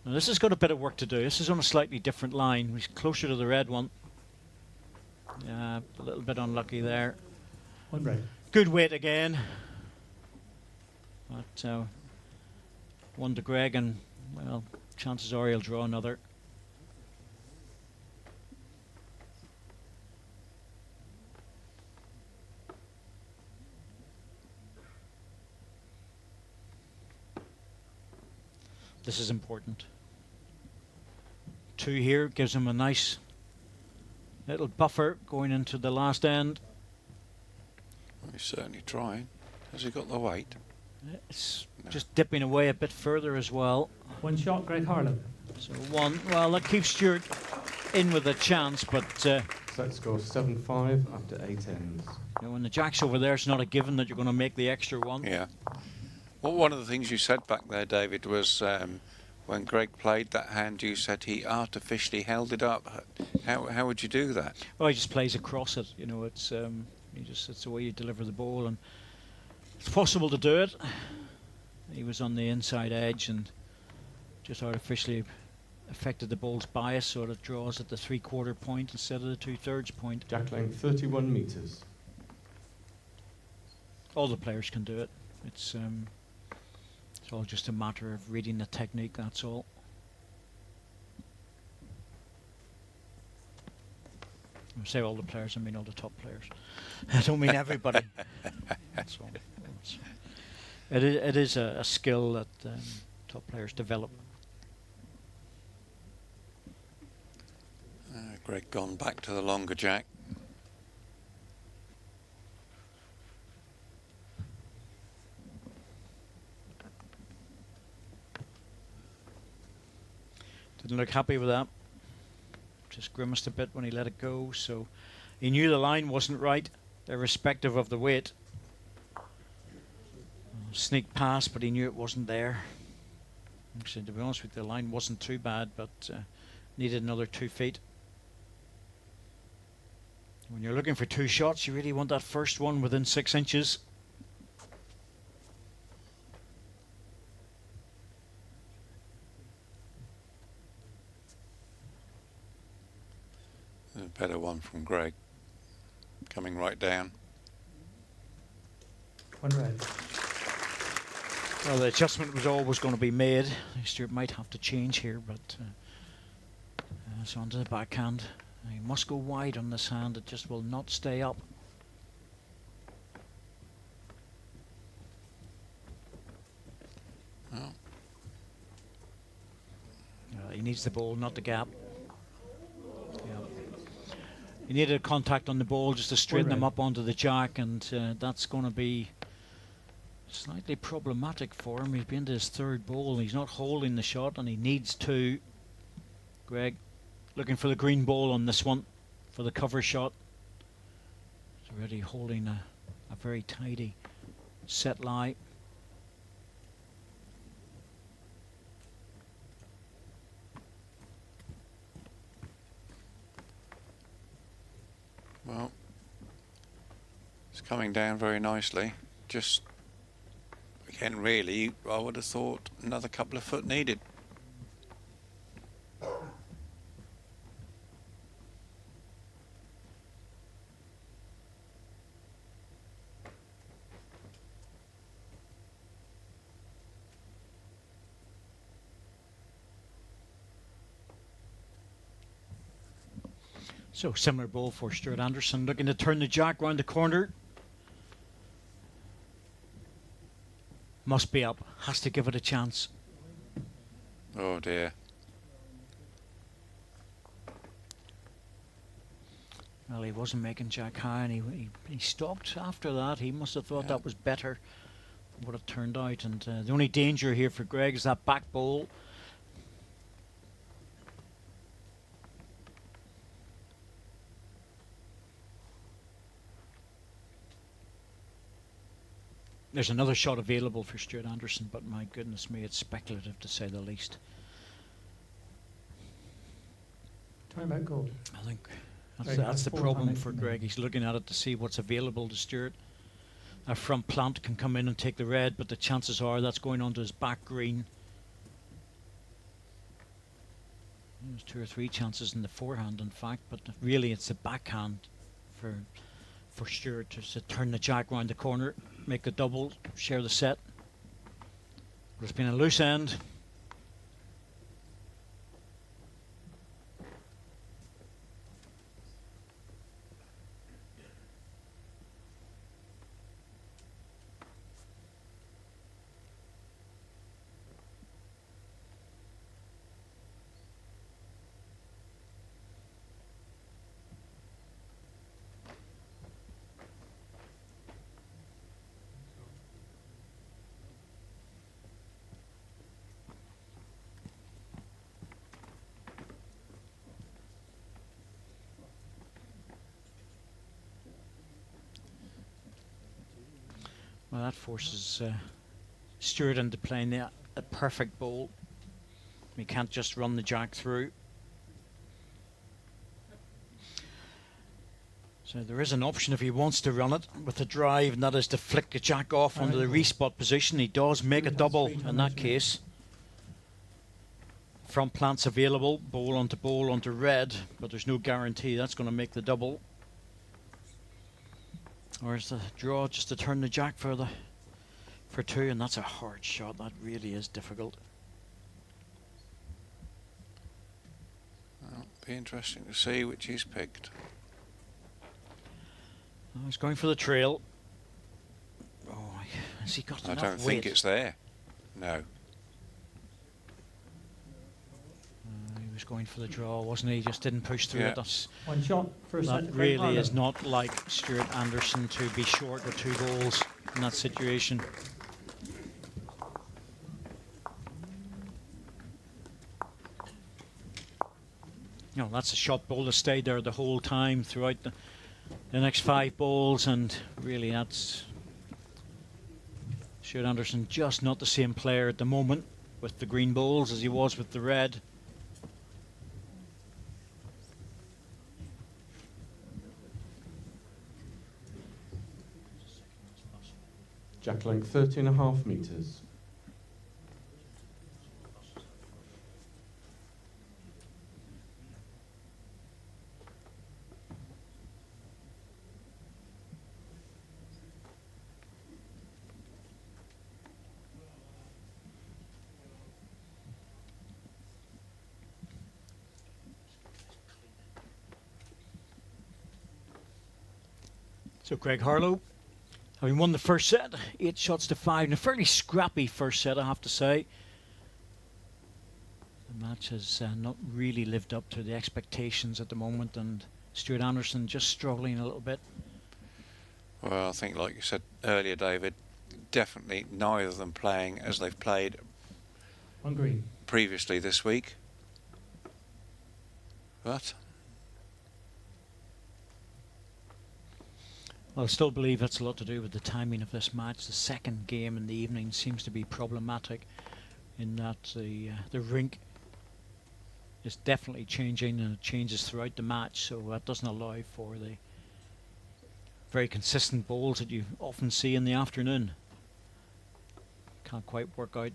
Now this has got a bit of work to do. This is on a slightly different line. He's closer to the red one. A little bit unlucky there. 1 break. Good weight again. But one to Greg, and well, chances are he'll draw another. This is important. 2 here gives him a nice little buffer going into the last end. Well, he's certainly trying. Has he got the weight? It's just dipping away a bit further as well. 1 shot, Greg Harlow. So 1. Well, that keeps Stuart in with a chance, but Set score 7-5 after 8 ends. you know, when the jack's over there, it's not a given that you're going to make the extra one. Yeah. Well, one of the things you said back there, David, was when Greg played that hand, you said he artificially held it up. How would you do that? Well, he just plays across it. You know, it's it's the way you deliver the ball, and it's possible to do it. He was on the inside edge and just artificially affected the ball's bias, so it draws at the 3/4 point instead of the 2/3 point. Jack length 31 metres. All the players can do it. It's all just a matter of reading the technique, that's all. When I say all the players, I mean all the top players. I don't mean everybody. So, it is a skill that top players develop. Greg gone back to the longer jack. Didn't look happy with that. Just grimaced a bit when he let it go, so he knew the line wasn't right, irrespective of the weight. Sneaked past, but he knew it wasn't there. Actually, to be honest with you, the line wasn't too bad, but needed another 2 feet. When you're looking for 2 shots, you really want that first one within 6 inches. A better one from Greg. Coming right down. 1 red. Well, the adjustment was always going to be made. Stuart might have to change here, but it's onto the backhand. He must go wide on this hand. It just will not stay up. Oh. He needs the ball, not the gap. He needed a contact on the ball just to straighten him up onto the jack, and that's going to be slightly problematic for him. He's been to his 3rd ball. He's not holding the shot, and he needs to. Greg looking for the green ball on this one for the cover shot. He's already holding a very tidy set lie. Well, it's coming down very nicely. Just, again, really, I would have thought another couple of foot needed. So similar ball for Stuart Anderson, looking to turn the jack round the corner. Must be up, has to give it a chance. Oh dear. Well, he wasn't making jack high, and he stopped after that. He must have thought that was better than what it turned out. And the only danger here for Greg is that back bowl. There's another shot available for Stuart Anderson, but my goodness me, it's speculative to say the least. Timeout call. I think Greg that's has the 4 problem timeouts for remaining. Greg. He's looking at it to see what's available to Stuart. A front plant can come in and take the red, but the chances are that's going onto his back green. There's 2 or 3 chances in the forehand, in fact, but really it's the backhand for Stuart just to turn the jack round the corner, make a double, share the set. But it's been a loose end. Well, that forces Stuart into playing a perfect bowl. He can't just run the jack through. So there is an option if he wants to run it with the drive, and that is to flick the jack off onto the respot position. He does make a double in that case. Front plants available, bowl onto red, but there's no guarantee that's going to make the double. Or is the draw just to turn the jack for 2, and that's a hard shot. That really is difficult. Well, be interesting to see which he's picked. Oh, he's going for the trail. Oh, has he got I enough don't think weight? it's there. No. He was going for the draw, wasn't he? He just didn't push through Yeah. it. That's, One shot, first set that to Craig really is Harlow. not like Stuart Anderson to be short with 2 balls in that situation. You know, that's a shot ball to stay there the whole time throughout the next 5 balls, and really that's Stuart Anderson just not the same player at the moment with the green balls as he was with the red. Jack length 13.5 metres. So Craig Harlow, having won the first set, 8 shots to 5, and a fairly scrappy first set, I have to say. The match has not really lived up to the expectations at the moment, and Stuart Anderson just struggling a little bit. Well, I think, like you said earlier, David, definitely neither of them playing as they've played On green. previously this week. But I still believe that's a lot to do with the timing of this match. The second game in the evening seems to be problematic in that the rink is definitely changing, and it changes throughout the match, so that doesn't allow for the very consistent bowls that you often see in the afternoon. Can't quite work out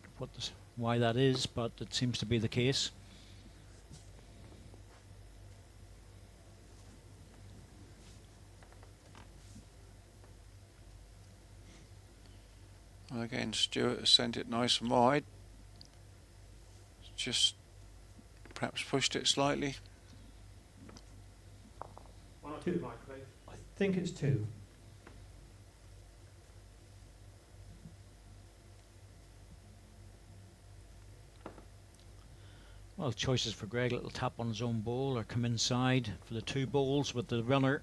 why that is, but it seems to be the case. well, again, Stuart has sent it nice and wide. Just perhaps pushed it slightly. Two. I think it's 2. Well, choices for Greg: little tap on his own ball or come inside for the 2 balls with the runner.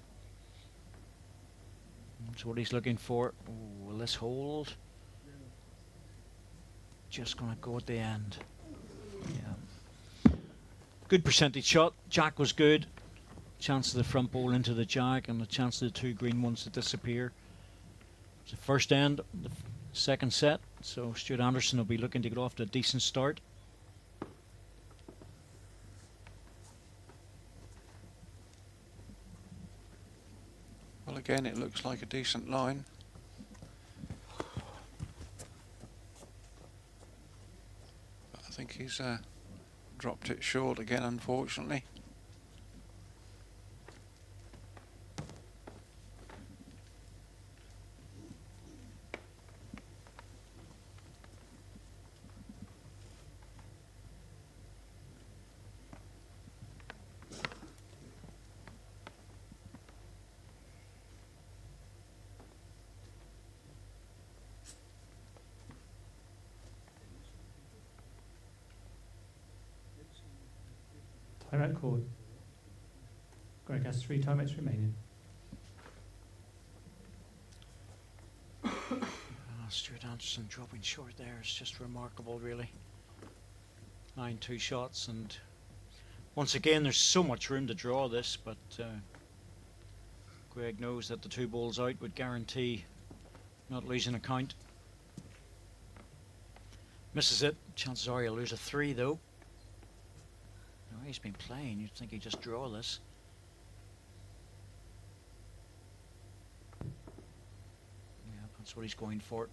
That's what he's looking for. Ooh, will this hold? Just going to go at the end. Yeah. Good percentage shot. Jack was good. Chance of the front ball into the jack and the chance of the 2 green ones to disappear. It's the first end, the second set. So Stuart Anderson will be looking to get off to a decent start. Well, again, it looks like a decent line. But I think he's dropped it short again, unfortunately. Timeout called. Greg has 3 timeouts remaining. Stuart Anderson dropping short there is just remarkable, really. 9-2 shots, and once again there's so much room to draw this, but Greg knows that the 2 balls out would guarantee not losing a count. Misses it. Chances are he'll lose a 3 though. The way he's been playing, you'd think he'd just draw this. Yeah, that's what he's going for.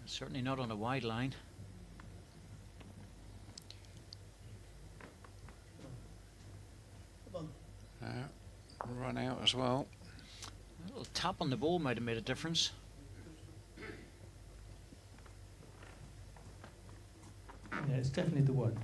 Certainly not on a wide line. Run out as well. A little tap on the ball might have made a difference. Yeah, it's definitely the one.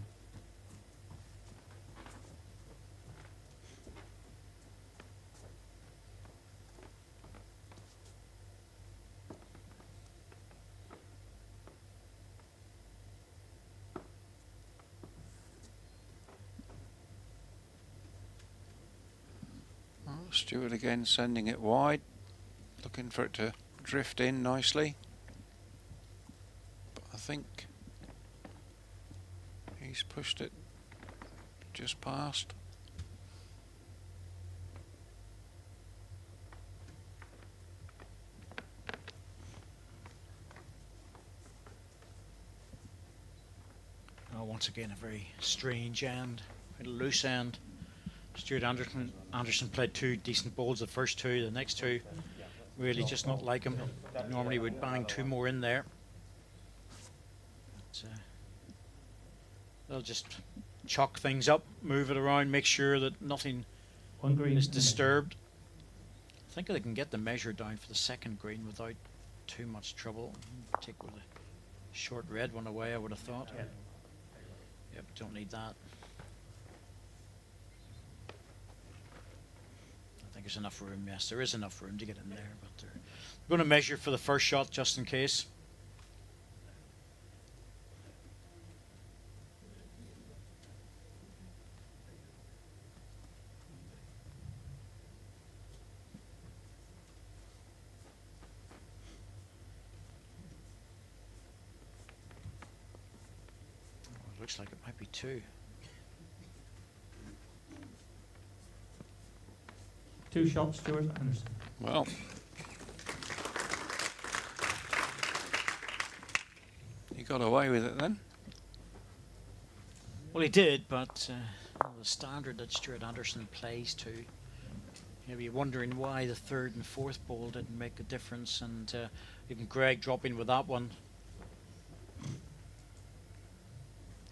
Stewart again sending it wide, looking for it to drift in nicely. But I think he's pushed it just past. Oh, once again a very strange end, a loose end. Stuart Anderson played 2 decent balls, the first 2, the next 2 really just not like him. Normally would bang 2 more in there. But, they'll just chalk things up, move it around, make sure that nothing is disturbed. I think they can get the measure down for the second green without too much trouble. Take with a short red one away, I would have thought. Yeah. Yep, don't need that. I think there's enough room. Yes, there is enough room to get in there, but they're going to measure for the first shot just in case. Oh, it looks like it might be 2. 2 shots, Stuart Anderson. Well, he got away with it then. Well, he did, but the standard that Stuart Anderson plays to, you'll be wondering why the 3rd and 4th ball didn't make a difference, and even Greg dropping with that one.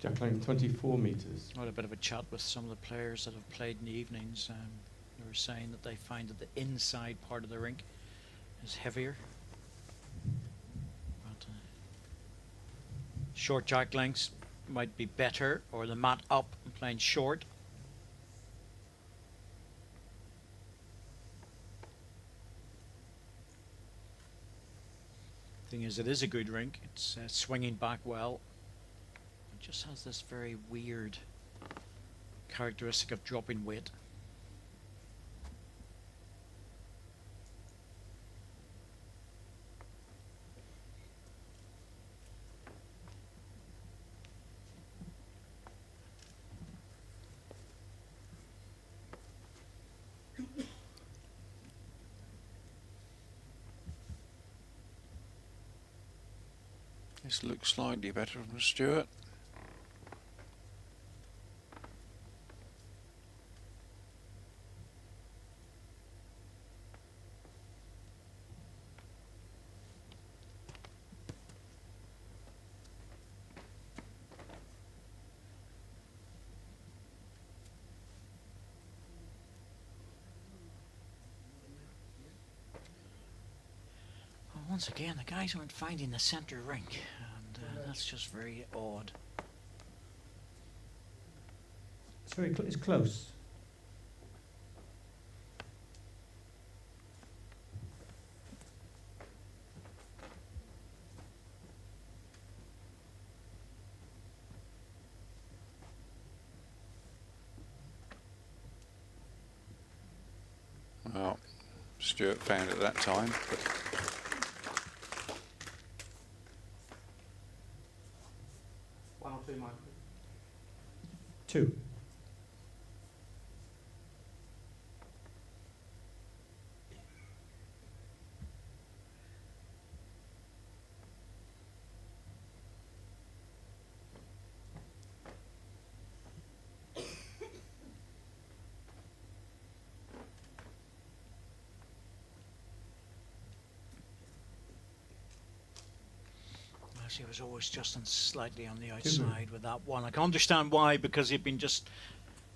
Jack line 24 metres. I had a bit of a chat with some of the players that have played in the evenings. They were saying that they find that the inside part of the rink is heavier. But short jack lengths, might be better, or the mat up and playing short. Thing is, it is a good rink. It's swinging back well. It just has this very weird characteristic of dropping weight. This looks slightly better from Stuart. Once again, the guys aren't finding the centre rink, and that's just very odd. It's very it's close. Well, Stuart found it that time. But 1 or 2, Michael? 2. He was always just slightly on the outside with that one. I can understand why, because he'd been just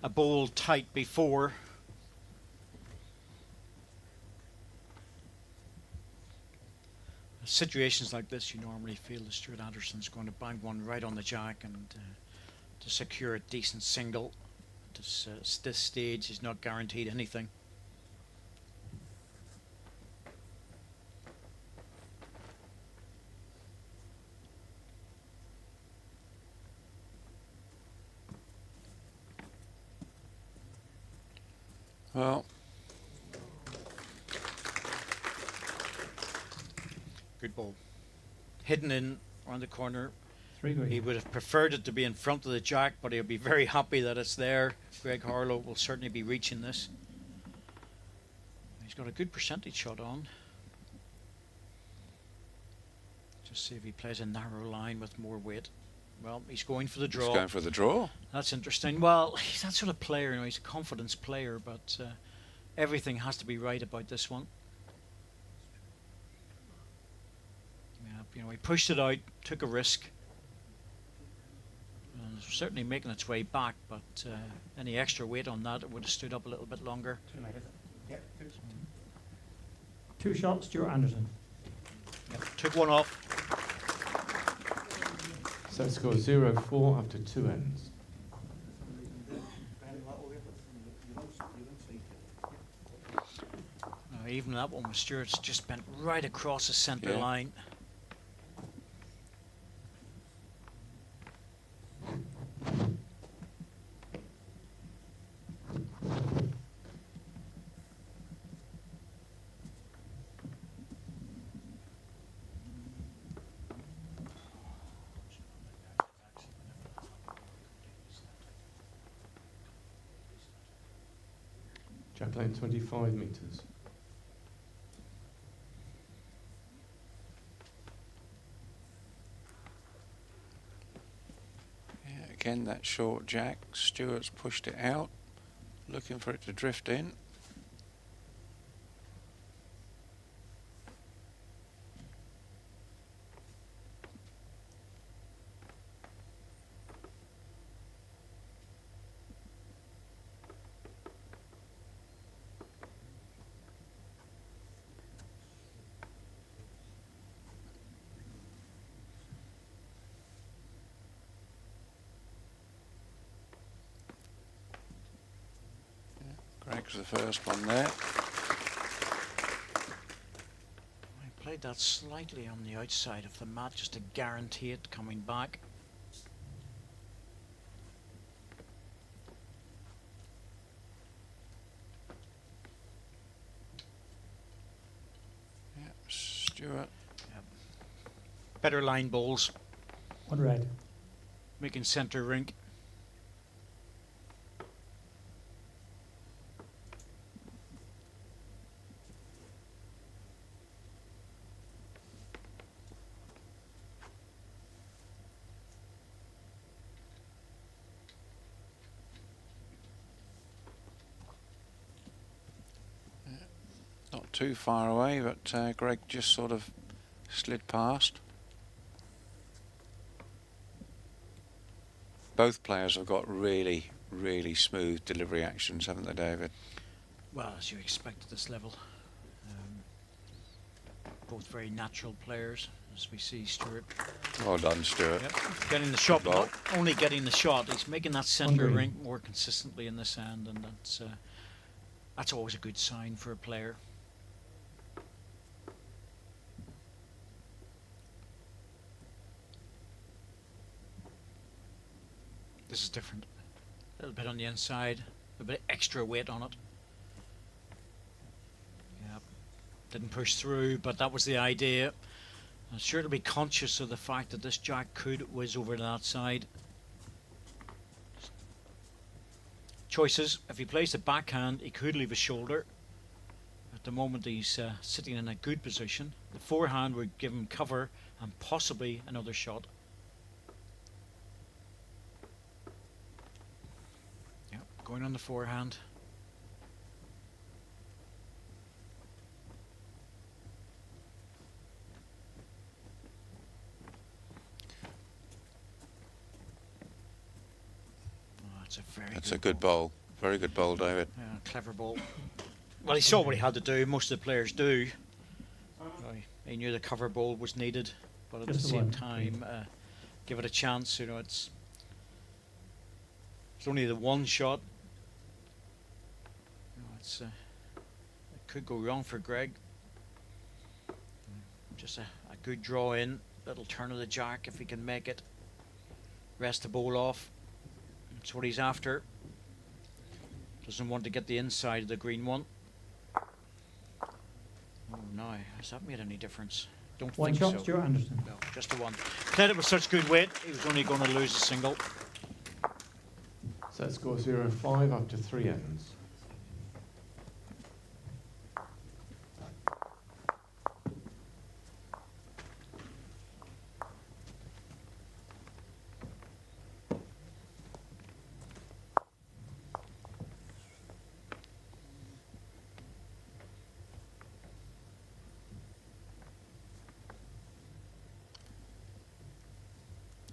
a bowl tight before. Situations like this, you normally feel that Stuart Anderson's going to bang one right on the jack and to secure a decent single. At this stage, he's not guaranteed anything. well, Good ball. Hidden in around the corner. 3 green. He would have preferred it to be in front of the jack, but he'll be very happy that it's there. Greg Harlow will certainly be reaching this. He's got a good percentage shot on. Just see if he plays a narrow line with more weight. Well, he's going for the draw. he's going for the draw. That's interesting. Well, he's that sort of player, you know, he's a confidence player, but everything has to be right about this one. Yeah, you know, he pushed it out, took a risk. Certainly making its way back, but any extra weight on that, it would have stood up a little bit longer. 2 shots, Stuart Anderson. Yep, took one off. Set score 0-4 after 2 ends. Even that one with Stuart's just bent right across the centre line. Jack lane 25 metres. Yeah, again, that short jack. Stuart's pushed it out, looking for it to drift in. Snags the first one there. I played that slightly on the outside of the mat just to guarantee it coming back. Yeah, Stewart. Better line balls, 1 red. making centre rink. Not too far away, but Greg just sort of slid past. Both players have got really, really smooth delivery actions, haven't they, David? Well, as you expect at this level. Both very natural players, as we see Stewart. Well done, Stewart. Yep. Getting the shot, Good but ball. not only getting the shot, he's making that centre Hungry. rink more consistently in this end, and that's always a good sign for a player. This is different. A little bit on the inside, a bit extra weight on it. Yep. Didn't push through, but that was the idea. I'm sure to be conscious of the fact that this jack could whiz over to that side. Choices. If he plays the backhand, he could leave a shoulder. At the moment, he's sitting in a good position. The forehand would give him cover and possibly another shot. Yep, going on the forehand. That's a good ball. Very good ball, David. Yeah, clever ball. Well, he saw what he had to do. Most of the players do. He knew the cover ball was needed, but at Just the the same one. time, give it a chance. You know, it's only the one shot. You know, it could go wrong for Greg. Just a good draw in, little turn of the jack if he can make it. Rest the ball off. That's what he's after. Doesn't want to get the inside of the green one. Oh no, has that made any difference? Don't One think shot, so. Stuart Anderson. No, just the one. Played it with such good weight, he was only going to lose a single. Set score 0-5 after 3 ends.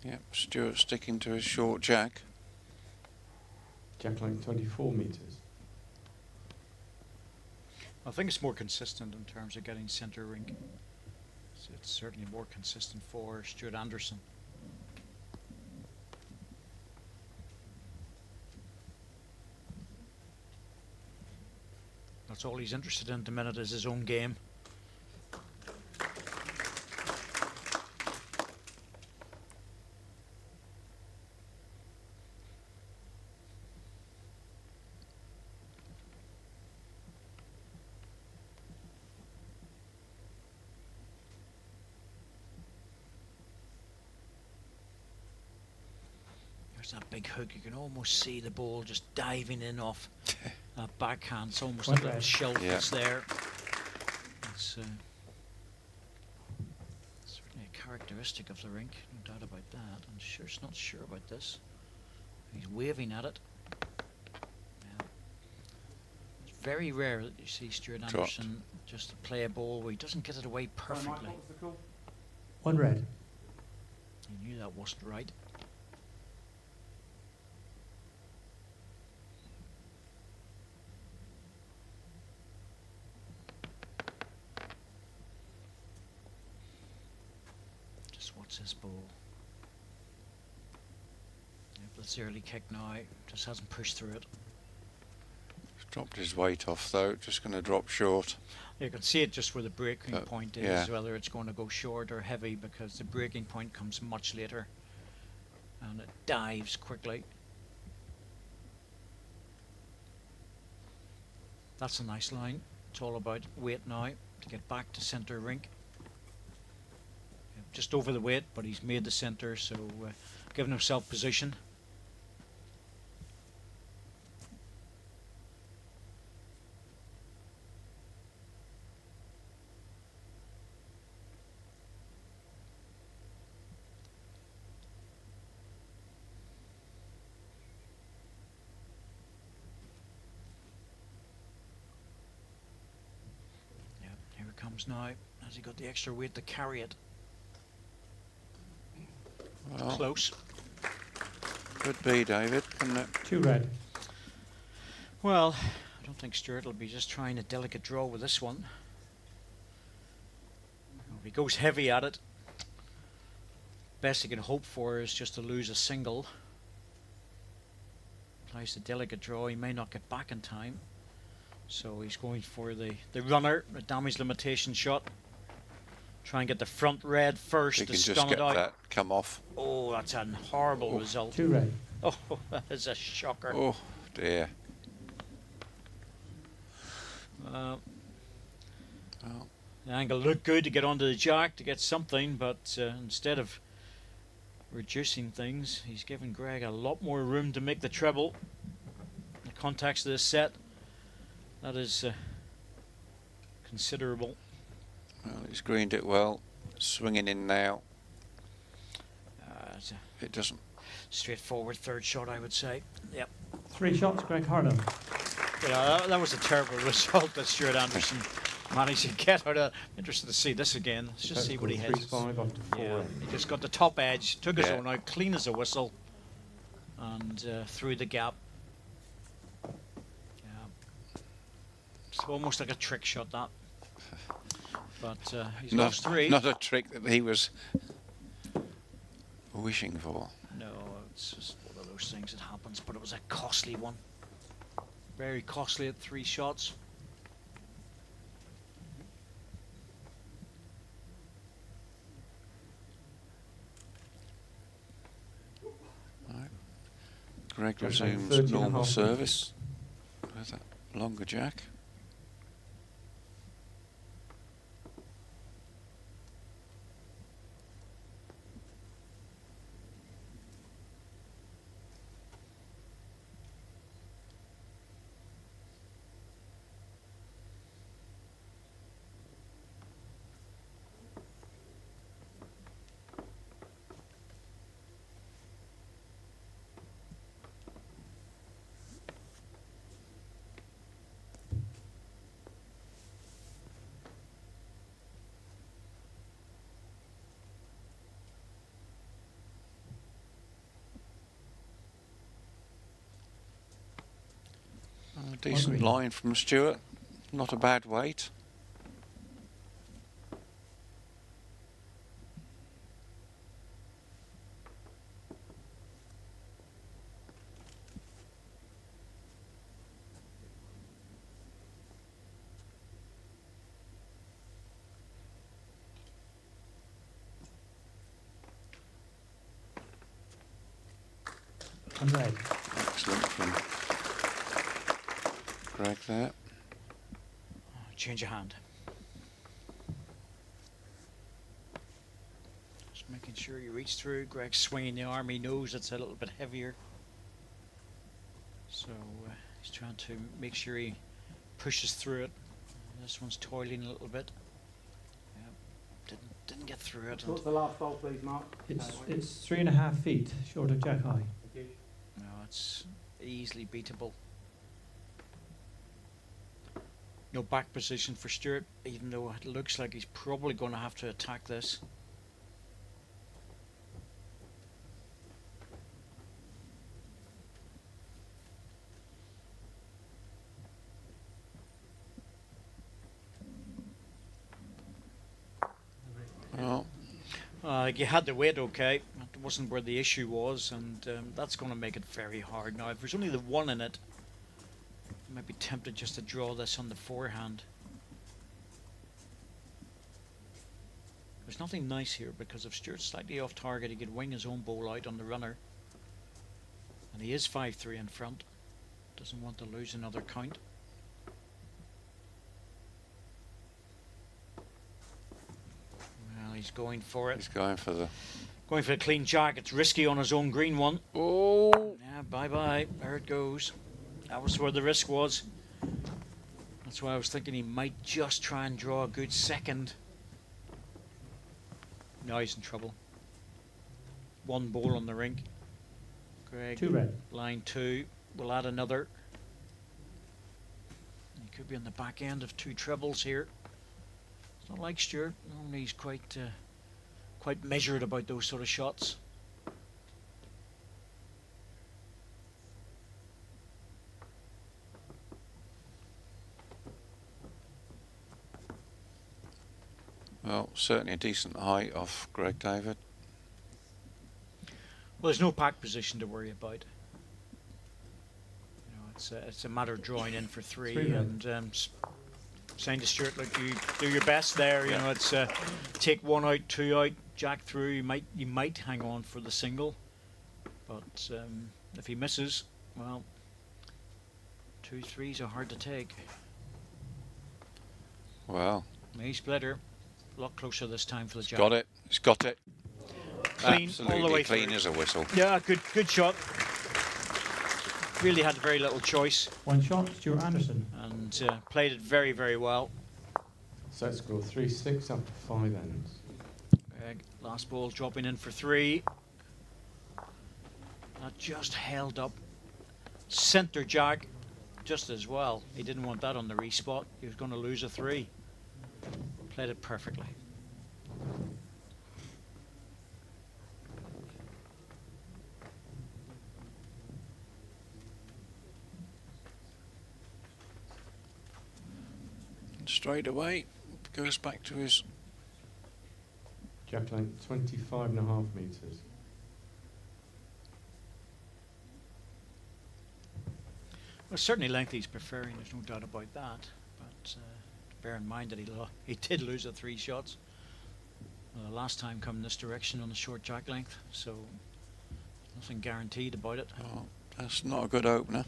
Yep, Stewart sticking to his short jack. Jack line 24 metres. I think it's more consistent in terms of getting centre rink. So it's certainly more consistent for Stuart Anderson. That's all he's interested in at the minute is his own game. There's that big hook. You can almost see the ball just diving in off that backhand. It's almost like a little Right. shelf Yeah. that's there. It's certainly a characteristic of the rink, no doubt about that. I'm sure it's not sure about this. He's waving at it. Yeah. It's very rare that you see Stuart Dropped. Anderson just play a ball where he doesn't get it away perfectly. What was the call? 1 red. He knew that wasn't right. Just watch this ball. Yep, that's the early kick now. Just hasn't pushed through it. Dropped his weight off though, just going to drop short. You can see it just where the breaking point is, yeah. whether it's going to go short or heavy, because the breaking point comes much later and it dives quickly. That's a nice line. It's all about weight now to get back to centre rink. Just over the weight, but he's made the centre, so giving himself position. Here it comes now. Has he got the extra weight to carry it? Well, Close. could be, David, couldn't it? 2 red. Well, I don't think Stuart will be just trying a delicate draw with this one. If he goes heavy at it, best he can hope for is just to lose a single. Plays the delicate draw, he may not get back in time. So he's going for the runner, a damage limitation shot. Try and get the front red first He to can just stun get it out. that come off. Oh, that's a horrible result. 2 red. Oh, that is a shocker. Oh dear. Uh, Well, the angle looked good to get onto the jack to get something, but instead of reducing things, he's given Greg a lot more room to make the treble. In the context of this set, that is considerable. well, he's greened it well. Swinging in now. It's a It doesn't. straightforward third shot, I would say. Yep. 3 shots, Greg Harlow. Yeah, that was a terrible result that Stuart Anderson managed to get out of. Interested to see this again. Let's just see what he hits. 3-5 after 4 Yeah, ends. he just got the top edge, took his Yeah. own out, clean as a whistle, and through the gap. Yeah. It's almost like a trick shot, that. But he's lost 3. Not a trick that he was wishing for. No, it's just one of those things that happens, but it was a costly one. Very costly at 3 shots. Greg Goes down resumes 13.5 normal meters. service with a longer jack. A decent Agree. line from Stuart. Not a bad weight. And red. Excellent from Greg there. Change of hand. Just making sure you reach through. Greg's swinging the arm. He knows it's a little bit heavier. So he's trying to make sure he pushes through it. This one's toiling a little bit. Yep. Didn't get through it. What's the last ball, please, Mark? It's 3.5 feet short of jack high. No, it's easily beatable. No back position for Stuart, even though it looks like he's probably going to have to attack this. Well, You had the weight okay. That wasn't where the issue was, and that's going to make it very hard. Now, if there's only the one in it, Might be tempted just to draw this on the forehand. There's nothing nice here because if Stuart's slightly off target, he could wing his own ball out on the runner. And he is 5-3 in front. Doesn't want to lose another count. Well, he's going for it. He's going for the Clean jack. It's risky on his own green one. Oh, Yeah, bye-bye. There it goes. That was where the risk was. That's why I was thinking he might just try and draw a good second. Now he's in trouble. One ball on the rink. Greg, 2 red. line 2. We'll add another. He could be on the back end of 2 trebles here. It's not like Stuart. Normally he's quite measured about those sort of shots. well, certainly a decent height off Greg David. Well, there's no pack position to worry about. You know, it's a matter of drawing in for 3 3 red. and saying to Stuart, look, you do your best there. You know, it's take 1 out, 2 out, jack through. You might hang on for the single, but if he misses, well, 2 3s are hard to take. Well, He splitter, a lot closer this time for the jack. got it. He's got it. Clean, Absolutely all the way clean through. as a whistle. Yeah, good shot. Really had very little choice 1 shot, Stuart Anderson. and played it very, very well. Set score 3-6 after 5 ends. Last ball dropping in for 3. That just held up. Centre jack just as well. He didn't want that on the respot. He was going to lose a 3. Played it perfectly. Straight away, goes back to his Jack length 25.5 metres. Well, certainly length he's preferring, there's no doubt about that. But bear in mind that he did lose the 3 shots. The last time coming this direction on the short jack length, so nothing guaranteed about it. Oh, that's not a good opener.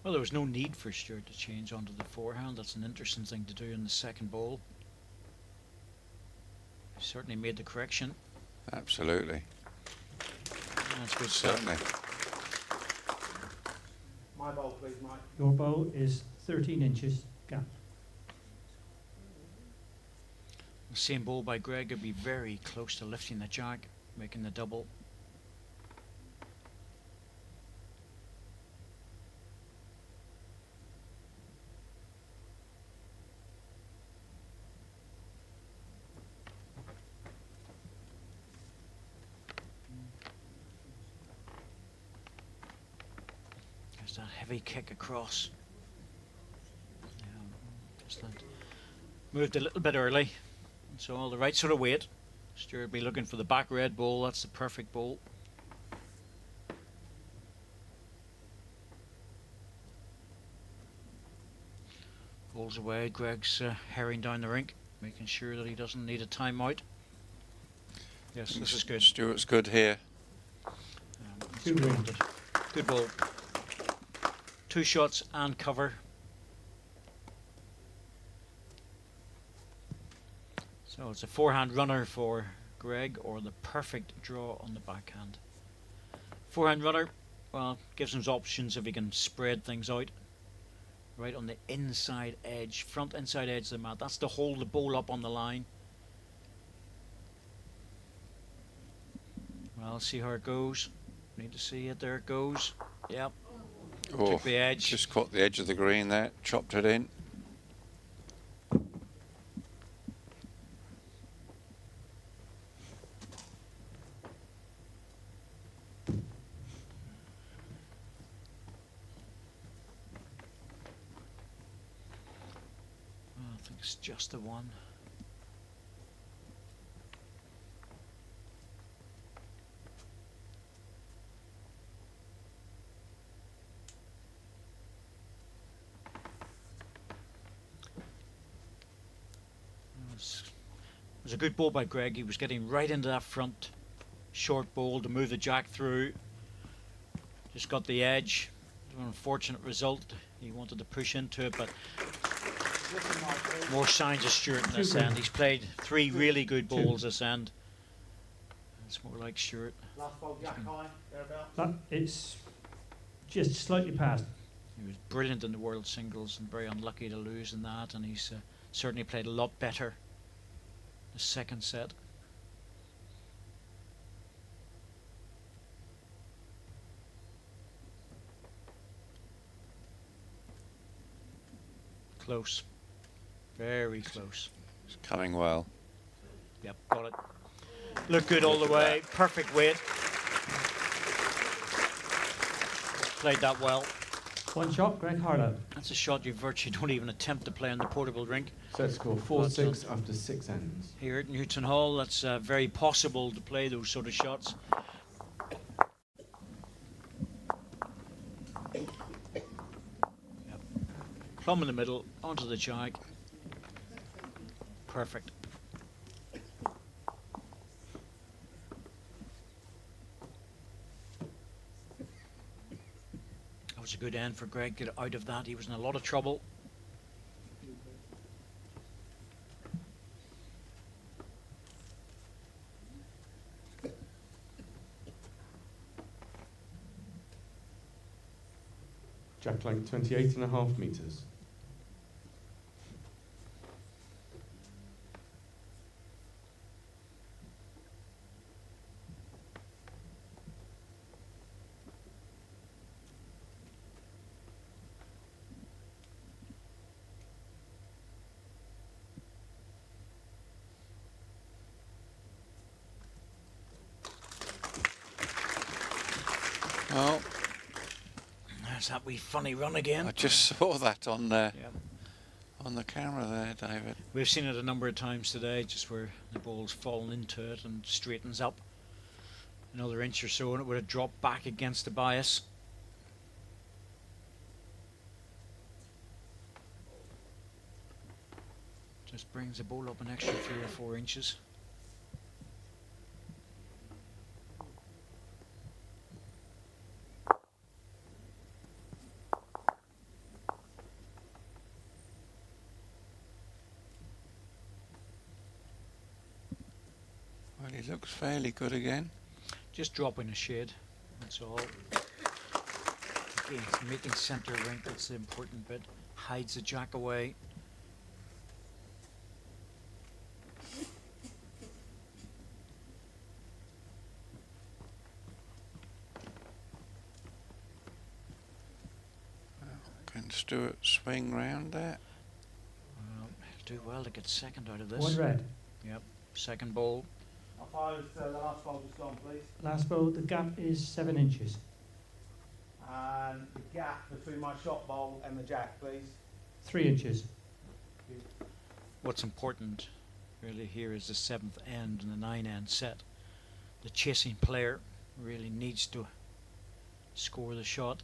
Well, there was no need for Stuart to change onto the forehand. That's an interesting thing to do in the second ball. He certainly made the correction. Absolutely. That's good stuff. Certainly. My ball, please, Mike. Your bow is 13 inches gap. The same ball by Greg would be very close to lifting the jack, making the double. There's that heavy kick across. Just that moved a little bit early. So all the right sort of weight. Stuart will be looking for the back red ball. That's the perfect ball. Balls away. Greg's herring down the rink, making sure that he doesn't need a timeout. Yes, this is good. Stuart's good here. That's Good what he win. wanted. Good ball. 2 shots and cover. So it's a forehand runner for Greg, or the perfect draw on the backhand. Forehand runner, well, gives him options if he can spread things out. Right on the inside edge, front inside edge of the mat. That's to hold the ball up on the line. Well, see how it goes. Need to see it. There it goes. Yep. Oh, took the edge. just caught the edge of the green there, chopped it in. I think it's just the one. It was a good ball by Greg. He was getting right into that front short ball to move the jack through. Just got the edge. An unfortunate result. He wanted to push into it, but more signs of Stewart in this end. He's played 3 really good balls this end. It's more like Stewart. Last ball, jack high, thereabouts. It's just slightly past. He was brilliant in the World Singles and very unlucky to lose in that, and he's certainly played a lot better the second set. Close. Very close. It's coming well. Yep, got it. Look good all the way. Perfect weight. Played that well. One shot, Greg Harlow. That's a shot you virtually don't even attempt to play on the portable rink. Set score 4-6 after 6 ends. Here at Newton Hall, that's very possible to play those sort of shots. Yep. Plumb in the middle, onto the jag. Perfect. That was a good end for Greg. Get out of that. He was in a lot of trouble. Jack length 28.5 metres. Oh, There's that wee funny run again. I just saw that on there. Yep. On the camera there, David. We've seen it a number of times today, just where the ball's fallen into it and straightens up another inch or so, and it would have dropped back against the bias. Just brings the ball up an extra 3 or 4 inches. Well, he looks fairly good again. Just dropping a shade, that's all. Again, it's making centre rink, that's the important bit. Hides the jack away. Can Stewart swing round there? He'll do well to get second out of this. One red. Yep, second ball. Oppose the last ball just gone, please. Last ball, the gap is 7 inches. And the gap between my shot ball and the jack, please. 3 inches. What's important really here is the 7th end and the 9-end set. The chasing player really needs to score the shot.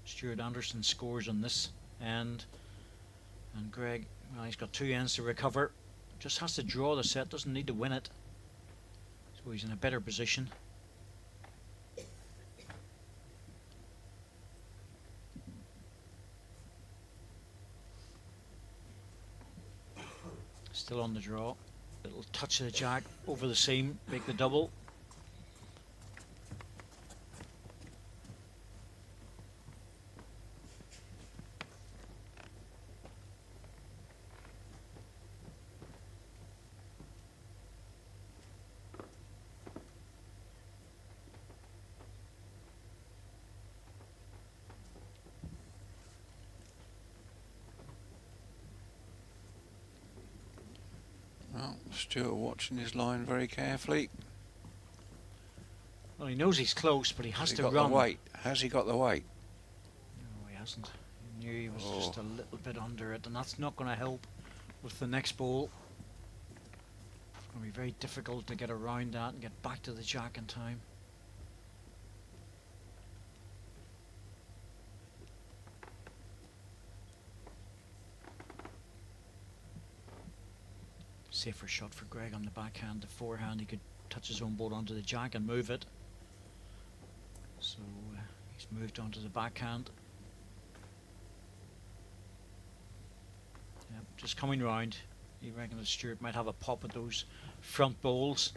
Stuart Anderson scores on this end, and Greg, well, he's got 2 ends to recover. Just has to draw the set, doesn't need to win it. So he's in a better position. Still on the draw. Little touch of the jack over the seam, make the double. Stuart watching his line very carefully. Well, he knows he's close, but he has to got run. the weight. Has he got the weight? No, he hasn't. He knew he was just a little bit under it, and that's not going to help with the next ball. It's going to be very difficult to get around that and get back to the jack in time. Safer shot for Greg on the backhand. The forehand, he could touch his own board onto the jack and move it. So he's moved onto the backhand. Yep, just coming round. You reckon that Stuart might have a pop at those front bowls?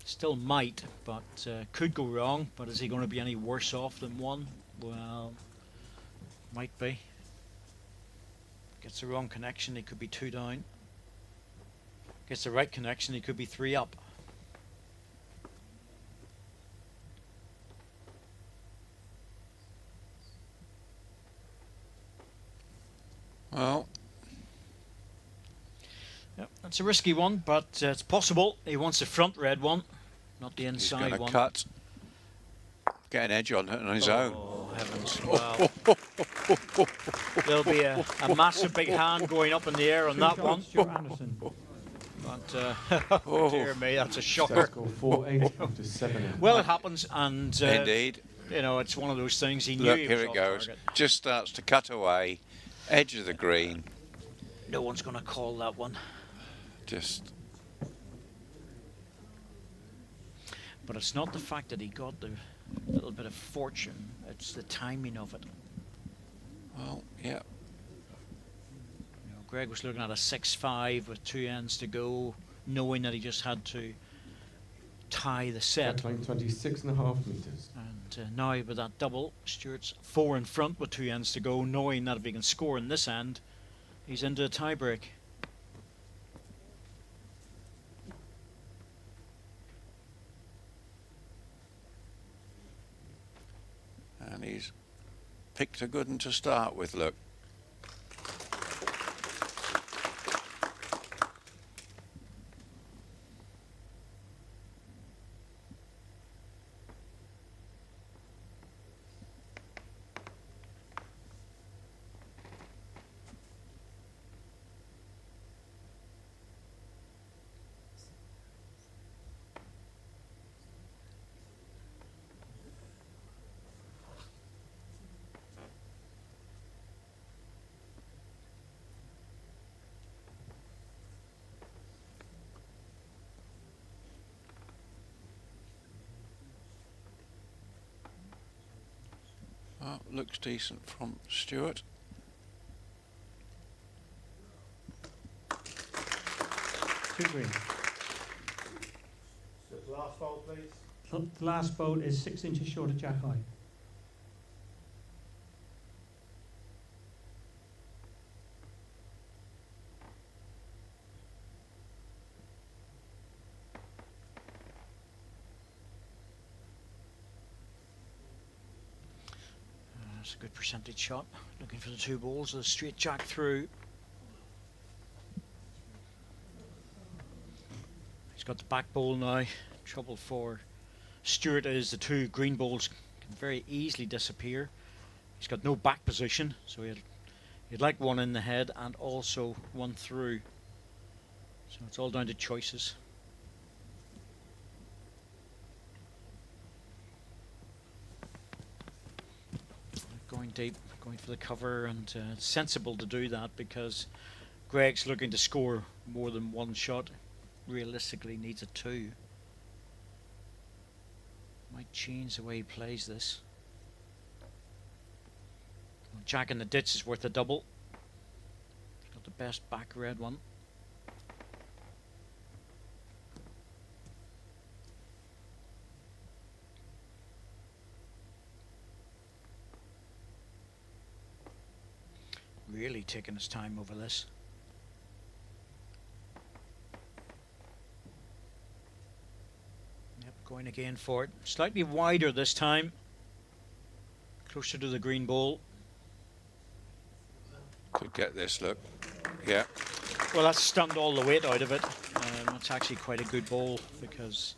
Still might, but could go wrong. But is he going to be any worse off than one? Well, might be. Gets the wrong connection, he could be 2 down. Gets the right connection, he could be 3 up. Well, Yep, that's a risky one, but it's possible. He wants the front red one, not the he's inside going to one. cut. Get an edge on it on his own. Oh, heavens. Well, there'll be a massive big hand going up in the air on that one. Stuart Anderson. But, dear me, that's a Set shocker. score 4-8 after 7 ends. Well, it happens, and Indeed. you know, it's one of those things. He knew Look, he was here it off goes. target. Just starts to cut away. Edge of the green. No one's going to call that one. Just. But it's not the fact that he got the little bit of fortune, it's the timing of it. Well, yeah. You know, Greg was looking at a 6-5 with 2 ends to go, knowing that he just had to tie the set. Backline 26.5 metres. And now with that double, Stuart's 4 in front with 2 ends to go, knowing that if he can score in this end, he's into a tie break. And he's picked a good one to start with, look. Well, looks decent from Stuart. Two green. So the last bowl, please. The last bowl is 6 inches short of jack high. That's a good percentage shot. Looking for the 2 balls, a straight jack through. He's got the back ball now. Trouble for Stuart is the 2 green balls can very easily disappear. He's got no back position, so he'd like one in the head and also one through. So it's all down to choices. Going deep, going for the cover, and it's sensible to do that because Greg's looking to score more than 1 shot. Realistically needs a 2. Might change the way he plays this. Jack in the ditch is worth a double. He's got the best back red one. Really taking his time over this. Yep, going again for it. Slightly wider this time. Closer to the green ball. could get this, look. Yeah. Well, that's stunned all the weight out of it. It's actually quite a good bowl because,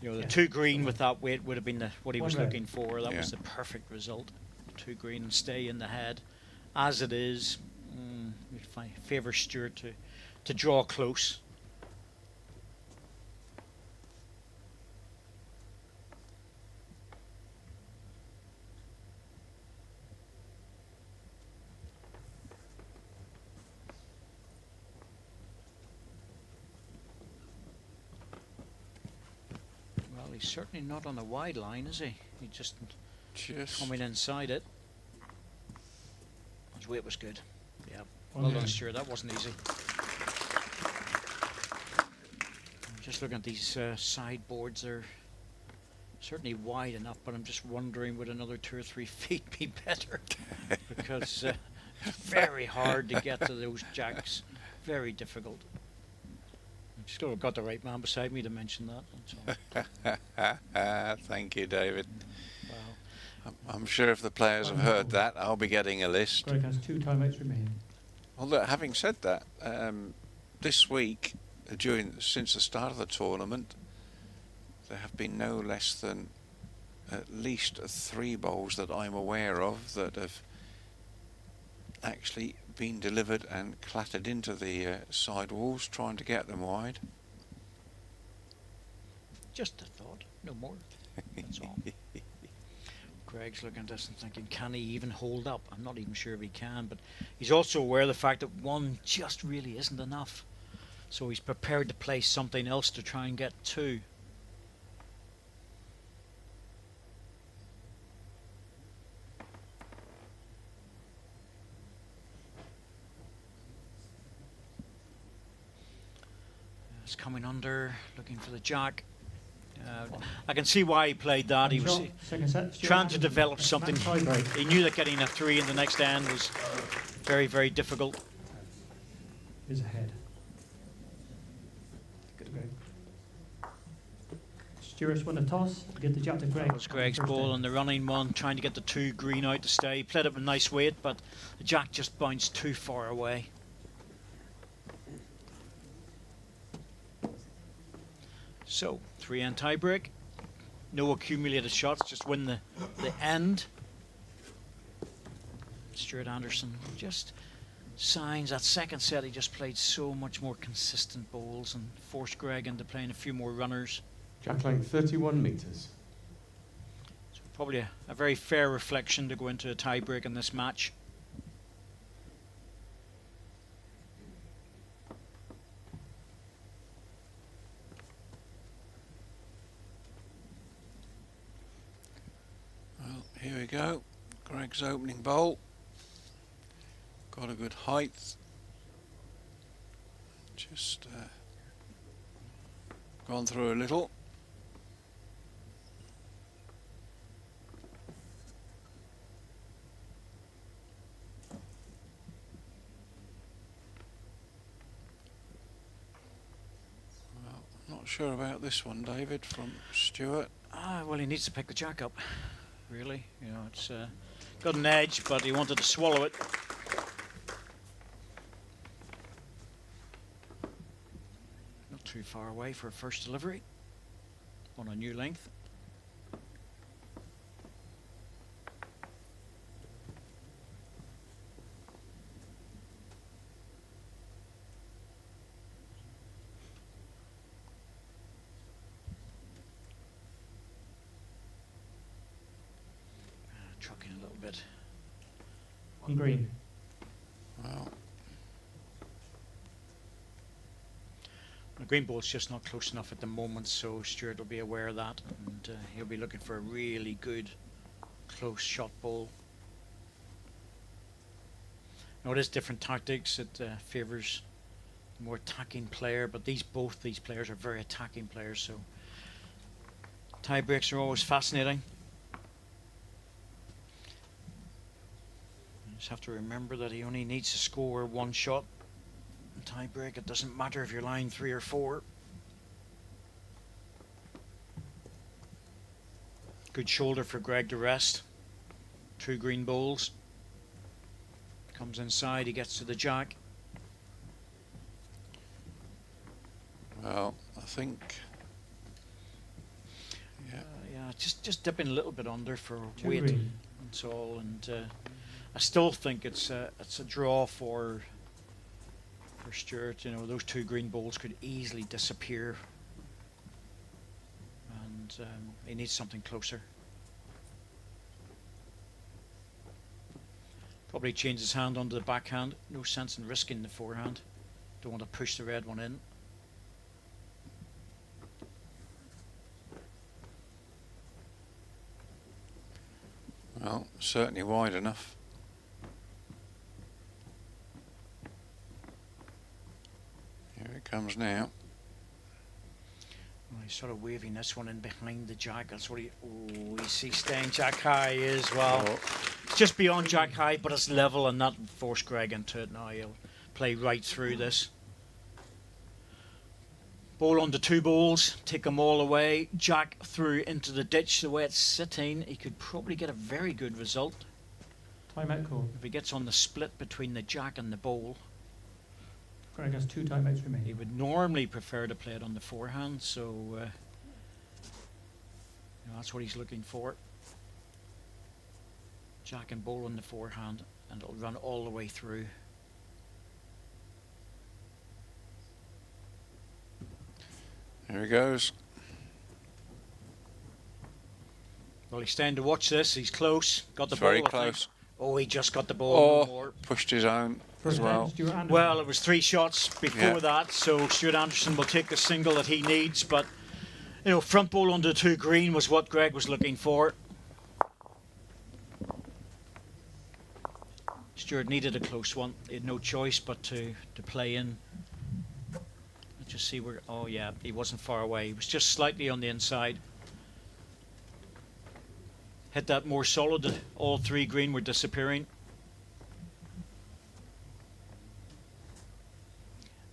you know, the 2 green with that weight would have been what he was looking for. That was the perfect result. 2 green and stay in the head. As it is, we favour Stewart to draw close. Well, he's certainly not on the wide line, is he? He just coming inside it. His weight was good. Yeah. Well done, Stuart. That wasn't easy. I'm just looking at these sideboards. They're certainly wide enough, but I'm just wondering would another 2 or 3 feet be better? Because it's very hard to get to those jacks. Very difficult. Just got the right man beside me to mention that. That's all. Thank you, David. Wow. I'm sure if the players have heard that, I'll be getting a list. Greg has 2 timeouts remaining. Although, having said that, this week, since the start of the tournament, there have been no less than at least 3 bowls that I'm aware of that have actually been delivered and clattered into the side walls, trying to get them wide. Just a thought, no more. That's all. Greg's looking at this and thinking, can he even hold up? I'm not even sure if he can, but he's also aware of the fact that 1 just really isn't enough. So he's prepared to play something else to try and get 2. It's coming under, looking for the jack. I can see why he played that. He was trying to develop something. He knew that getting a 3 in the next end was very, very difficult. Is ahead. Good, Greg. Stewart's won a toss. Get the jack to Greg. That was Greg's ball on the running one, trying to get the 2 green out to stay. He played it with nice weight, but the jack just bounced too far away. So, 3-end tiebreak. No accumulated shots, just win the end. Stuart Anderson just signs that second set. He just played so much more consistent bowls and forced Greg into playing a few more runners. Jack line 31 metres. So probably a very fair reflection to go into a tiebreak in this match. Here we go. Greg's opening bowl. Got a good height. Just gone through a little. Well, I'm not sure about this one, David, from Stuart. Well, he needs to pick the jack up. Really, you know, it's got an edge, but he wanted to swallow it. Not too far away for a first delivery on a new length. Trucking a little bit. On green. Wow. The green ball's just not close enough at the moment, so Stuart will be aware of that, and he'll be looking for a really good close shot ball. Now it is different tactics. It favours the more attacking player, but both these players are very attacking players, so tie breaks are always fascinating. Just have to remember that he only needs to score 1 shot. In tie break, it doesn't matter if you're line 3 or 4. Good shoulder for Greg to rest. 2 green bowls. Comes inside, he gets to the jack. Well, I think. Yeah. Yeah, just dipping a little bit under for Two weight. green. That's all, and I still think it's a draw for Stewart. You know, those two green balls could easily disappear, and he needs something closer. Probably change his hand onto the backhand. No sense in risking the forehand. Don't want to push the red one in. Well, certainly wide enough. Here it comes now. Well, he's sort of waving this one in behind the jack. That's what he. Oh, he's staying jack high as well. Oh, It's just beyond jack high, but it's level, and that forced Greg into it. Now he'll play right through this. Ball onto two balls, take them all away. Jack through into the ditch. The way it's sitting, he could probably get a very good result Timeout call. if he gets on the split between the jack and the bowl. Greg has 2 timeouts He remaining. would normally prefer to play it on the forehand, so you know, that's what he's looking for. Jack and bowl on the forehand, and it'll run all the way through. here he goes. Well, he's staying to watch this. He's close. Got the It's ball. very I think. close. Oh, he just got the ball. No more. Oh, pushed his own as First well. time, Stuart Anderson. Well, it was 3 shots before Yeah. that, so Stuart Anderson will take the single that he needs. But you know, front ball under 2 green was what Greg was looking for. Stuart needed a close one. He had no choice but to play in. Let's just see where. Oh yeah, he wasn't far away. He was just slightly on the inside. Hit that more solid. All 3 green were disappearing.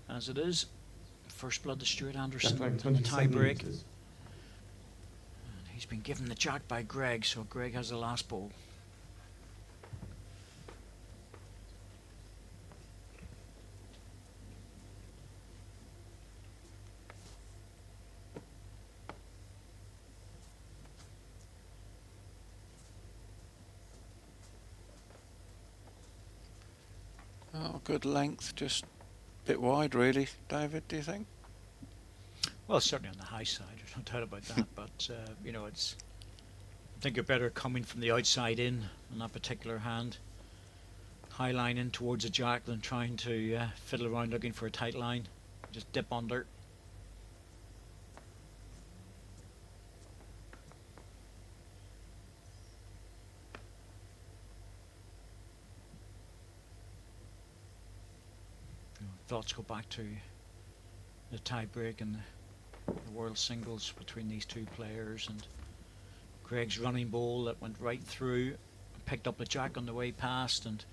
As it is, first blood to Stuart Anderson Jack like in the 27 tie break. meters. He's been given the jack by Greg, so Greg has the last ball. Oh, good length, just a bit wide really, David, do you think? Well, certainly on the high side, there's no doubt about that. But you know, it's. I think you're better coming from the outside in on that particular hand. High line in towards a jack than trying to fiddle around looking for a tight line. Just dip under. Thoughts go back to the tie break and the world singles between these 2 players, and Greg's running ball that went right through, picked up the jack on the way past, and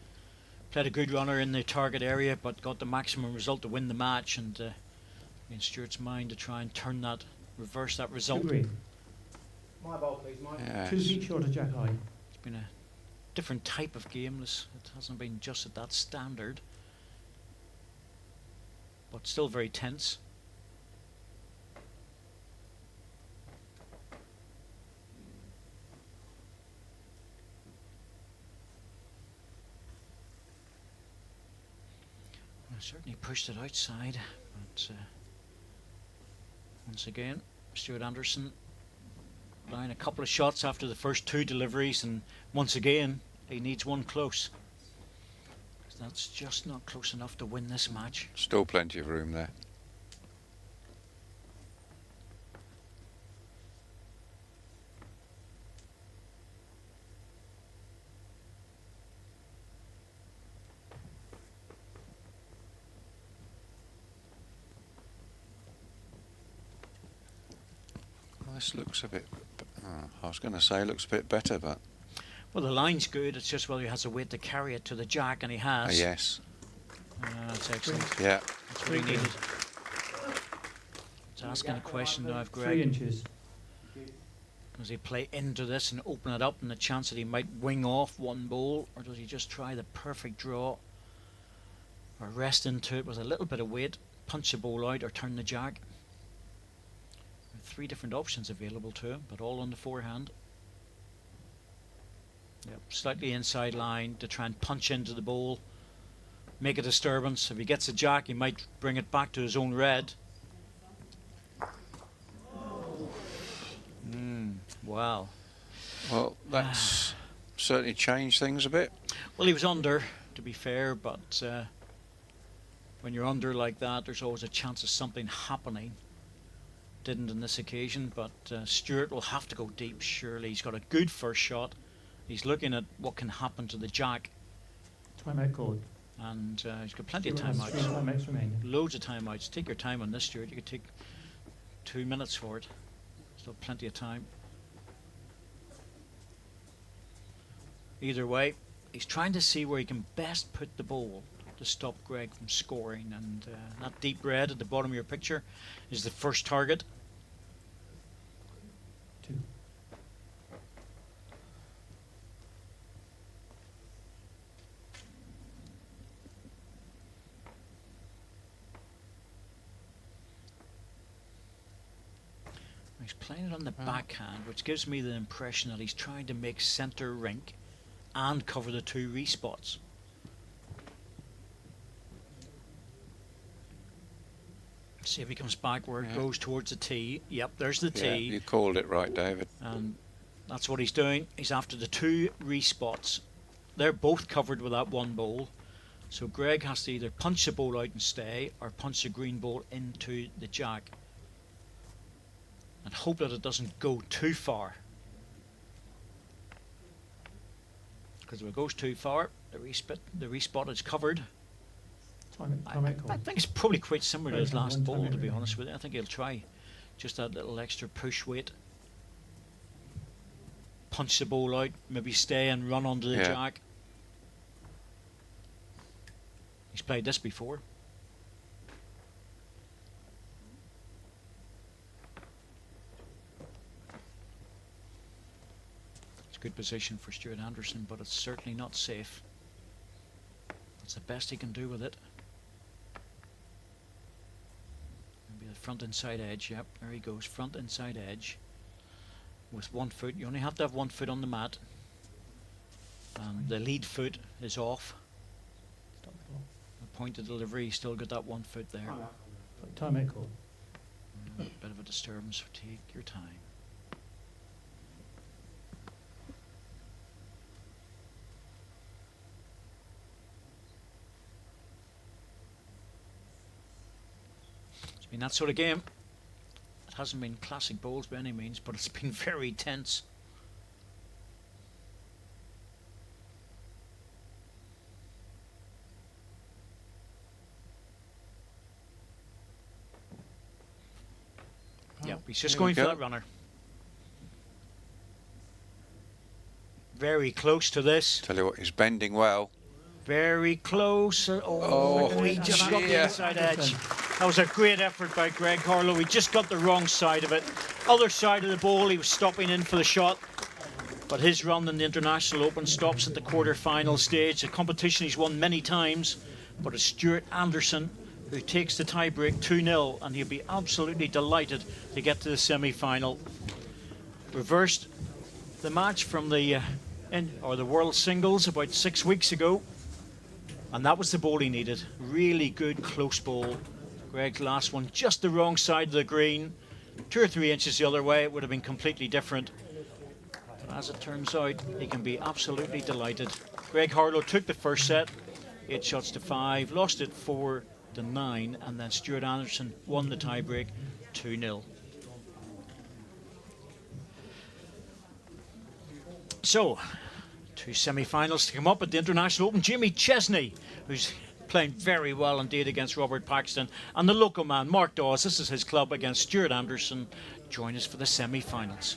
played a good runner in the target area, but got the maximum result to win the match. And in Stuart's mind to try and turn that, reverse that 2 result. green. My ball, please, Mike. 2 Yes. feet short of jack high. It's been a different type of game. It hasn't been just at that standard, but still very tense. Well, certainly pushed it outside, but once again, Stuart Anderson line a couple of shots after the first 2 deliveries, and once again he needs one close. That's just not close enough to win this match. Still plenty of room there. Well, this looks a bit. I was going to say looks a bit better, but Well, the line's good. It's just whether he has a weight to carry it to the jack, and he has. yes, That's excellent. yeah. That's what he needed. It's asking a question now of 3 Greg. inches. Does he play into this and open it up, and the chance that he might wing off one ball, or does he just try the perfect draw, or rest into it with a little bit of weight, punch the ball out, or turn the jack? 3 different options available to him, but all on the forehand. Yep, slightly inside line to try and punch into the ball, make a disturbance. If he gets a jack, he might bring it back to his own red. Wow. Well, that's certainly changed things a bit. Well, he was under, to be fair, but when you're under like that, there's always a chance of something happening. Didn't on this occasion, but Stewart will have to go deep, surely. He's got a good first shot. He's looking at what can happen to the jack. Timeout called. And he's got plenty of Stewart has 3 timeouts. timeouts remaining. Loads of timeouts. Take your time on this, Stewart. You could take 2 minutes for it. Still plenty of time. Either way, he's trying to see where he can best put the ball to stop Greg from scoring, and that deep red at the bottom of your picture is the first target. 2. He's playing it on the backhand, which gives me the impression that he's trying to make centre rink and cover the 2 respots. See if he comes back where it goes towards the tee. Yep, there's the tee. Yeah, you called it right, David. And that's what he's doing. He's after the 2 respots. They're both covered with that 1 ball. So Greg has to either punch the ball out and stay, or punch the green ball into the jack. And hope that it doesn't go too far. Because if it goes too far, the respot is covered. I think it's probably quite similar to his last ball, to be honest with you. I think he'll try just that little extra push weight. Punch the ball out, maybe stay and run onto the jack. He's played this before. It's a good position for Stuart Anderson, but it's certainly not safe. That's the best he can do with it. Maybe the front inside edge. Yep, there he goes. Front inside edge. With 1 foot. You only have to have 1 foot on the mat. And the lead foot is off. The point of delivery, he's still got that 1 foot there. Timeout call. Bit of a disturbance, so take your time. It's been that sort of game. It hasn't been classic bowls by any means, but it's been very tense. Yep, he's just going for that runner. Very close to this. Tell you what, he's bending well. Very close. He just got the inside edge. That was a great effort by Greg Harlow. He just got the wrong side of it. Other side of the ball, he was stopping in for the shot. But his run in the International Open stops at the quarter-final stage. A competition he's won many times. But it's Stuart Anderson who takes the tie-break 2-0, and he'll be absolutely delighted to get to the semi-final. Reversed the match from the World Singles about 6 weeks ago, and that was the ball he needed. Really good close ball. Greg's last one just the wrong side of the green, 2 or 3 inches the other way. It would have been completely different. But as it turns out, he can be absolutely delighted. Greg Harlow took the first set, 8 shots to 5, lost it 4-9, and then Stuart Anderson won the tiebreak 2-0. So, 2 semi-finals to come up at the International Open. Jamie Chesney, who's playing very well indeed against Robert Paxton, and the local man Mark Dawes. This is his club against Stuart Anderson. Join us for the semi-finals.